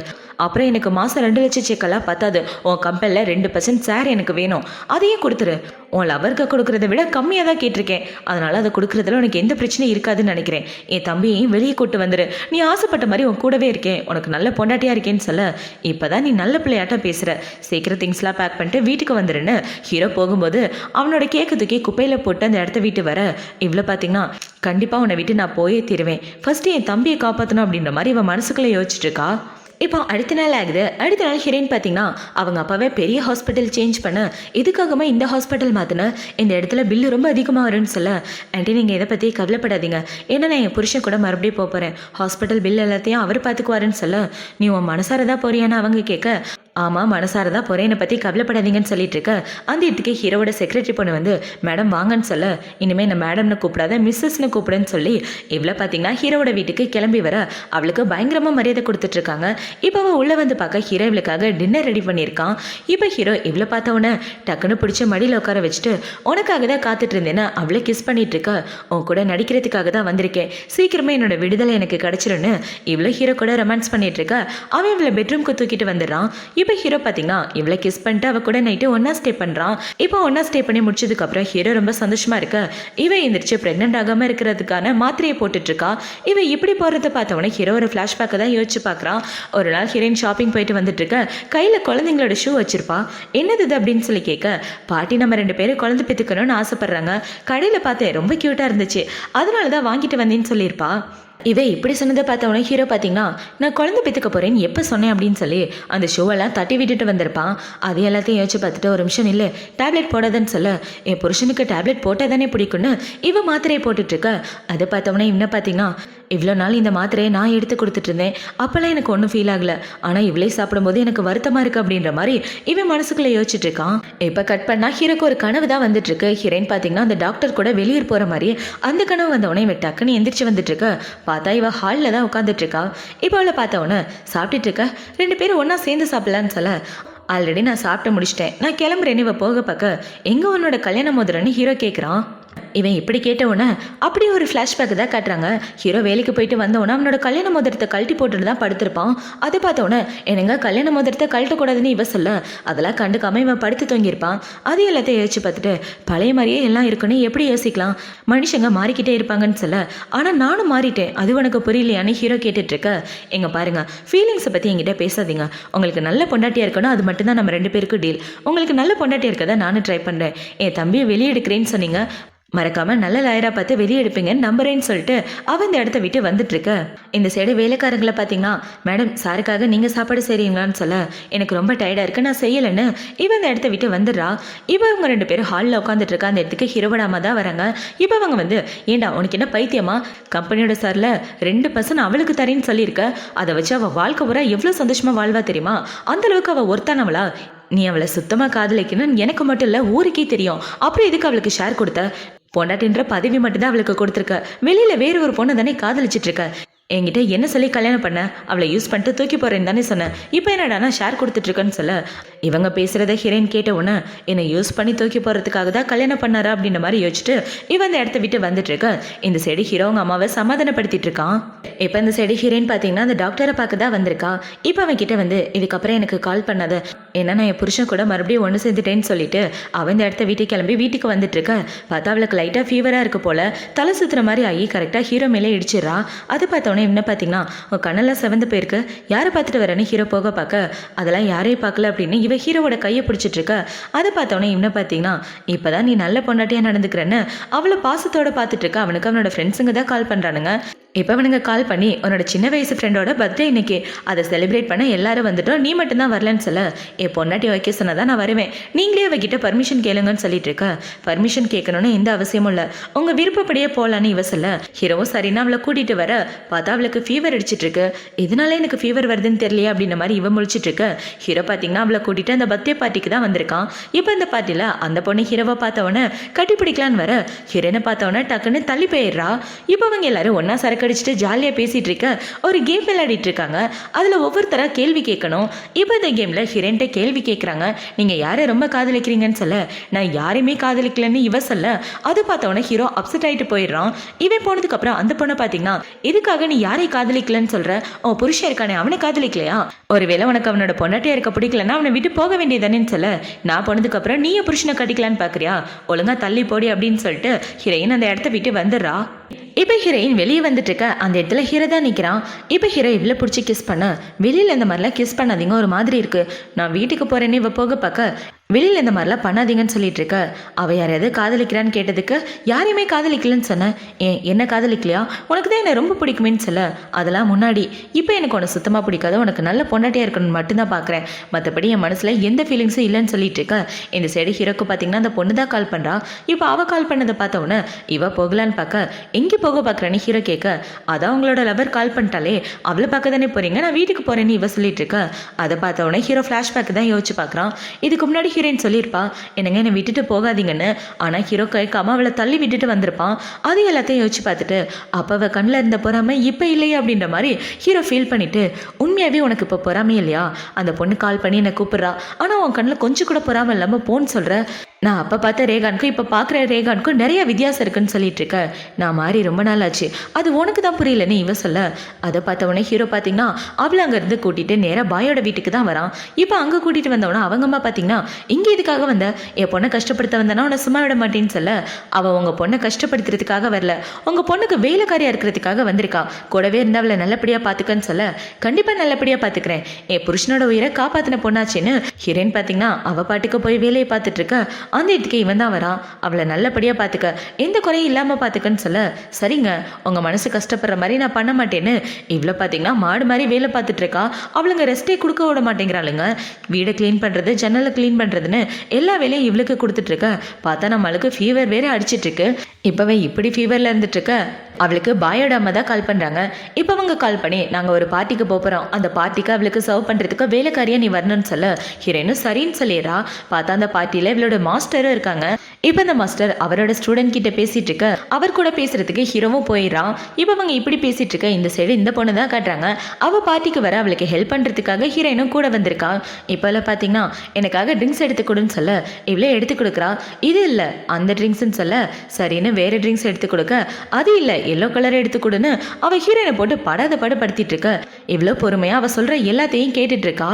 அப்புறம் எனக்கு மாதம் 2 லட்சம் செக்கெல்லாம் பத்தாது, உன் கம்பெனியில் 2% ஷேர் எனக்கு வேணும், அதையும் கொடுத்துரு, உன் லவருக்கு கொடுக்குறத விட கம்மியாக தான் கேட்டிருக்கேன், அதனால் அதை கொடுக்குறதுல உனக்கு எந்த பிரச்சனையும் இருக்காதுன்னு நினைக்கிறேன், என் தம்பியையும் வெளியே கூட்டு வந்துரு, நீ ஆசைப்பட்ட மாதிரி உன் கூடவே இருக்கேன், உனக்கு நல்ல பொண்டாட்டியாக இருக்கேன்னு சொல்ல இப்போ தான் நீ நல்ல பிள்ளையாட்டம் பேசுகிற, சீக்கிரம் திங்ஸ்லாம் பேக் பண்ணிட்டு வீட்டுக்கு வந்துருன்னு ஹீரோ போகும்போது அவனோட கேக்கு தூக்கி குப்பையில் போட்டு அந்த இடத்த விட்டு வர இவ்வளோ பார்த்தீங்கன்னா கண்டிப்பாக உன்னை விட்டு நான் போயே தருவேன், ஃபஸ்ட்டு என் தம்பியை காப்பாற்றணும் அப்படின்ற மாதிரி இவன் மனசுக்குள்ளே யோசிச்சுட்டு இருக்கா. இப்போ அடுத்த நாள் ஆகுது. அடுத்த நாள் ஹீரோயின் பார்த்தீங்கன்னா அவங்க அப்பாவே பெரிய ஹாஸ்பிட்டல் சேஞ்ச் பண்ண இதுக்காகவே இந்த ஹாஸ்பிட்டல் மாற்றின இந்த இடத்துல பில்லு ரொம்ப அதிகமாக வரும்னு சொல்ல, ஆண்டி நீங்கள் இதை பற்றி கவலைப்படாதீங்க, ஏன்னா நான் என் புருஷன் கூட மறுபடியும் போகிறேன், ஹாஸ்பிட்டல் பில் எல்லாத்தையும் அவர் பார்த்துக்குவாருன்னு சொல்ல, நீ உன் மனசாரதான் போறியான்னு அவங்க கேட்க, ஆமாம் மனசார தான் போகிறேன், என்னை பற்றி கவலைப்படாதீங்கன்னு சொல்லிட்டு இருக்க. அந்த இடத்துக்கு ஹீரோவோட செக்ரட்டரி பொண்ணு வந்து மேடம் வாங்கன்னு சொல்ல, இனிமேல் நான் மேடம்னு கூப்பிடாத மிஸ்ஸஸ்னு கூப்பிடுன்னு சொல்லி இவ்வளோ பார்த்தீங்கன்னா ஹீரோவோட வீட்டுக்கு கிளம்பி வர அவளுக்கு பயங்கரமாக மரியாதை கொடுத்துட்ருக்காங்க. இப்போ அவள் உள்ளே வந்து பார்க்க ஹீரோ இவளுக்காக டின்னர் ரெடி பண்ணியிருக்கான். இப்போ ஹீரோ இவ்வளோ பார்த்தவொடனே டக்குன்னு பிடிச்ச மடியில் உட்கார வச்சுட்டு உனக்காக தான் காத்துட்டு இருந்தேன்னா அவளை கிஸ் பண்ணிட்டு இருக்க, உன் கூட நடிக்கிறதுக்காக தான் வந்திருக்கேன், சீக்கிரமே என்னோட விடுதலை எனக்கு கிடச்சிருன்னு இவ்வளோ ஹீரோ கூட ரொமான்ஸ் பண்ணிட்டு இருக்க. அவன் இவளை பெட்ரூம்க்கு தூக்கிட்டு வந்துடுறான். இப்போ ஹீரோ பார்த்தீங்கன்னா இவ்வளோ கிஸ் பண்ணிட்டு அவ கூட நைட்டு ஒன்றா ஸ்டே பண்ணுறான். இப்போ ஒன்றா ஸ்டே பண்ணி முடிச்சதுக்கப்புறம் ஹீரோ ரொம்ப சந்தோஷமாக இருக்க. இவன் எந்திரிச்சு ப்ரெக்னென்ட் ஆகாமல் இருக்கிறதுக்கான மாத்திரையை போட்டுட்ருக்கா. இவன் இப்படி போகிறத பார்த்தவொடனே ஹீரோ ஒரு ஃப்ளாஷ்பேக்கை தான் யோசிச்சு பார்க்குறான். ஒரு நாள் ஹீரோயின் ஷாப்பிங் போயிட்டு வந்துட்டு இருக்க, கையில் குழந்தைங்களோட ஷூ வச்சிருப்பா. என்னது இது அப்படின்னு சொல்லி கேட்க, பாட்டி நம்ம 2 பேரும் குழந்தை பெற்றுக்கணும்னு ஆசைப்பட்றாங்க, கடையில் பார்த்தேன் ரொம்ப க்யூட்டாக இருந்துச்சு, அதனால தான் வாங்கிட்டு வந்தேன்னு சொல்லியிருப்பா. இவ இப்படி சொன்னதை பார்த்தவொடனே ஹீரோ பார்த்தீங்கன்னா நான் குழந்தை பெற்றுக்க போகிறேன்னு எப்போ சொன்னேன் அப்படின்னு சொல்லி அந்த ஷூவெல்லாம் தட்டி விட்டுட்டு வந்திருப்பான். அது எல்லாத்தையும் யோசிச்சு பார்த்துட்டு ஒரு நிமிஷம் இல்லை டேப்லெட் போடாதன்னு சொல்ல, என் புருஷனுக்கு டேப்லெட் போட்டால் தானே பிடிக்குன்னு இவ மாத்திரையை போட்டுட்ருக்க. அதை பார்த்தவொடனே இன்னும் பார்த்தீங்கன்னா இவ்வளோ நாள் இந்த மாத்திரையை நான் எடுத்து கொடுத்துட்டு இருந்தேன், அப்போல்லாம் எனக்கு ஒன்றும் ஃபீல் ஆகலை, ஆனால் இவளே சாப்பிடும்போது எனக்கு வருத்தமாக இருக்குது அப்படின்ற மாதிரி இவன் மனசுக்குள்ளே யோசிச்சுட்டு இருக்கான். இப்போ கட் பண்ணால் ஹீரோக்கு ஒரு கனவு தான் வந்துட்டுருக்கு. ஹீரோயின் பார்த்தீங்கன்னா அந்த டாக்டர் கூட வெளியூர் போகிற மாதிரி அந்த கனவு வந்தவொடனே இவன் டக்குன்னு எந்திரிச்சு வந்துட்டுருக்கு. பார்த்தா இவ ஹாலில் தான் உட்காந்துட்ருக்கா. இப்போ அவளை பார்த்தவொடனே சாப்பிட்டுட்டு இருக்க, 2 பேரும் ஒன்றா சேர்ந்து சாப்பிட்லான்னு சொல்ல, ஆல்ரெடி நான் சாப்பிட்டு முடிச்சிட்டேன், நான் கிளம்புறேன்னு இவ போக பார்க்க எங்கே உன்னோட கல்யாண மோதிரன்னு ஹீரோ கேட்குறான். இவன் இப்படி கேட்டவுடனே அப்படியே ஒரு ஃப்ளாஷ்பேக் தான் காட்டுறாங்க. ஹீரோ வேலைக்கு போயிட்டு வந்தவொடனே அவனோட கல்யாண மோதிரத்தை கழட்டி போட்டுட்டு தான் படுத்திருப்பான். அதை பார்த்தவொடனே எனக்கு கல்யாண மோதிரத்தை கழட்டக்கூடாதுன்னு இவ சொல்ல, அதெல்லாம் கண்டுக்காம இவன் படுத்து தூங்கியிருப்பான். அது எல்லாத்தையும் யோசிச்சு பார்த்துட்டு பழைய மாதிரியே எல்லாம் இருக்குன்னு எப்படி யோசிக்கலாம், மனுஷங்க மாறிக்கிட்டே இருப்பாங்கன்னு சொல்ல, ஆனால் நானும் மாறிட்டேன், அது உனக்கு புரியலையான்னு ஹீரோ கேட்டுட்ருக்க. எங்க பாருங்க, ஃபீலிங்ஸை பற்றி என்கிட்ட பேசாதீங்க, உங்களுக்கு நல்ல பொண்டாட்டியாக இருக்கணும், அது மட்டும்தான் நம்ம 2 பேருக்கும் டீல், உங்களுக்கு நல்ல பொண்டாட்டியாக இருக்கதான் நானும் ட்ரை பண்ணுறேன், என் தம்பியை வெளியே எடுக்கிறேன்னு சொன்னீங்க, மறக்காம நல்ல லாயரா பார்த்து வெளியே எடுப்பீங்கன்னு நம்புறேன்னு சொல்லிட்டு அவன் இந்த இடத்த விட்டு வந்துட்டு இருக்க. இந்த சைடு வேலைக்காரங்களை பார்த்தீங்கன்னா மேடம் சாருக்காக நீங்கள் சாப்பாடு செய்கிறீங்களான்னு சொல்ல, எனக்கு ரொம்ப டயர்டாக இருக்கு நான் செய்யலைன்னு இவன் இந்த இடத்த விட்டு வந்துடுறா. இப்போ இவங்க 2 பேரும் ஹாலில் உட்காந்துட்டு இருக்கா. அந்த இடத்துக்கு ஹீரோடாமா தான் வராங்க. இப்போ அவங்க வந்து ஏண்டா உனக்கு என்ன பைத்தியமா, கம்பெனியோட சாரில் 2% அவளுக்கு தரேன்னு சொல்லியிருக்க, அதை வச்சு அவள் வாழ்க்கை பூரா எவ்வளோ சந்தோஷமாக வாழ்வா தெரியுமா, அந்தளவுக்கு அவள் ஒருத்தானவளா, நீ அவளை சுத்தமாக காதலிக்கணும்னு எனக்கு மட்டும் இல்லை ஊருக்கே தெரியும், அப்புறம் எதுக்கு அவளுக்கு ஷேர் கொடுத்த, பொண்டாட்டின்ற பதவி மட்டும்தான் அவளுக்கு கொடுத்துருக்க, வெளியில் வேறு ஒரு பொண்ணை தானே காதலிச்சிட்டு இருக்க, என்கிட்ட என்ன சொல்லி கல்யாணம் பண்ண, அவளை யூஸ் பண்ணிட்டு தூக்கி போகிறேன்னு தானே சொன்னேன், இப்போ என்னடானா ஷேர் கொடுத்துட்ருக்கேன்னு சொல்ல, இவங்க பேசுகிறத ஹீரோயின் கேட்ட உடனே என்னை யூஸ் பண்ணி தூக்கி போகிறதுக்காக தான் கல்யாணம் பண்ணாரா அப்படின்ற மாதிரி யோசிச்சுட்டு இவன் இந்த இடத்த விட்டு வந்துட்டுருக்க. இந்த சைடு ஹீரோ அவங்க அம்மாவை சமாதானப்படுத்திட்டு இருக்கான். இப்போ இந்த சைடு ஹீரோயின் பார்த்தீங்கன்னா அந்த டாக்டரை பார்க்க தான் வந்திருக்கா. இப்போ அவன் கிட்ட வந்து இதுக்கப்புறம் எனக்கு கால் பண்ணாத, ஏன்னா நான் என் புருஷன் கூட மறுபடியும் ஒன்று சேர்ந்துட்டேன்னு சொல்லிட்டு அவன் இந்த இடத்த வீட்டுக்கு கிளம்பி வீட்டுக்கு வந்துட்டு இருக்க. பார்த்தா அவளுக்கு லைட்டாக ஃபீவராக இருக்கு போல, தலை சுற்றுற மாதிரி ஆகி கரெக்டாக ஹீரோ மேலே இடிச்சிடறா. அதை பார்த்தோன்னே என்ன பார்த்தீங்கன்னா உன் கண்ணெல்லாம் செவந்து போயிருக்கு, யாரை பார்த்துட்டு வரேன்னு ஹீரோ போக பார்க்க, அதெல்லாம் யாரையும் பார்க்கல அப்படின்னு இவ ஹீரோவோட கையை பிடிச்சிட்டு இருக்க. அதை பார்த்தோன்னே இவனை பார்த்தீங்கன்னா இப்போதான் நீ நல்ல பொண்டாட்டியாக நடந்துக்கிறேன்னு அவளை பாசத்தோட பார்த்துட்டு இருக்க. அவனுக்கு அவனோட ஃப்ரெண்ட்ஸுங்க தான் கால் பண்ணுறானுங்க. இப்போ அவனுங்க கால் பண்ணி உன்னோட சின்ன வயசு ஃப்ரெண்டோட பர்த்டே இன்னைக்கு, அதை செலிப்ரேட் பண்ண எல்லாரும் வந்துட்டோம், நீ மட்டும்தான் வரலன்னு சொல்ல, என் பொண்டாட்டி வைக்க சொன்னதான் நான் வருவேன், நீங்களே அவகிட்ட பர்மிஷன் கேளுங்கன்னு சொல்லிட்டு இருக்க. பர்மிஷன் கேட்கணும்னு எந்த அவசியமும் இல்லை, உங்கள் விருப்பப்படியே போகலான்னு இவ சொல்ல, ஹீரோவும் சரின்னா அவளை கூட்டிகிட்டு வர. பார்த்தா அவளுக்கு ஃபீவர் அடிச்சிட்டு இருக்கு. இதனால எனக்கு ஃபீவர் வருதுன்னு தெரியலையே அப்படின்ற மாதிரி இவன் முழிச்சிட்டு இருக்கு. ஹீரோ பார்த்தீங்கன்னா அவளை கூட்டிட்டு அந்த பர்த்டே பார்ட்டிக்கு தான் வந்திருக்கான். இப்போ இந்த பார்ட்டியில் அந்த பொண்ணு ஹீரோவை பார்த்தவொடனே கட்டி பிடிக்கலான்னு வர, ஹீரோனை பார்த்தவொடனே டக்குன்னு தள்ளி போயிடுறா. இப்போ அவங்க எல்லாரும் ஒன்றா சரக்கு அடிச்சுட்டு ஜாலியாக பேசிகிட்டு இருக்க. ஒரு கேம் விளையாடிட்டு இருக்காங்க. அதில் ஒவ்வொருத்தராக கேள்வி கேட்கணும். இப்போ இந்த கேமில் ஹீரோன்ட்ட கேள்வி கேட்குறாங்க, நீங்கள் யாரை ரொம்ப காதலிக்கிறீங்கன்னு சொல்ல, நான் யாரையுமே காதலிக்கலன்னு இவ சொல்ல, அது பார்த்தவொடனே ஹீரோ அப்செட் ஆகிட்டு போயிடுறான். இவன் போனதுக்கப்புறம் அந்த பொண்ணை பார்த்தீங்கன்னா இதுக்காக நீ யாரை காதலிக்கலன்னு சொல்கிற, உன் புருஷன் இருக்கானே அவனை காதலிக்கலையா, ஒருவேளை உனக்கு அவனோட பொண்டாட்டியாக இருக்க பிடிக்கலன்னா அவனை விட்டு போக வேண்டியதானேன்னு சொல்ல, நான் போனதுக்கப்புறம் நீ என் புருஷனை கட்டிக்கலான்னு பார்க்குறியா, ஒழுங்காக தள்ளி போடி அப்படின்னு சொல்லிட்டு ஹீரோயின் அந்த இடத்த விட்டு வந்துடுறா. இப்போ ஹீரோயின் வெளியே வந்துட்டு இருக்க. அந்த இடத்துல ஹீரோ தான் நிற்கிறான். இப்போ ஹீரோ இவ்வளோ பிடிச்சி கிஸ் பண்ண, வெளியில் இந்த மாதிரிலாம் கிஸ் பண்ணாதீங்க ஒரு மாதிரி இருக்குது, நான் வீட்டுக்கு போகிறேன்னு இவ போக பார்க்க வெளியில் இந்த மாதிரிலாம் பண்ணாதீங்கன்னு சொல்லிட்டு இருக்க. அவள் யாரையாவது காதலிக்கிறான்னு கேட்டதுக்கு யாரையுமே காதலிக்கலன்னு சொன்னேன். ஏன் என்ன காதலிக்கலையா? உனக்கு தான் என்னை ரொம்ப பிடிக்குமேன்னு சொல்ல. அதெல்லாம் முன்னாடி. இப்போ எனக்கு உனக்கு சுத்தமாக பிடிக்காது, உனக்கு நல்ல பொண்டாட்டியாக இருக்கணும்னு மட்டும்தான் பார்க்குறேன். மற்றபடி என் மனசில் எந்த ஃபீலிங்ஸும் இல்லைன்னு சொல்லிட்டு இருக்க. இந்த சைடு ஹீரோக்கு பார்த்தீங்கன்னா அந்த பொண்ணு தான் கால் பண்ணுறா. இப்போ அவள் கால் பண்ணதை பார்த்தவொன்னே இவ போகலான்னு பார்க்க, எங்கே போக பார்க்குறேன்னு ஹீரோ கேட்க, அதான் உங்களோட லவர் கால் பண்ணிட்டாலே அவளை பார்க்க தானே போகிறீங்க, நான் வீட்டுக்கு போகிறேன்னு இவ சொல்லிட்டு இருக்க. அதை பார்த்தவொடனே ஹீரோ ஃப்ளாஷ்பேக் தான் யோசிச்சு பார்க்குறான். இதுக்கு முன்னாடி ஹீரோயின் சொல்லியிருப்பா என்னங்க என்னை விட்டுட்டு போகாதீங்கன்னு. ஆனால் ஹீரோ கேட்காம அவளை தள்ளி விட்டுட்டு வந்திருப்பான். அது எல்லாத்தையும் யோசிச்சு பார்த்துட்டு அப்போ அவள் கண்ணில் இருந்த பொறாமை இப்போ இல்லையா அப்படின்ற மாதிரி ஹீரோ ஃபீல் பண்ணிட்டு, உண்மையாகவே உனக்கு இப்போ பொறாமை இல்லையா? அந்த பொண்ணு கால் பண்ணி என்னை கூப்பிட்றா, ஆனால் உன் கண்ணில் கொஞ்சம் கூட பொறாமை இல்லாமல் போன்னு சொல்கிற. நான் அப்போ பார்த்த ரேகானுக்கும் இப்போ பார்க்குற ரேகானுக்கும் நிறைய வித்தியாசம் இருக்குன்னு சொல்லிட்டு இருக்க. நான் மாறி ரொம்ப நாள் ஆச்சு, அது உனக்கு தான் புரியலன்னு இவ சொல்ல. அதை பார்த்தவொடனே ஹீரோ பார்த்தீங்கன்னா அவளை அங்கேருந்து கூட்டிகிட்டு நேராக பாயோட வீட்டுக்கு தான் வரான். இப்போ அங்கே கூட்டிகிட்டு வந்தவொடனே அவங்க அம்மா பார்த்தீங்கன்னா, இங்கே இதுக்காக வந்த, என் பொண்ணை கஷ்டப்படுத்த வந்தனா உன்னை சும்மா விட மாட்டேன்னு சொல்ல. அவள் உங்கள் பொண்ணை கஷ்டப்படுத்துறதுக்காக வரல, உங்கள் பொண்ணுக்கு வேலைக்காரியாக இருக்கிறதுக்காக வந்திருக்கா. கூடவே இருந்து அவளை நல்லபடியாக பார்த்துக்கன்னு சொல்ல. கண்டிப்பாக நல்லபடியாக பார்த்துக்கிறேன், என் புருஷனோட உயிரை காப்பாற்றின பொண்ணாச்சுன்னு ஹீரோயின் பார்த்தீங்கன்னா அவள் பாட்டுக்கு போய் வேலையை பார்த்துட்டு இருக்க. அந்த இடத்துக்கு இவன் தான் வரான். அவளை நல்லபடியாக பார்த்துக்க, எந்த குறையும் இல்லாமல் பார்த்துக்கன்னு சொல்ல. சரிங்க, உங்கள் மனசு கஷ்டப்படுற மாதிரி நான் பண்ண மாட்டேன்னு இவ்வளோ பார்த்தீங்கன்னா மாடு மாதிரி வேலை பார்த்துட்டு இருக்கா. அவளுங்க ரெஸ்ட்டே கொடுக்க விட மாட்டேங்கிறாளுங்க. வீடை க்ளீன் பண்ணுறது, ஜன்னலை க்ளீன் பண்ணுறதுன்னு எல்லா வேலையும் இவளுக்கு கொடுத்துட்ருக்க. பார்த்தா நம்மளுக்கு ஃபீவர் வேற அடிச்சிட்ருக்கு. இப்போவே இப்படி ஃபீவரில் இருந்துட்டுருக்க. அவளுக்கு பாயோட அம்மா தான் கால் பண்ணுறாங்க. இப்போ அவங்க கால் பண்ணி நாங்கள் ஒரு பார்ட்டிக்கு போகிறோம், அந்த பார்ட்டிக்கு அவளுக்கு சர்வ் பண்ணுறதுக்கு வேலைக்காரியாக நீ வரணும்னு சொல்ல. ஹீரோயினும் சரின்னு சொல்லிடுறா. பார்த்தா அந்த பார்ட்டியில் இவளோட மாஸ்டரும் இருக்காங்க. இப்போ அந்த மாஸ்டர் அவரோட ஸ்டூடெண்ட் கிட்ட பேசிட்டு இருக்க. அவர் கூட பேசுறதுக்கு ஹீரோவும் போயிடறான். இப்போ அவங்க இப்படி பேசிட்டு இருக்க. இந்த சைடு இந்த பொண்ணு தான் காட்டுறாங்க. அவள் பார்ட்டிக்கு வர அவளுக்கு ஹெல்ப் பண்ணுறதுக்காக ஹீரோயினும் கூட வந்திருக்கா. இப்போல்லாம் பார்த்தீங்கன்னா எனக்காக ட்ரிங்க்ஸ் எடுத்து கொடுன்னு சொல்ல இவ்வளோ எடுத்து கொடுக்குறா. இது இல்லை அந்த ட்ரிங்க்ஸ்ன்னு சொல்ல, சரின்னு வேறு ட்ரிங்க்ஸ் எடுத்து கொடுக்க, அது இல்லை எல்லோ கலர் எடுத்து கொடுன்னு அவள் ஹீரோயினை போட்டு படாத படுத்திட்டு இருக்க. இவ்வளோ பொறுமையாக அவள் சொல்கிற எல்லாத்தையும் கேட்டுட்டு இருக்கா.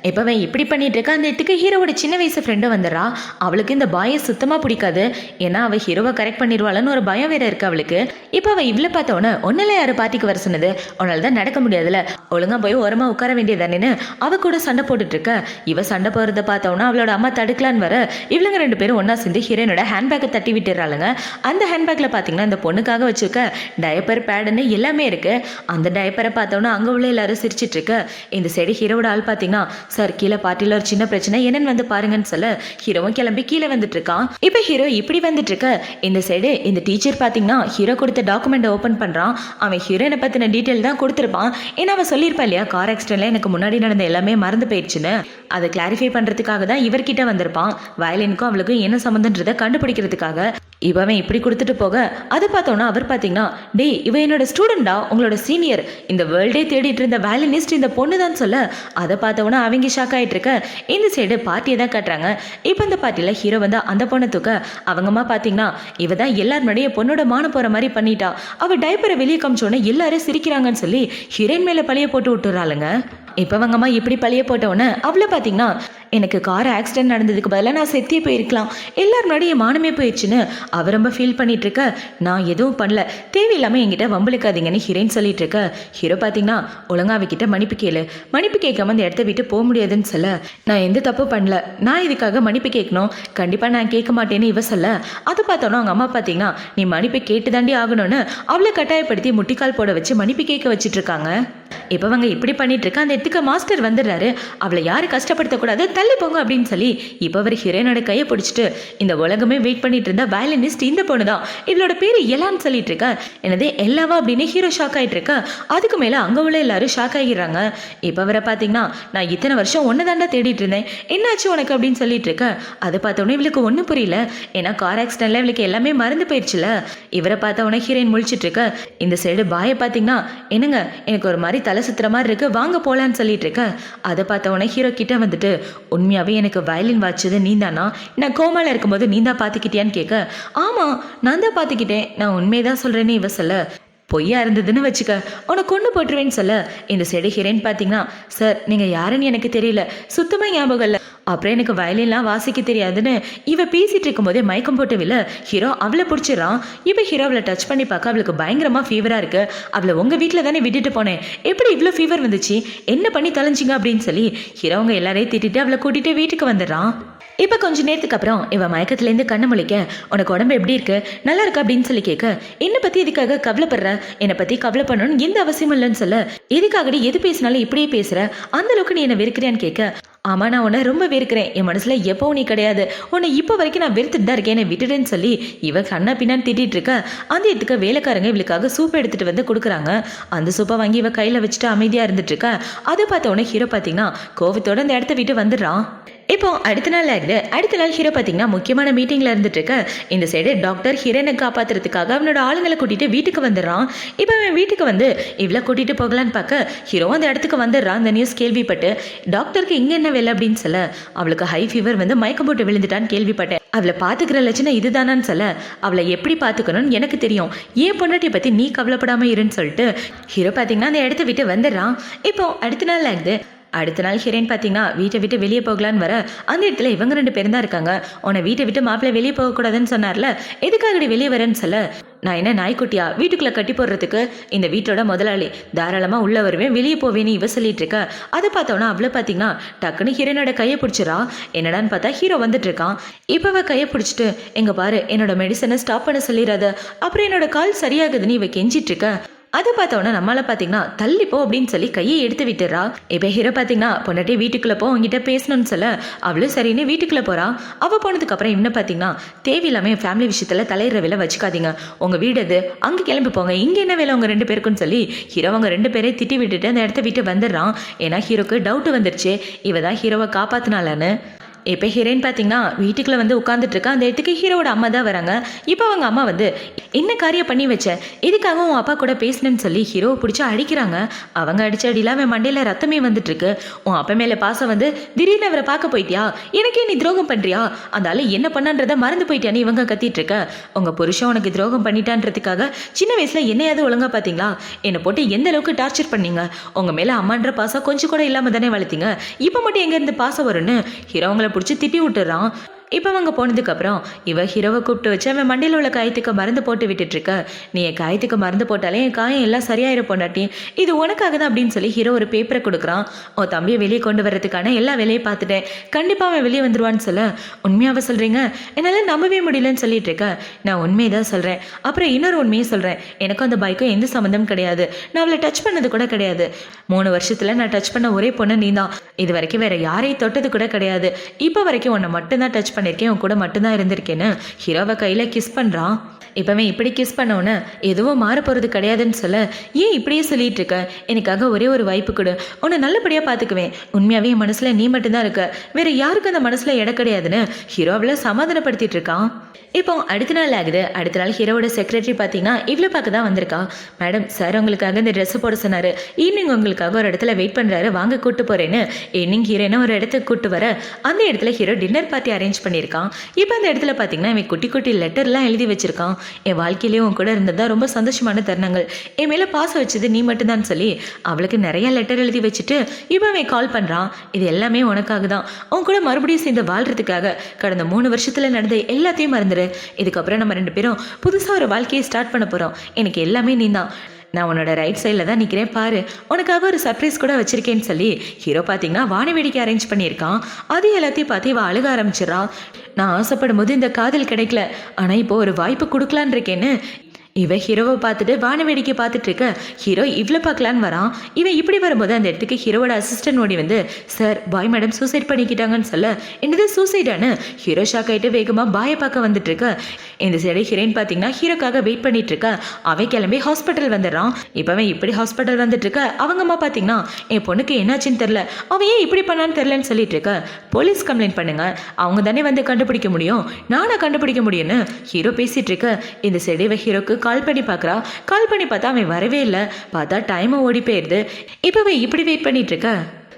இப்போவன் இப்படி பண்ணிட்டு இருக்கா. அந்த இடத்துக்கு ஹீரோவோட சின்ன வயசு ஃப்ரெண்டும் வந்துடுறா. அவளுக்கு இந்த பாயை சுத்தமாக பிடிக்காது. ஏன்னா அவள் ஹீரோவை கரெக்ட் பண்ணிடுவாளன்னு ஒரு பயம் வேற இருக்கு அவளுக்கு. இப்போ அவள் இவ்வளோ பார்த்தவொன்னே ஒன்னில் யார் பார்ட்டிக்கு வர சொன்னது, உன்னால தான் நடக்க முடியாதுல்ல, ஒழுங்காக போய் ஓரமாக உட்கார வேண்டியதானேன்னு அவ கூட சண்டை போட்டுட்டு இருக்க. இவ சண்டை போகிறத பார்த்தவொன்னா அவளோட அம்மா தடுக்கலான்னு வர இவளுங்க ரெண்டு பேரும் ஒன்றா சேர்ந்து ஹீரோனோட ஹேண்ட்பேக்கை தட்டி விட்டுறாளுங்க. அந்த ஹேண்ட்பேக்கில் பார்த்தீங்கன்னா இந்த பொண்ணுக்காக வச்சுக்க டயப்பர் பேடுன்னு எல்லாமே இருக்கு. அந்த டயப்பரை பார்த்தோன்னா அங்கே உள்ள எல்லாரும் சிரிச்சிட்டு இருக்கு. இந்த சைடு ஹீரோவோட ஆள் பார்த்தீங்கன்னா, சார் கீழே பார்ட்டியில் ஒரு சின்ன பிரச்சனை என்னன்னு வந்து பாருங்கன்னு சொல்ல ஹீரோவும் கிளம்பி கீழே வந்துட்டு இருக்கான். இப்போ ஹீரோ இப்படி வந்துட்டு இருக்க. இந்த சைடு இந்த டீச்சர் பார்த்தீங்கன்னா ஹீரோ கொடுத்த டாக்குமெண்ட் ஓப்பன் பண்ணுறான். அவன் ஹீரோயினை பற்றின டீட்டெயில் தான் கொடுத்துருப்பான். ஏன்னா அவன் சொல்லியிருப்பா இல்லையா, கார் ஆக்சிடென்ட்ல எனக்கு முன்னாடி நடந்த எல்லாமே மறந்து போயிடுச்சுன்னு. அதை கிளாரிஃபை பண்ணுறதுக்காக தான் இவர்கிட்ட வந்திருப்பான். வயலினுக்கும் அவளுக்கும் என்ன சம்மந்தன்றதை கண்டுபிடிக்கிறதுக்காக. இவன் இப்படி கொடுத்துட்டு போக அதை பார்த்தோன்னா அவர் பார்த்தீங்கன்னா, டே இவ என்னோட ஸ்டூடெண்டா, உங்களோட சீனியர், இந்த வேர்ல்டே தேடிட்டு இருந்த வயலினிஸ்ட் இந்த பொண்ணு தான் சொல்ல. அதை பார்த்தவொன்னா அவங்க ஷாக் ஆகிட்டு இருக்க. இந்த சைடு பார்ட்டியை தான் காட்டுறாங்க. இப்போ இந்த பார்ட்டியில் ஹீரோ வந்து அந்த பொண்ணை தூக்க அவங்கம்மா பார்த்தீங்கன்னா, இவ தான் எல்லார் முன்னாடியே பொண்ணோட மான போகிற மாதிரி பண்ணிட்டா, அவள் டைப்பரை வெளியே காமிச்சோன்னே எல்லாரும் சிரிக்கிறாங்கன்னு சொல்லி ஹீரோயின் மேலே பழிய போட்டு விட்டுறாளுங்க. இப்போ அவங்கம்மா இப்படி பழிய போட்டவுடனே அவளை பார்த்தீங்கன்னா, எனக்கு கார் ஆக்சிடென்ட் நடந்ததுக்கு பதிலாக நான் செத்தே போயிருக்கலாம், எல்லார் முன்னாடியே மானமே போயிடுச்சுன்னு அவர் ரொம்ப ஃபீல் பண்ணிட்டு இருக்க. நான் எதுவும் பண்ணல, தேவையில்லாமல் என்கிட்ட வம்பளிக்காதீங்கன்னு ஹீரோயின் சொல்லிட்டு இருக்க. ஹீரோ பார்த்தீங்கன்னா, ஒழுங்கா அவகிட்ட மன்னிப்பு கேளு, மன்னிப்பு கேட்காம அந்த இடத்த விட்டு போக முடியாதுன்னு சொல்ல, நான் எந்த தப்பு பண்ணல, நான் இதுக்காக மன்னிப்பு கேட்கணும், கண்டிப்பாக நான் கேட்க மாட்டேன்னு இவ சொல்ல. அதை பார்த்தோன்னா அவங்க அம்மா பார்த்தீங்கன்னா, நீ மன்னிப்பு கேட்டு தாண்டி ஆகணும்னு அவளை கட்டாயப்படுத்தி முட்டிக்கால் போட வச்சு மன்னிப்பு கேட்க வச்சுட்டு இருக்காங்க. இப்போ அவங்க இப்படி பண்ணிட்டு இருக்க. அந்த இடத்துக்கு மாஸ்டர் வந்துடுறாரு. அவளை யாரும் கஷ்டப்படுத்தக்கூடாது, தள்ளி போங்க அப்படின்னு சொல்லி இப்போ அவர் ஹீரோயினோட கையை பிடிச்சிட்டு, இந்த உலகமே வெயிட் பண்ணிட்டு இருந்தா வயலினிஸ்ட் இந்த பொண்ணு தான், இவளோட பேரு எல்லான்னு சொல்லிட்டு இருக்க. என்னதே எல்லாவா அப்படின்னு ஹீரோ ஷாக் ஆகிட்டு இருக்க. அதுக்கு மேலே அங்கே உள்ள எல்லாரும் ஷாக் ஆகிடுறாங்க. இப்போ அவரை பார்த்தீங்கன்னா, நான் இத்தனை வருஷம் ஒன்று தாண்டா தேடிட்டு இருந்தேன், என்னாச்சு உனக்கு அப்படின்னு சொல்லிட்டு இருக்க. அதை பார்த்தோன்னே இவளுக்கு ஒன்றும் புரியல. ஏன்னா கார் ஆக்சிடென்ட்ல இவளுக்கு எல்லாமே மறந்து போயிடுச்சுல. இவரை பார்த்தவொடனே ஹீரோயின் முழிச்சிட்டு இருக்க. இந்த சைடு பாயை பார்த்தீங்கன்னா, என்னங்க எனக்கு ஒரு மாதிரி தலை சுத்துற மாதிரி இருக்கு, வாங்க போலான்னு சொல்லிட்டு இருக்க. அதை பார்த்தவொடனே ஹீரோ கிட்ட வந்துட்டு, உண்மையாவே எனக்கு வயலின் வாச்சது நீ தானா, நான் கோமால இருக்கும்போது நீ தான் பார்த்துக்கிட்டியான்னு கேட்க, ஆமாம் நான் தான் பார்த்துக்கிட்டேன், நான் உண்மையதான் சொல்கிறேன்னு இவ சொல்ல. பொய்யா இருந்ததுன்னு வச்சுக்க, உனக்கு கொண்டு போட்டுருவேன்னு சொல்ல. இந்த சைடு ஹீரோயின் பார்த்தீங்கன்னா, சார் நீங்கள் யாருன்னு எனக்கு தெரியல, சுத்தமாக ஞாபகம் இல்லை, அப்புறம் எனக்கு வயலின்லாம் வாசிக்க தெரியாதுன்னு இவ பேசிட்டு இருக்கும்போதே மயக்கம் போட்டு வில்ல ஹீரோ அவளை பிடிச்சிடறான். இப்போ ஹீரோ அவளை டச் பண்ணி பார்க்க அவளுக்கு பயங்கரமாக ஃபீவராக இருக்கு. அவளை உங்கள் வீட்டில் தானே விட்டுட்டு போனேன், எப்படி இவ்வளோ ஃபீவர் வந்துச்சு, என்ன பண்ணி தொலைஞ்சிங்க அப்படின்னு சொல்லி ஹீரோ அவங்க எல்லாரையும் திட்டிட்டு அவளை கூட்டிகிட்டு வீட்டுக்கு வந்துடுறான். இப்போ கொஞ்ச நேரத்துக்கு அப்புறம் இவன் மயக்கத்துலேருந்து கண்ணு முழிக்க, உனக்கு உடம்பு எப்படி இருக்கு, நல்லா இருக்கா அப்படின்னு சொல்லி கேட்க, என்னை பற்றி இதுக்காக கவலைப்படுற, என்னை பற்றி கவலை பண்ணணும்னு எந்த அவசியம் இல்லைன்னு சொல்ல, எதுக்காகடி எது பேசினாலும் இப்படியே பேசுகிற, அந்த அளவுக்கு நீ என்னை வெறுக்கிறியான்னு கேட்க, ஆமா நான் உன்னை ரொம்ப வெறுக்கிறேன், என் மனசுல எப்பவும் நீ கிடையாது, உன்னை இப்போ வரைக்கும் நான் வெறுத்துட்டு தான் இருக்கேன், என்னை விட்டுடுன்னு சொல்லி இவ கண்ணா பின்னான்னு திட்டிட்டு இருக்க. அந்த இடத்துக்கு வேலைக்காரங்க இவளுக்காக சூப் எடுத்துட்டு வந்து கொடுக்குறாங்க. அந்த சூப்பை வாங்கி இவ கையில வச்சுட்டு அமைதியா இருந்துட்டு இருக்க. அதை பார்த்த உடனே ஹீரோ பார்த்தீங்கன்னா கோவத்தோட அந்த இடத்த விட்டு வந்துடுறான். இப்போ அடுத்த நாள் ஆகுது. அடுத்த நாள் ஹீரோ பார்த்தீங்கன்னா முக்கியமான மீட்டிங்கில் இருந்துட்டு இருக்க. இந்த சைடு டாக்டர் ஹீரோனை காப்பாற்றுறதுக்காக அவனோட ஆளுங்களை கூட்டிட்டு வீட்டுக்கு வந்துடுறான். இப்போ அவன் வீட்டுக்கு வந்து இவ்வளோ கூட்டிட்டு போகலான்னு பார்க்க ஹீரோ அந்த இடத்துக்கு வந்துடுறான். அந்த நியூஸ் கேள்விப்பட்டு டாக்டருக்கு இங்கே என்ன வேலை அப்படின்னு சொல்ல, அவளுக்கு ஹை ஃபீவர் வந்து மயக்கம் போட்டு விழுந்துட்டான்னு கேள்விப்பட்டேன், அவளை பார்த்துக்கிற லட்சணம் இதுதானான்னு சொல்ல, அவளை எப்படி பார்த்துக்கணும்னு எனக்கு தெரியும், ஏன் பொண்டாட்டியை பற்றி நீ கவலைப்படாமல் இருன்னு சொல்லிட்டு ஹீரோ பார்த்தீங்கன்னா அந்த இடத்த விட்டு வந்துடுறான். இப்போ அடுத்த நாள் ஆகுது. அடுத்த நாள் ஹீரோயின் பார்த்தீங்கன்னா வீட்டை விட்டு வெளியே போகலான்னு வர, அந்த இடத்துல இவங்க 2 பேரும் தான் இருக்காங்க. உன்னை வீட்டை விட்டு மாப்பிள்ளை வெளியே போகக்கூடாதுன்னு சொன்னார்ல, எதுக்காகடி வெளியே வரேன்னு சொல்ல, நான் என்ன நாய்க்குட்டியா வீட்டுக்குள்ளே கட்டி போடுறதுக்கு, இந்த வீட்டோட முதலாளி, தாராளமாக உள்ள வருவேன் வெளியே போவேன்னு இவ சொல்லிட்டு இருக்க. அதை பார்த்தோன்னா அவ்வளோ பார்த்தீங்கன்னா டக்குன்னு ஹீரோனோட கையை பிடிச்சிடா. என்னடான்னு பார்த்தா ஹீரோ வந்துட்டு இருக்கான். இப்போவ கையை பிடிச்சிட்டு, எங்க பாரு என்னோட மெடிசனை ஸ்டாப் பண்ண சொல்லிடாத, அப்புறம் என்னோட கால் சரியாகுதுன்னு இவ கெஞ்சிட்டு இருக்க. அதை பார்த்தோன்னா நம்மளால பார்த்தீங்கன்னா தள்ளிப்போ அப்படின்னு சொல்லி கையை எடுத்து விட்டுறா. இப்போ ஹீரோ பார்த்தீங்கன்னா பொண்டாட்டி வீட்டுக்குள்ளே போ உங்ககிட்ட பேசணும்னு சொல்ல, அவளும் சரின்னு வீட்டுக்குள்ளே போகிறா. அவள் போனதுக்கப்புறம் இன்னும் பார்த்தீங்கன்னா தேவையில்லாமல் ஃபேமிலி விஷயத்தில் தலையிற வேலை வச்சுக்காதீங்க, உங்கள் வீடு அது, அங்கே கிளம்பி போங்க, இங்கே என்ன வேலை உங்கள் 2 பேருக்குன்னு சொல்லி ஹீரோ அவங்க 2 பேரையும் திட்டி விட்டுட்டு அந்த இடத்த விட்டு வந்துடுறான். ஏன்னா ஹீரோக்கு டவுட் வந்துருச்சு, இவ தான் ஹீரோவை காப்பாற்றினாலன்னு. இப்போ ஹீரோயின் பார்த்தீங்கன்னா வீட்டுக்குள்ளே வந்து உட்காந்துட்டு இருக்கா. அந்த இடத்துக்கு ஹீரோவோட அம்மா தான் வராங்க. இப்போ அவங்க அம்மா வந்து, என்ன காரியம் பண்ணி வச்ச, இதுக்காக உன் அப்பா கூட பேசினேன்னு சொல்லி ஹீரோவை பிடிச்சி அடிக்கிறாங்க. அவங்க அடிச்ச அடியில் அவன் மண்டையில் ரத்தமே வந்துட்டு இருக்கு. உன் அப்பா மேலே பாசம் வந்து திடீர்னு அவரை பார்க்க போயிட்டியா, எனக்கே நீ துரோகம் பண்ணுறியா, அந்த ஆள் என்ன பண்ணான்றதை மறந்து போயிட்டியான்னு இவங்க கத்திட்டு இருக்க. உங்கள் புருஷன் உனக்கு துரோகம் பண்ணிட்டான்றதுக்காக சின்ன வயசில் என்னையாவது ஒழுங்கா பார்த்தீங்களா, என்னை போட்டு எந்த அளவுக்கு டார்ச்சர் பண்ணீங்க, உங்கள் மேலே அம்மான்ற பாசம் கொஞ்சம் கூட இல்லாமல் தானே வளர்த்தீங்க, இப்போ மட்டும் எங்கேருந்து பாசம் வரும்னு ஹீரோ அவங்கள பிடிச்சி திட்டி விட்டுறான். இப்போ அவங்க போனதுக்கப்புறம் இவ ஹீரோவை கூப்பிட்டு வச்சு அவன் மண்டையில் உள்ள காயத்துக்கு மருந்து போட்டு விட்டுட்டு இருக்க. நீ என் காயத்துக்கு மருந்து போட்டாலே என் காயம் எல்லாம் சரியாயிர பொண்டாட்டி, இது உனக்காக தான் அப்படின்னு சொல்லி ஹீரோ ஒரு பேப்பரை கொடுக்குறான். உன் தம்பியை வெளியே கொண்டு வரதுக்கான எல்லா வேலையும் பார்த்துட்டேன், கண்டிப்பாக அவன் வெளியே வந்துடுவான்னு சொல்ல, உண்மையாக சொல்கிறீங்க, என்னால் நம்பவே முடியலன்னு சொல்லிட்டு இருக்க. நான் உண்மையை தான் சொல்கிறேன், அப்புறம் இன்னொரு உண்மையை சொல்கிறேன், எனக்கும் அந்த பைக்கும் எந்த சம்மந்தம் கிடையாது, நான் அவளை டச் பண்ணது கூட கிடையாது, 3 வருஷத்தில் நான் டச் பண்ண ஒரே பொண்ணு நீ தான், இது வரைக்கும் வேற யாரையும் தொட்டது கூட கிடையாது, இப்போ வரைக்கும் உன்னை மட்டும்தான் டச் பண்ணியிருக்கேன், உன் கூட மட்டும்தான் இருந்திருக்கேன்னு ஹீரோவை கையில் கிஸ் பண்ணுறான். இப்போவே இப்படி கிஸ் பண்ணவொன்னே எதுவும் மாற போகிறது கிடையாதுன்னு சொல்ல, ஏன் இப்படியே சொல்லிட்டு இருக்க, எனக்காக ஒரே ஒரு வாய்ப்பு கொடு, உன்னை நல்லபடியாக பார்த்துக்குவேன், உண்மையாகவே என் மனசில் நீ மட்டும்தான் இருக்க, வேற யாருக்கும் அந்த மனசில் இடம் கிடையாதுன்னு ஹீரோவில் சமாதானப்படுத்திட்டு இருக்கான். இப்போ அடுத்த நாள் ஆகுது. அடுத்த நாள் ஹீரோவோட செக்ரட்டரி பார்த்தீங்கன்னா இவ்வளோ பார்க்க தான் வந்திருக்கா. மேடம் சார் உங்களுக்காக இந்த ட்ரெஸ்ஸு போட சொன்னார், ஈவினிங் உங்களுக்காக ஒரு இடத்துல வெயிட் பண்ணுறாரு, வாங்க கூப்பிட்டு போகிறேன்னு ஈவினிங் ஹீரோனை ஒரு இடத்துக்கு கூப்பிட்டு வர, அந்த இடத்துல ஹீரோ டின்னர் பார்ட்டி அரேஞ்ச் பண்ணியிருக்கான். இப்போ அந்த இடத்துல பார்த்தீங்கன்னா இவன் குட்டி குட்டி லெட்டர்லாம் எழுதி வச்சிருக்கான். என் வாழ்க்கையிலேயே உன் கூட இருந்ததா ரொம்ப சந்தோஷமான தருணங்கள், என் மேலே பாசம் வச்சது நீ மட்டும்தான் சொல்லி அவளுக்கு நிறைய லெட்டர் எழுதி வச்சுட்டு இப்போ அவன் கால் பண்ணுறான். இது எல்லாமே உனக்காக தான், உன் கூட மறுபடியும் சேர்ந்து வாழ்றதுக்காக, கடந்த 3 வருஷத்தில் நடந்த எல்லாத்தையும் மறந்துடு, இதுக்கப்புறம் நம்ம 2 பேரும் புதுசாக ஒரு வாழ்க்கையை ஸ்டார்ட் பண்ண போகிறோம், எனக்கு எல்லாமே நீ தான், நான் உன்னோட ரைட் சைடில் தான் நிற்கிறேன் பாரு, உனக்காக ஒரு சர்ப்ரைஸ் கூட வச்சுருக்கேன்னு சொல்லி ஹீரோ பார்த்தீங்கன்னா வான வேடிக்கை அரேஞ்ச் பண்ணியிருக்கான். அது எல்லாத்தையும் பார்த்து இவ அழுக ஆரம்பிச்சிடறான். நான் ஆசைப்படும் போது இந்த காதல் கிடைக்கல, ஆனால் இப்போ ஒரு வாய்ப்பு கொடுக்கலான் இருக்கேன்னு இவன் ஹீரோவை பார்த்துட்டு வான வேடிக்கை பார்த்துட்டு இருக்க. ஹீரோ இவ்வளோ பார்க்கலான்னு வரான். இவன் இப்படி வரும்போது அந்த இடத்துக்கு ஹீரோவோட அசிஸ்டன்ட் ஓடி வந்து, சார் பாய் மேடம் சூசைட் பண்ணிக்கிட்டாங்கன்னு சொல்ல, என்னது சூசைடானு ஹீரோ ஷாக் ஆகிட்டு வேகமாக பாயை பார்க்க வந்துட்டு இருக்க. இந்த சைடு ஹீரோயின் பார்த்தீங்கன்னா ஹீரோக்காக வெயிட் பண்ணிட்டு இருக்க. அவன் கிளம்பி ஹாஸ்பிட்டல் வந்துடுறான். இப்போவன் இப்படி ஹாஸ்பிட்டல் வந்துட்டு இருக்க. அவங்க அம்மா பார்த்தீங்கன்னா என் பொண்ணுக்கு என்னாச்சுன்னு தெரில, அவன் ஏன் இப்படி பண்ணான்னு தெரிலன்னு சொல்லிட்டு இருக்க. போலீஸ் கம்ப்ளைண்ட் பண்ணுங்க, அவங்க தானே வந்து கண்டுபிடிக்க முடியும், நானா கண்டுபிடிக்க முடியும்னு ஹீரோ பேசிட்டு இருக்க. இந்த சைடு இவன் ஹீரோக்கு கால் பண்ணி பார்க்குறா. கால் பண்ணி பார்த்தா அவன் வரவே இல்லை. பார்த்தா டைமை ஓடி போயிடுது. இப்போவே இப்படி வெயிட் பண்ணிட்டு இருக்க.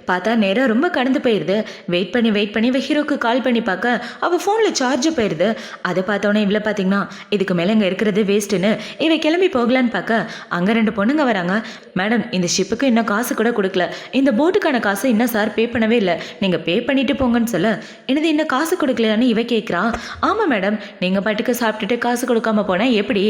பார்த்தா நேரம் ரொம்ப கடந்து போயிடுது. வெயிட் பண்ணி ஹீரோக்கு கால் பண்ணி பார்க்க அவள் ஃபோனில் சார்ஜ் போயிடுது. அதை பார்த்தோன்னே இவ்வளோ பார்த்தீங்கன்னா இதுக்கு மேலே இங்கே இருக்கிறது வேஸ்ட்டுன்னு இவன் கிளம்பி போகலான்னு பார்க்க அங்கே 2 பொண்ணுங்க வராங்க. மேடம் இந்த ஷிப்புக்கு இன்னும் காசு கூட கொடுக்கல, இந்த போட்டுக்கான காசு இன்னும் சார் பே பண்ணவே இல்லை, நீங்கள் பே பண்ணிட்டு போங்கன்னு சொல்ல, என்னது இன்னும் காசு கொடுக்கலையான்னு இவ கேட்குறா. ஆமாம் மேடம், நீங்கள் பாட்டுக்கு சாப்பிட்டுட்டு காசு கொடுக்காம போனால் எப்படி,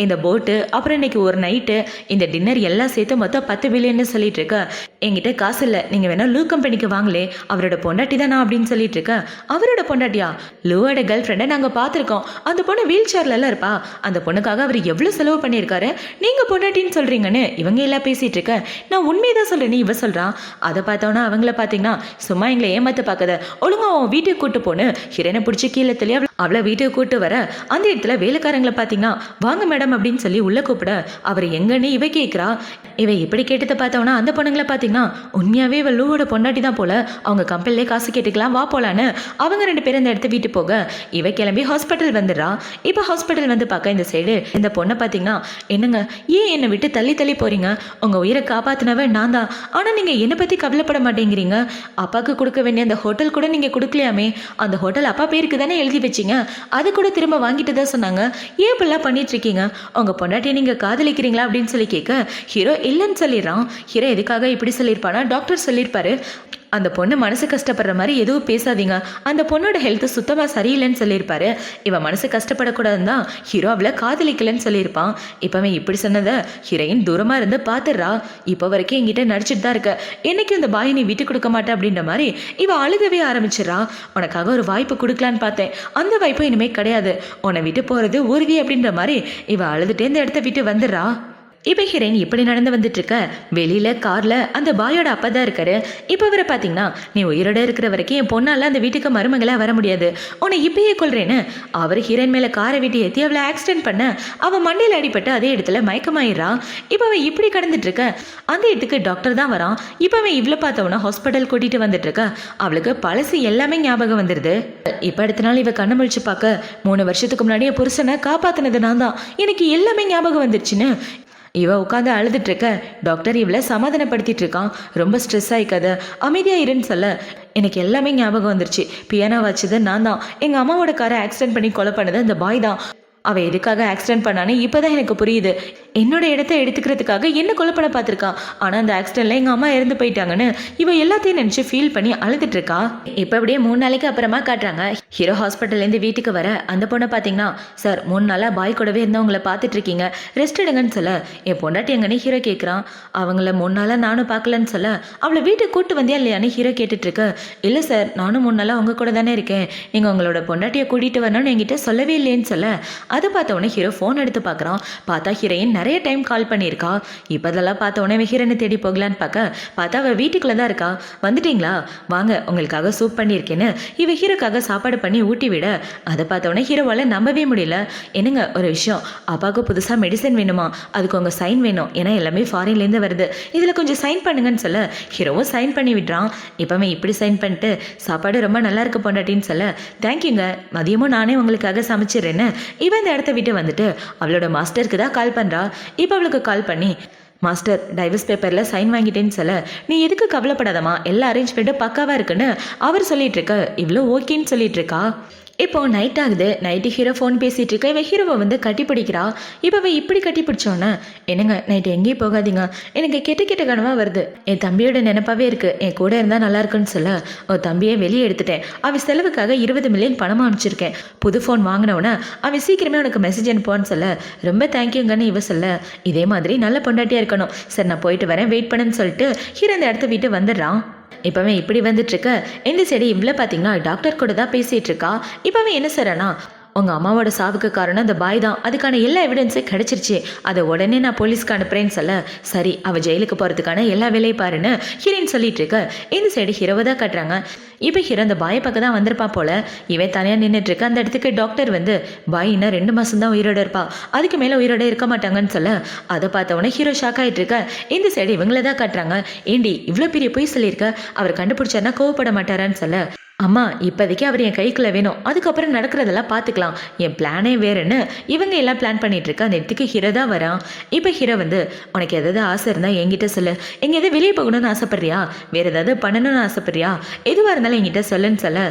இந்த போட்டு அப்புறம் இன்னைக்கு ஒரு நைட்டு இந்த டின்னர் எல்லாம் சேர்த்து மொத்தம் 10 பில்லியன்னு சொல்லிட்டு இருக்க. என்கிட்ட காசு இல்லை, நீங்கள் வேணா லூ கம்பெனிக்கு வாங்களே, அவரோட பொண்டாட்டி தான் நான் அப்படின்னு சொல்லிட்டு இருக்கேன். அவரோட பொண்டாட்டியா? லூவோட கேர்ள் ஃப்ரெண்டை நாங்கள் பார்த்துருக்கோம். அந்த பொண்ணு வீல் சேர்லலாம் இருப்பா. அந்த பொண்ணுக்காக அவர் எவ்வளோ செலவு பண்ணியிருக்காரு, நீங்கள் பொண்டாட்டின்னு சொல்கிறீங்கன்னு இவங்க எல்லாம் பேசிகிட்டு இருக்க. நான் உண்மையை தான் சொல்கிறேன்னு இவ சொல்கிறான். அதை பார்த்தோன்னா அவங்கள பார்த்தீங்கன்னா சும்மா எங்களை ஏமாற்ற பார்க்காத, ஒழுங்கா அவன் வீட்டுக்கு கூட்டு போன்னு ஹீரோனை பிடிச்சி கீழே தள்ளி அவளை வீட்டுக்கு கூட்டு வர அந்த இடத்துல வேலைக்காரங்களை பார்த்தீங்கன்னா வாங்க மேடம் அப்படின்னு சொல்லி உள்ளே கூப்பிட அவர் எங்கன்னு இவ கேட்குறா. இவ இப்படி கேட்டதை பார்த்தோன்னா அந்த பொண்ணுங்களை பார்த்தீங்கன்னா உண்மையாகவே இவ லூவோட பொண்டாட்டி தான் போல, அவங்க கம்பெனிலே காசு கேட்டுக்கலாம் வா போலான்னு அவங்க 2 பேரும் இந்த இடத்த வீட்டு போக இவ கிளம்பி ஹாஸ்பிட்டல் வந்துடுறா. இப்போ ஹாஸ்பிட்டல் வந்து பார்க்க இந்த சைடு இந்த பொண்ணை பார்த்தீங்கன்னா என்னங்க ஏன் என்னை விட்டு தள்ளி தள்ளி போறீங்க, உங்க உயிரை காப்பாத்தினவன் நான் தான், ஆனால் நீங்கள் என்னை பற்றி கவலைப்பட மாட்டேங்கிறீங்க. அப்பாவுக்கு கொடுக்க வேண்டிய அந்த ஹோட்டல் கூட நீங்கள் கொடுக்கலையாமே, அந்த ஹோட்டல் அப்பா பேருக்கு தானே எழுதி வச்சிங்க, அது கூட திரும்ப வாங்கிட்டு தான் சொன்னாங்க, ஏன் இப்பெல்லாம் பண்ணிட்டு இருக்கீங்க, உங்க பொண்டாட்டியை நீங்கள் காதலிக்கிறீங்களா அப்படின்னு சொல்லி கேட்க ஹீரோ இல்லைன்னு சொல்லிடுறான். ஹீரோ எதுக்காக இப்படி சொல்லியிருப்பானா, டாக்டர் சொல்லியிருப்பாரு அந்த பொண்ணு மனசு கஷ்டப்படுற மாதிரி எதுவும் பேசாதீங்க, அந்த பொண்ணோட ஹெல்த்து சுத்தமாக சரியில்லைன்னு சொல்லியிருப்பாரு. இவன் மனசு கஷ்டப்படக்கூடாதுன்னு தான் ஹீரோ அவளை காதலிக்கலன்னு சொல்லியிருப்பான். இப்போவே இப்படி சொன்னதை ஹீரோயின் தூரமாக இருந்து பார்த்துடுறா. இப்போ வரைக்கும் என்கிட்ட நடிச்சிட்டு தான் இருக்க, என்னைக்கு இந்த பாய் நீ விட்டு கொடுக்க மாட்டேன் அப்படின்ற மாதிரி இவ அழுகவே ஆரம்பிச்சிடறா. உனக்காக ஒரு வாய்ப்பு கொடுக்கலான்னு பார்த்தேன், அந்த வாய்ப்பு இனிமேல் கிடையாது, உன்னை விட்டு போகிறது உறுதி அப்படின்ற மாதிரி இவ அழுதுட்டே இந்த இடத்த விட்டு வந்துடுறா. இப்போ ஹீரோயின் இப்படி நடந்து வந்துட்டு இருக்க வெளியில் காரில் அந்த பாயோட அப்பா தான் இருக்காரு. இப்போ அவரை பார்த்தீங்கன்னா நீ உயிரோட இருக்கிற வரைக்கும் என் பொண்ணால் அந்த வீட்டுக்கு மருமகளாக வர முடியாது, உன்னை இப்பயே கொள்றேன்னு அவர் ஹீரோயின் மேலே காரை விட்டு ஏற்றி அவளை ஆக்சிடென்ட் பண்ண அவன் மண்டையில் அடிபட்டு அதே இடத்துல மயக்கமாயிடுறா. இப்போ அவன் இப்படி கடந்துட்டு இருக்க அந்த இடத்துக்கு டாக்டர் தான் வரான். இப்போ அவன் இவ்வளோ பார்த்தவனா ஹாஸ்பிட்டல் கூட்டிகிட்டு வந்துட்டு இருக்க அவளுக்கு பழசு எல்லாமே ஞாபகம் வந்துடுது. இப்போ அடுத்த நாள் இவ கண்ணு முழிச்சு பார்க்க 3 வருஷத்துக்கு முன்னாடி என் புருஷனை காப்பாற்றினது நான் தான், எனக்கு எல்லாமே ஞாபகம் வந்துருச்சுன்னு இவ உட்காந்து அழுதுட்டு இருக்க டாக்டர் இவளை சமாதானப்படுத்திட்டு இருக்கான். ரொம்ப ஸ்ட்ரெஸ் ஆகிக்காத, அமைதியா இருன்னு சொல்ல எனக்கு எல்லாமே ஞாபகம் வந்துருச்சு, பியானோ வச்சது நான் தான், எங்கள் அம்மாவோட காரை ஆக்சிடென்ட் பண்ணி கொலை பண்ணது அந்த பாய் தான், அவள் எதுக்காக ஆக்சிடென்ட் பண்ணான்னு இப்போ தான் எனக்கு புரியுது, என்னோட இடத்த எடுத்துக்கிறதுக்காக என்ன கொலை பண்ண பார்த்துருக்கான், ஆனால் அந்த ஆக்சிடென்ட்ல எங்கள் அம்மா இறந்து போயிட்டாங்கன்னு இவ எல்லாத்தையும் நினச்சி ஃபீல் பண்ணி அழுதுட்டு இருக்கா. இப்போ அப்படியே 3 நாளைக்கு அப்புறமா காட்டுறாங்க. ஹீரோ ஹாஸ்பிட்டல்லேருந்து வீட்டுக்கு வர அந்த பொண்ணை பார்த்தீங்கன்னா சார் 3 நாளாக பாய் கூடவே இருந்தவங்கள பார்த்துட்டு இருக்கீங்க, ரெஸ்ட் எடுங்கன்னு சொல்ல என் பொண்டாட்டி எங்கன்னு ஹீரோ கேட்குறான். அவங்கள 3 நாளாக நானும் பார்க்கலன்னு சொல்ல அவளை வீட்டுக்கு கூட்டு வந்தியா இல்லையான்னு ஹீரோ கேட்டுட்டு இருக்க. இல்லை சார் நானும் 3 நாளாக உங்க கூட தானே இருக்கேன், நீங்கள் உங்களோட பொண்டாட்டியை கூட்டிகிட்டு வரணும்னு என்கிட்ட சொல்லவே இல்லைன்னு சொல்ல அதை பார்த்த உடனே ஹீரோ ஃபோன் எடுத்து பார்க்குறான். பார்த்தா ஹீரோயின் நிறைய டைம் கால் பண்ணியிருக்கா. இப்போ அதெல்லாம் பார்த்த உடனே ஹீரோனை தேடி போகலான்னு பார்த்தா அவள் வீட்டுக்குள்ளே தான் இருக்கா. வந்துட்டீங்களா, வாங்க உங்களுக்காக சூப் பண்ணியிருக்கேன்னு இவ ஹீரோக்காக சாப்பாடு பண்ணி ஊட்டி விட அதை பார்த்த உடனே ஹீரோவால் நம்பவே முடியல. என்னங்க ஒரு விஷயம், அப்பாவுக்கு புதுசாக மெடிசன் வேணுமா, அதுக்கு உங்கள் சைன் வேணும், ஏன்னா எல்லாமே ஃபாரின்லேருந்து வருது, இதில் கொஞ்சம் சைன் பண்ணுங்கன்னு சொல்ல ஹீரோவும் சைன் பண்ணி விடுறான். இப்போவே இப்படி சைன் பண்ணிட்டு சாப்பாடு ரொம்ப நல்லா இருக்கு பொண்டாட்டின்னு சொல்ல தேங்க்யூங்க, மதியமும் நானே உங்களுக்காக சமைச்சிடுறேன்னு இவன் இந்த இடத்த விட்டு வந்துட்டு அவளோட மாஸ்டருக்கு தான் கால் பண்ணுறா. இப்போ அவளுக்கு கால் பண்ணி மாஸ்டர் டைவர்ஸ் பேப்பரில் சைன் வாங்கிட்டேன்னு சொல்ல நீ எதுக்கு கவலைப்படாதம்மா, எல்லா அரேஞ்ச்மெண்ட்டும் பக்காவாக இருக்குன்னு அவர் சொல்லிட்டு இருக்க இவ்வளோ ஓகேன்னு சொல்லிட்டு இருக்கா. இப்போ நைட் ஆகுது. நைட்டு ஹீரோ ஃபோன் பேசிகிட்டு இருக்க இவன் ஹீரோவை வந்து கட்டி பிடிக்கிறா. இப்போ அவள் இப்படி கட்டி பிடிச்சோன்னே என்னங்க நைட்டு எங்கேயும் போகாதீங்க, எனக்கு கெட்ட கனவாக வருது, என் தம்பியோட நினைப்பாவே இருக்குது, என் கூட இருந்தால் நல்லா இருக்குன்னு சொல்ல அவன் தம்பியை வெளியே எடுத்துட்டேன், அவன் செலவுக்காக 20 மில்லியன் பணமாக அனுப்பிச்சிருக்கேன், புது ஃபோன் வாங்கினவுடனே அவன் சீக்கிரமே உனக்கு மெசேஜ் அனுப்புவான்னு சொல்ல ரொம்ப தேங்க்யூங்கன்னு இவ சொல்ல இதே மாதிரி நல்ல பொண்டாட்டியாக இருக்கணும், சரி நான் போயிட்டு வரேன் வெயிட் பண்ணுன்னு சொல்லிட்டு ஹீரோ அந்த இடத்த விட்டு வந்துடுறான். இப்போவே இப்படி வந்துட்டு இருக்க இந்த சைடு இவ்வளோ பார்த்தீங்கன்னா டாக்டர் கூட தான் பேசிகிட்டு இருக்கா. இப்போவே என்ன சொல்கிறேன்னா உங்கள் அம்மாவோட சாவுக்கு காரணம் அந்த பாய் தான், அதுக்கான எல்லா எவிடன்ஸும் கிடச்சிருச்சு, அதை உடனே நான் போலீஸ்க்கு அனுப்புறேன்னு சொல்ல சரி அவள் ஜெயிலுக்கு போகிறதுக்கான எல்லா வேலையை பாருன்னு ஹீரோயின் சொல்லிட்டு இருக்க இந்த சைடு ஹீரோவை தான் கட்டுறாங்க. இப்போ ஹீரோ அந்த பாயை பக்கம் தான் வந்திருப்பா போல. இவன் தனியாக நின்றுட்டு இருக்க அந்த இடத்துக்கு டாக்டர் வந்து பாய் இன்னும் 2 மாதம் தான் உயிரோட இருப்பா, அதுக்கு மேலே உயிரோட இருக்க மாட்டாங்கன்னு சொல்ல அதை பார்த்தவொடனே ஹீரோ ஷாக் ஆகிட்டு இருக்க இந்த சைடு இவங்கள தான் காட்டுறாங்க. ஏண்டி இவ்வளோ பெரிய பொய் சொல்லியிருக்க, அவர் கண்டுபிடிச்சாருன்னா கோவப்பட மாட்டாரான்னு சொல்ல அம்மா இப்போதைக்கு அவர் என் கைக்குள்ளே வேணும், அதுக்கப்புறம் நடக்கிறதெல்லாம் பார்த்துக்கலாம், என் பிளானே வேறுன்னு இவங்க எல்லாம் பிளான் பண்ணிட்டு இருக்க அந்த இடத்துக்கு ஹீரோ தான் வரான். இப்போ ஹீரோ வந்து உனக்கு எதாவது ஆசை இருந்தால் என்கிட்ட சொல்லு, எங்கே எதாவது வெளியே போகணும்னு ஆசைப்பட்றியா, வேறு ஏதாவது பண்ணணும்னு ஆசைப்பட்றியா, எதுவாக இருந்தாலும் என்கிட்ட சொல்லுன்னு சொல்ல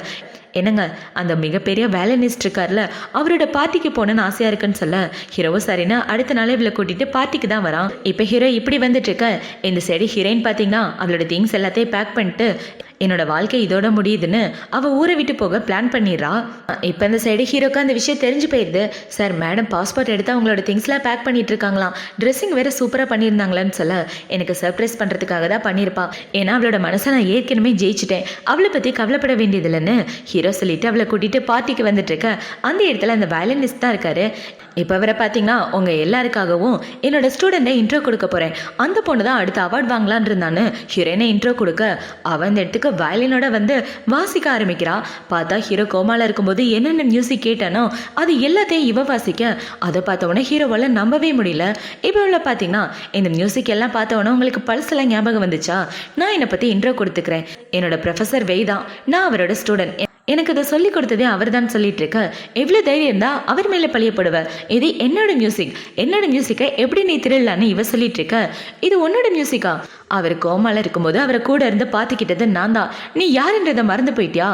என்னங்க அந்த மிகப்பெரிய வேலனிஸ்ட் இருக்கார்ல அவரோட பார்ட்டிக்கு போகணுன்னு ஆசையாக இருக்குன்னு சொல்ல ஹீரோவும் சரின்னா அடுத்த நாளே இவளை கூட்டிகிட்டு பார்ட்டிக்கு தான் வரான். இப்போ ஹீரோ இப்படி வந்துட்டு இருக்க இந்த சைடு ஹீரோயின் பார்த்தீங்கன்னா அவளோட திங்ஸ் எல்லாத்தையும் பேக் பண்ணிட்டு என்னோட வாழ்க்கை இதோட முடியுதுன்னு அவள் ஊரை விட்டு போக பிளான் பண்ணிடுறா. இப்போ இந்த சைடு ஹீரோக்கு அந்த விஷயம் தெரிஞ்சு போயிடுது. சார் மேடம் பாஸ்போர்ட் எடுத்து அவங்களோட திங்ஸ்லாம் பேக் பண்ணிட்டு இருக்காங்களாம். ட்ரெஸ்ஸிங் வேறு சூப்பராக பண்ணியிருந்தாங்களான்னு சொல்ல எனக்கு சர்ப்ரைஸ் பண்ணுறதுக்காக தான் பண்ணியிருப்பா. ஏன்னா அவளோட மனசை நான் ஏற்கனவே ஜெயிச்சிட்டேன், அவளை பற்றி கவலைப்பட வேண்டியதில்லைன்னு ஹீரோ சொல்லிட்டு அவளை கூட்டிகிட்டு பார்ட்டிக்கு வந்துட்டு இருக்க. அந்த இடத்துல அந்த வயலினிஸ்ட் தான் இருக்காரு. இப்போ வரை பார்த்தீங்கன்னா உங்கள் எல்லாருக்காகவும் என்னோட ஸ்டூடெண்ட்டை இன்ட்ரோ கொடுக்க போகிறேன். அந்த பொண்ணு தான் அடுத்த அவார்ட் வாங்கலான் இருந்தான்னு ஹீரோயினை இன்ட்ரோ கொடுக்க அவன் இந்த இடத்துக்கு வயலினோட வந்து வாசிக்க ஆரம்பிக்கிறா. பார்த்தா ஹீரோ கோமால இருக்கும்போது என்னென்ன மியூசிக் கேட்டானோ அது எல்லாத்தையும் இவ வாசிக்க அதை பார்த்தவொடனே ஹீரோவால் நம்பவே முடியல. இப்போ உள்ள பார்த்தீங்கன்னா இந்த மியூசிக் எல்லாம் பார்த்தவொடனே உங்களுக்கு பல்செல்லாம் ஞாபகம் வந்துச்சா? நான் என்னை பற்றி இன்ட்ரோ கொடுத்துக்கிறேன். என்னோட ப்ரொஃபஸர் வெய்தான், நான் அவரோட ஸ்டூடெண்ட். எனக்கு அதை சொல்லி கொடுத்ததே அவர் தான் சொல்லிட்டு இருக்க. எவ்வளோ தைரியம் தான் அவர் மேலே பழியப்படுவேன். இது என்னோட மியூசிக், என்னோட மியூசிக்கை எப்படி நீ திருடலான்னு இவ சொல்லிட்டு இருக்க. இது உன்னோட மியூசிக்கா? அவர் கோமால இருக்கும்போது அவரை கூட இருந்து பார்த்துக்கிட்டது நான் தான். நீ யாருன்றதை மறந்து போயிட்டியா?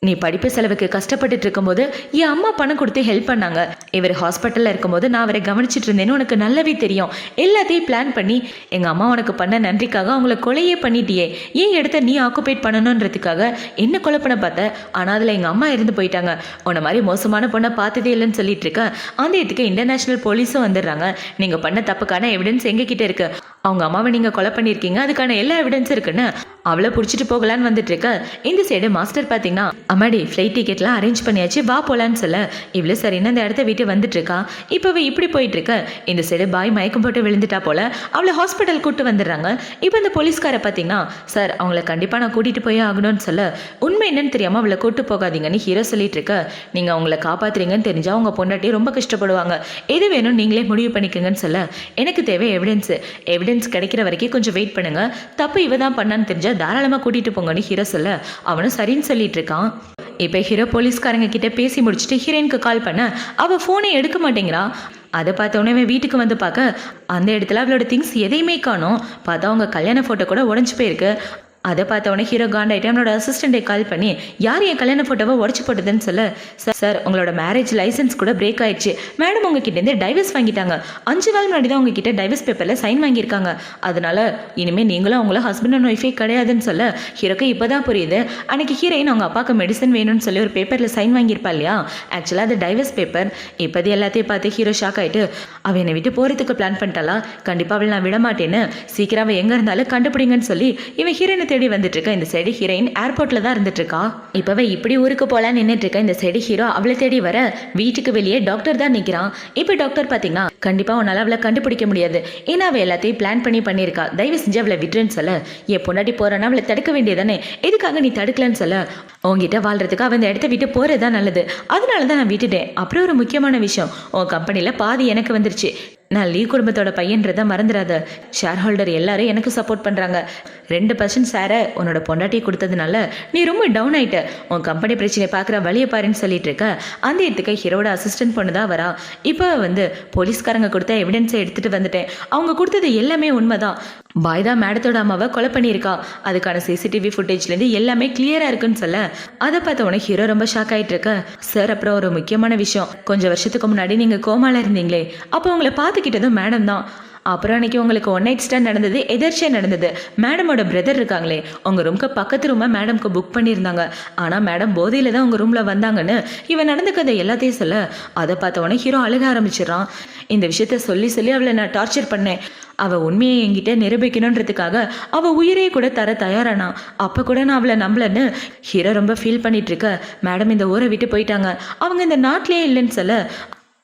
நீ படிப்பு செலவுக்கு கஷ்டப்பட்டுட்டு இருக்கும்போது என் அம்மா பணம் கொடுத்து ஹெல்ப் பண்ணாங்க. இவர் ஹாஸ்பிட்டலில் இருக்கும்போது நான் அவரை கவனிச்சிட்டு இருந்தேன்னு உனக்கு நல்லாவே தெரியும். எல்லாத்தையும் பிளான் பண்ணி எங்கள் அம்மா உனக்கு பண்ண நன்றிக்காக அவங்கள கொலையே பண்ணிட்டியே. ஏன் இடத்த நீ ஆக்குபேட் பண்ணணுன்றதுக்காக என்ன கொலை பண்ண பார்த்த. ஆனால் அதில் எங்கள் அம்மா இருந்து போயிட்டாங்க. உன்னை மாதிரி மோசமான பொண்ணை பார்த்ததே இல்லைன்னு சொல்லிட்டு இருக்க. அந்த இடத்துக்கு இன்டர்நேஷ்னல் போலீஸும் வந்துடுறாங்க. நீங்கள் பண்ண தப்புக்கான எவிடன்ஸ் எங்ககிட்ட இருக்கு. அவங்க அம்மாவை நீங்கள் கொலை பண்ணியிருக்கீங்க, அதுக்கான எல்லா எவிடன்ஸும் இருக்குன்னு அவளை பிடிச்சிட்டு போகலான்னு வந்துட்டு இருக்க. இந்த சைடு மாஸ்டர் பார்த்தீங்கன்னா அம்மாடி ஃப்ளைட் டிக்கெட்லாம் அரேஞ்ச் பண்ணியாச்சு, வா போகலான்னு சொல்ல இவ்வளோ சரின்னு அந்த இடத்த விட்டு வந்துட்டு இருக்கா. இப்போவே இப்படி போயிட்டு இருக்க. இந்த சைடு பாய் மயக்கம் போட்டு விழுந்துட்டா போல அவளை ஹாஸ்பிட்டல் கூப்பிட்டு வந்துடுறாங்க. இப்போ இந்த போலீஸ்காரை பார்த்தீங்கன்னா சார் அவங்கள கண்டிப்பாக நான் கூட்டிகிட்டு போய் ஆகணும்னு சொல்ல உண்மை என்னன்னு தெரியாமல் அவளை கூட்டு போகாதீங்கன்னு ஹீரோ சொல்லிட்டு இருக்க. நீங்கள் அவங்கள காப்பாற்றுறீங்கன்னு தெரிஞ்சால் அவங்க பொண்டாட்டி ரொம்ப கஷ்டப்படுவாங்க. எது வேணும் நீங்களே முடிவு பண்ணிக்கோங்கன்னு சொல்ல எனக்கு தேவை எவிடன்ஸ் கிடைக்கிற வரைக்கும் கொஞ்சம் வெயிட் பண்ணுங்க, தப்பு இவ தான் பண்ணான்னு தெரிஞ்சா தாராளமாக கூட்டிட்டு போங்கன்னு ஹீரோ சொல்ல அவனும் சரின்னு சொல்லிட்டு இருக்கான். இப்போ ஹீரோ போலீஸ்காரங்க கிட்ட பேசி முடிச்சுட்டு ஹீரோயினுக்கு கால் பண்ண அவள் ஃபோனை எடுக்க மாட்டேங்கிறா. அதை பார்த்த உடனே வீட்டுக்கு வந்து பார்க்க அந்த இடத்துல அவளோட திங்ஸ் எதையுமே காணோம். பார்த்தா அவங்க கல்யாண ஃபோட்டோ கூட உடஞ்சி போயிருக்கு. அதை பார்த்தவொடனே ஹீரோ காண்டாயிட்டு அவனோட அசிஸ்டண்ட்டை கால் பண்ணி யார் என் கல்யாண ஃபோட்டோவை உடச்சி போட்டதுன்னு சொல்ல சார் உங்களோட மேரேஜ் லைசன்ஸ் கூட பிரேக் ஆயிடுச்சு. மேடம் உங்ககிட்டேருந்து டைவர்ஸ் வாங்கிட்டாங்க. 5 நாள் முன்னாடி தான் உங்ககிட்ட டைவர்ஸ் பேப்பரில் சைன் வாங்கியிருக்காங்க. அதனால இனிமேல் நீங்களும் அவங்கள ஹஸ்பண்ட் அண்ட் ஒய்ஃபே கிடையாதுன்னு சொல்ல ஹீரோக்கு இப்போ தான் புரியுது. அன்னைக்கு ஹீரோயின் அவங்க அப்பாவுக்கு மெடிசன் வேணும்னு சொல்லி ஒரு பேப்பரில் சைன் வாங்கியிருப்பா இல்லையா, ஆக்சுவலாக அது டைவர்ஸ் பேப்பர். இப்போது எல்லாத்தையும் பார்த்து ஹீரோ ஷாக் ஆகிட்டு அவள் என்னை விட்டு போகிறதுக்கு பிளான் பண்ணிட்டாளா, கண்டிப்பாக அவள் நான் விட மாட்டேன்னு, சீக்கிரம் அவள் எங்கே இருந்தாலும் கண்டுபிடிங்கன்னு சொல்லி இவன் ஹீரோயினை தேடி வந்துட்டு இருக்க. இந்த சைடு ஹீரோயின் ஏர்போர்ட்ல தான் இருந்துட்டு இருக்கா. இப்பவே இப்படி ஊருக்கு போலாம் நின்றுட்டு இருக்க. இந்த சைடு ஹீரோ அவளை தேடி வர வீட்டுக்கு வெளியே டாக்டர் தான் நிற்கிறான். இப்போ டாக்டர் பார்த்தீங்கன்னா கண்டிப்பா உன்னால அவளை கண்டுபிடிக்க முடியாது, ஏன்னா அவள் எல்லாத்தையும் பிளான் பண்ணியிருக்கா. தயவு செஞ்சு அவளை விட்டுருன்னு சொல்ல என் பொண்டாட்டி போறானா அவளை தடுக்க வேண்டியதானே, எதுக்காக நீ தடுக்கலன்னு சொல்ல உங்ககிட்ட வாழ்றதுக்கு அவன் இந்த இடத்த விட்டு போறதுதான் நல்லது, அதனால தான் நான் விட்டுட்டேன். அப்புறம் ஒரு முக்கியமான விஷயம், உன் கம்பெனியில் பாதி எனக்கு வந்துருச்சு. நான் லீ குடும்பத்தோட பையன்றதை மறந்துடாத. ஷேர் ஹோல்டர் எல்லாரும் எனக்கு சப்போர்ட் பண்ணுறாங்க. 2% ஷேரை உன்னோட பொண்டாட்டியை கொடுத்ததுனால நீ ரொம்ப டவுன் ஆகிட்ட. உன் கம்பெனி பிரச்சனை பார்க்குற வழியை பாருன்னு சொல்லிட்டு இருக்க. அந்த இடத்துக்கு ஹீரோட அசிஸ்டன்ட் பொண்ணு தான் வரா. இப்போ போலீஸ்காரங்க கொடுத்த எவிடன்ஸை எடுத்துகிட்டு வந்துட்டேன். அவங்க கொடுத்தது எல்லாமே உண்மைதான். பாய் தான் மேடத்தோட அம்மாவை கொலை பண்ணியிருக்கா. அதுக்கான சிசிடிவி ஃபுட்டேஜ்லேருந்து எல்லாமே கிளியராக இருக்குன்னு சொல்ல அதை பார்த்த உடனே ஹீரோ ரொம்ப ஷாக் ஆகிட்டு இருக்க. சார் அப்புறம் ஒரு முக்கியமான விஷயம், கொஞ்சம் வருஷத்துக்கு முன்னாடி நீங்கள் கோமால இருந்தீங்களே, அப்போ உங்களை பார்த்துக்கிட்டதும் மேடம் தான். அப்புறம் அன்றைக்கி உங்களுக்கு 1 night stand நடந்தது, எதர்ச்சியாக நடந்தது. மேடமோட பிரதர் இருக்காங்களே, உங்கள் ரூம்க்கு பக்கத்து ரூமை மேடம்க்கு புக் பண்ணியிருந்தாங்க. ஆனால் மேடம் போதையில் தான் உங்கள் ரூமில் வந்தாங்கன்னு இவன் நடந்துக்கதை எல்லாத்தையும் சொல்ல அதை பார்த்தவொடனே ஹீரோ அழுக ஆரம்பிச்சிடறான். இந்த விஷயத்த சொல்லி அவளை நான் டார்ச்சர் பண்ணேன். அவள் உண்மையை என்கிட்ட நிரூபிக்கணுன்றதுக்காக அவள் உயிரே கூட தர தயாரானா. அப்போ கூட நான் அவளை நம்பலன்னு ஹீரோ ரொம்ப ஃபீல் பண்ணிட்டு இருக்க. மேடம் இந்த ஊரை விட்டு போயிட்டாங்க, அவங்க இந்த நாட்டிலே இல்லைன்னு சொல்ல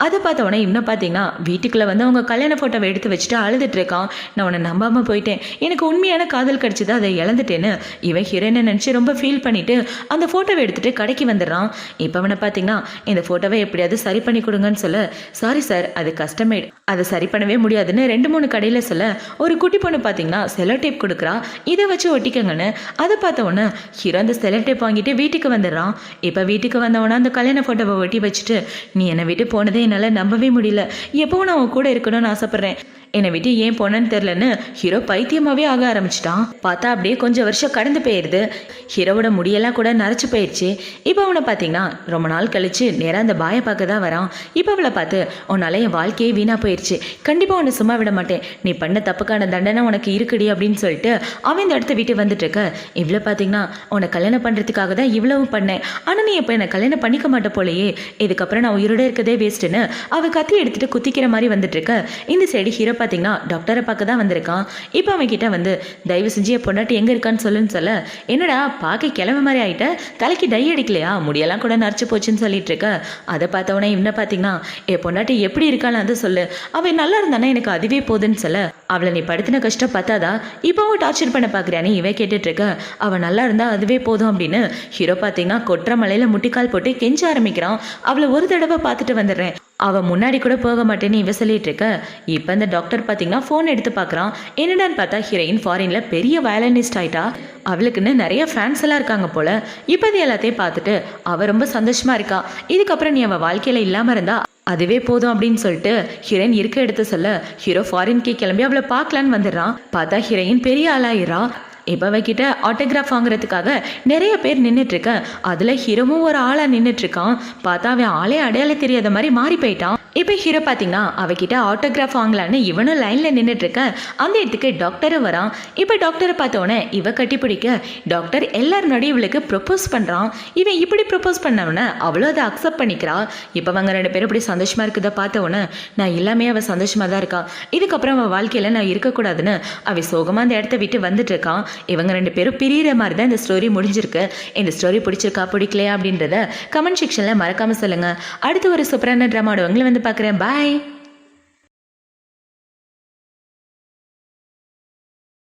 அதை பார்த்தவொடனே இன்னும் பார்த்தீங்கன்னா வீட்டுக்குள்ளே அவங்க கல்யாண ஃபோட்டோவை எடுத்து வச்சுட்டு அழுதுட்டு இருக்கான். நான் உன்னை நம்பாமல் போயிட்டேன், எனக்கு உண்மையான காதல் கிடச்சிது, அதை இழந்துட்டேன்னு இவன் ஹீரோயினை நினச்சி ரொம்ப ஃபீல் பண்ணிவிட்டு அந்த ஃபோட்டோவை எடுத்துகிட்டு கடைக்கு வந்துடுறான். இப்போ அவனை பார்த்தீங்கன்னா இந்த ஃபோட்டோவை எப்படியாவது சரி பண்ணி கொடுங்கன்னு சொல்ல சாரி சார் அது கஸ்டமேட், அதை சரி பண்ணவே முடியாதுன்னு 2-3 கடையில் சொல்ல ஒரு குட்டி பொண்ணு பார்த்தீங்கன்னா செலோ டேப் கொடுக்குறா, இதை வச்சு ஒட்டிக்கங்கன்னு. அதை பார்த்தவொன்னே ஹீரோ அந்த செலோ டேப் வாங்கிட்டு வீட்டுக்கு வந்துடுறான். இப்போ வீட்டுக்கு வந்தவொன்னே அந்த கல்யாண ஃபோட்டோவை ஒட்டி வச்சுட்டு நீ என்னை விட்டு போனதே என்னால் நம்பவே முடியல, எப்பவும் நான் உன் கூட இருக்கணும்னு ஆசைப்பட்றேன், என்னை விட்டு ஏன் போனேன்னு தெரிலன்னு ஹீரோ பைத்தியமாகவே ஆக ஆரம்பிச்சிட்டான். பார்த்தா அப்படியே கொஞ்சம் வருஷம் கடந்து போயிடுது. ஹீரோவோட முடியெல்லாம் கூட நரைச்சு போயிடுச்சு. இப்போ அவனை பார்த்தீங்கன்னா ரொம்ப நாள் கழிச்சு நேராக அந்த பாயை பார்க்க தான் வரான். இப்போ அவளை பார்த்து உன்னால என் வாழ்க்கையே வீணாக போயிடுச்சு, கண்டிப்பாக உன்னை சும்மா விட மாட்டேன், நீ பண்ண தப்புக்கான தண்டனை உனக்கு இருக்குடி அப்படின்னு சொல்லிட்டு அவன் இந்த இடத்த விட்டு வந்துட்டு இருக்க. இவ்வளோ பார்த்தீங்கன்னா உன்னை கல்யாணம் பண்ணுறதுக்காக தான் இவ்வளவும் பண்ணேன், ஆனால் நீ இப்போ என்னை கல்யாணம் பண்ணிக்க மாட்ட போலையே, இதுக்கப்புறம் நான் உயிரோட இருக்கதே வேஸ்ட்டுன்னு அவள் கத்தி எடுத்துட்டு குத்திக்கிற மாதிரி வந்துட்டு இருக்க. இந்த சைடு ஹீரோ பார்த்தீங்கன்னா டாக்டரை பார்க்க தான் வந்திருக்கான். இப்போ அவன் கிட்ட வந்து தயவு செஞ்சு என் பொண்டாட்டி எங்கே இருக்கான்னு சொல்லுன்னு சொல்ல, என்னடா பார்க்க கிளம்ப மாதிரி ஆகிட்ட, தலைக்கு டை அடிக்கலையா, முடியெல்லாம் கூட நரைச்சு போச்சுன்னு சொல்லிட்டு இருக்க. அதை பார்த்தவனே இவனை பார்த்தீங்கன்னா என் பொண்டாட்டி எப்படி இருக்கான்னு அதை சொல்லு, அவன் நல்லா இருந்தானே எனக்கு அதுவே போதுன்னு சொல்ல, அவளை நீ படுத்தின கஷ்டம் பார்த்தாதா இப்போவும் டார்ச்சர் பண்ண பார்க்குறானே இவன் கேட்டுட்டு இருக்க. அவன் நல்லா இருந்தா அதுவே போதும் அப்படின்னு ஹீரோ பார்த்தீங்கன்னா கொற்ற மலையில முட்டிக்கால் போட்டு கெஞ்ச ஆரம்பிக்கிறான். அவளை ஒரு தடவை பார்த்துட்டு வந்துடுறேன், அவன் முன்னாடி கூட போக மாட்டேன்னு இவ சொல்லிட்டு இருக்க. இப்போ இந்த டாக்டர் பார்த்தீங்கன்னா ஃபோன் எடுத்து பார்க்குறான். என்னடான்னு பார்த்தா ஹீரோயின் ஃபாரினில் பெரிய வயலனிஸ்ட் ஆயிட்டா, அவளுக்குன்னு நிறைய ஃபேன்ஸ் எல்லாம் இருக்காங்க போல. இப்போ அது எல்லாத்தையும் பார்த்துட்டு அவள் ரொம்ப சந்தோஷமா இருக்கா. இதுக்கப்புறம் நீ அவள் வாழ்க்கையில் இல்லாமல் இருந்தா அதுவே போதும் அப்படின்னு சொல்லிட்டு ஹீரோயின் இருக்க எடுத்து சொல்ல, ஹீரோ ஃபாரின்கே கிளம்பி அவளை பார்க்கலான்னு வந்துடுறான். பார்த்தா ஹீரோயின் பெரிய ஆளாயிரா. இப்போ அவகிட்ட ஆட்டோகிராஃப் வாங்குறதுக்காக நிறைய பேர் நின்றுட்டுருக்க. அதில் ஹீரோவும் ஒரு ஆளாக நின்றுட்டுருக்கான். பார்த்தா அவன் ஆளே அடையாளம் தெரியாத மாதிரி மாறி போயிட்டான். இப்போ ஹீரோ பார்த்தீங்கன்னா அவகிட்ட ஆட்டோகிராஃப் வாங்கலான்னு இவனும் லைனில் நின்றுட்டுருக்க. அந்த இடத்துக்கு டாக்டரும் வரான். இப்போ டாக்டரை பார்த்தோன்னே இவ கட்டி பிடிக்க டாக்டர் எல்லாரும் நடி இவளுக்கு ப்ரொப்போஸ் பண்ணுறான். இவன் இப்படி ப்ரொப்போஸ் பண்ணவொன்னே அவளும் அதை அக்செப்ட் பண்ணிக்கிறா. இப்போ அவங்க ரெண்டு பேரும் இப்படி சந்தோஷமாக இருக்குதை பார்த்தவொன்னே நான் எல்லாமே அவள் சந்தோஷமாக தான் இருக்கா, இதுக்கப்புறம் அவள் வாழ்க்கையில் நான் இருக்கக்கூடாதுன்னு அவள் சோகமாக அந்த இடத்த விட்டு வந்துட்டு இருக்கான். இவங்க ரெண்டு பேரும் பிரியிற மாதிரி தான் இந்த ஸ்டோரி முடிஞ்சிருக்கு. இந்த ஸ்டோரி பிடிச்சிருக்கா பிடிக்கலையா அப்படின்றத கமெண்ட் செக்ஷனில் மறக்காமல் சொல்லுங்கள். அடுத்து ஒரு சூப்பரான ட்ராமாவோட உங்களை வந்து பார்க்குறேன். பாய்.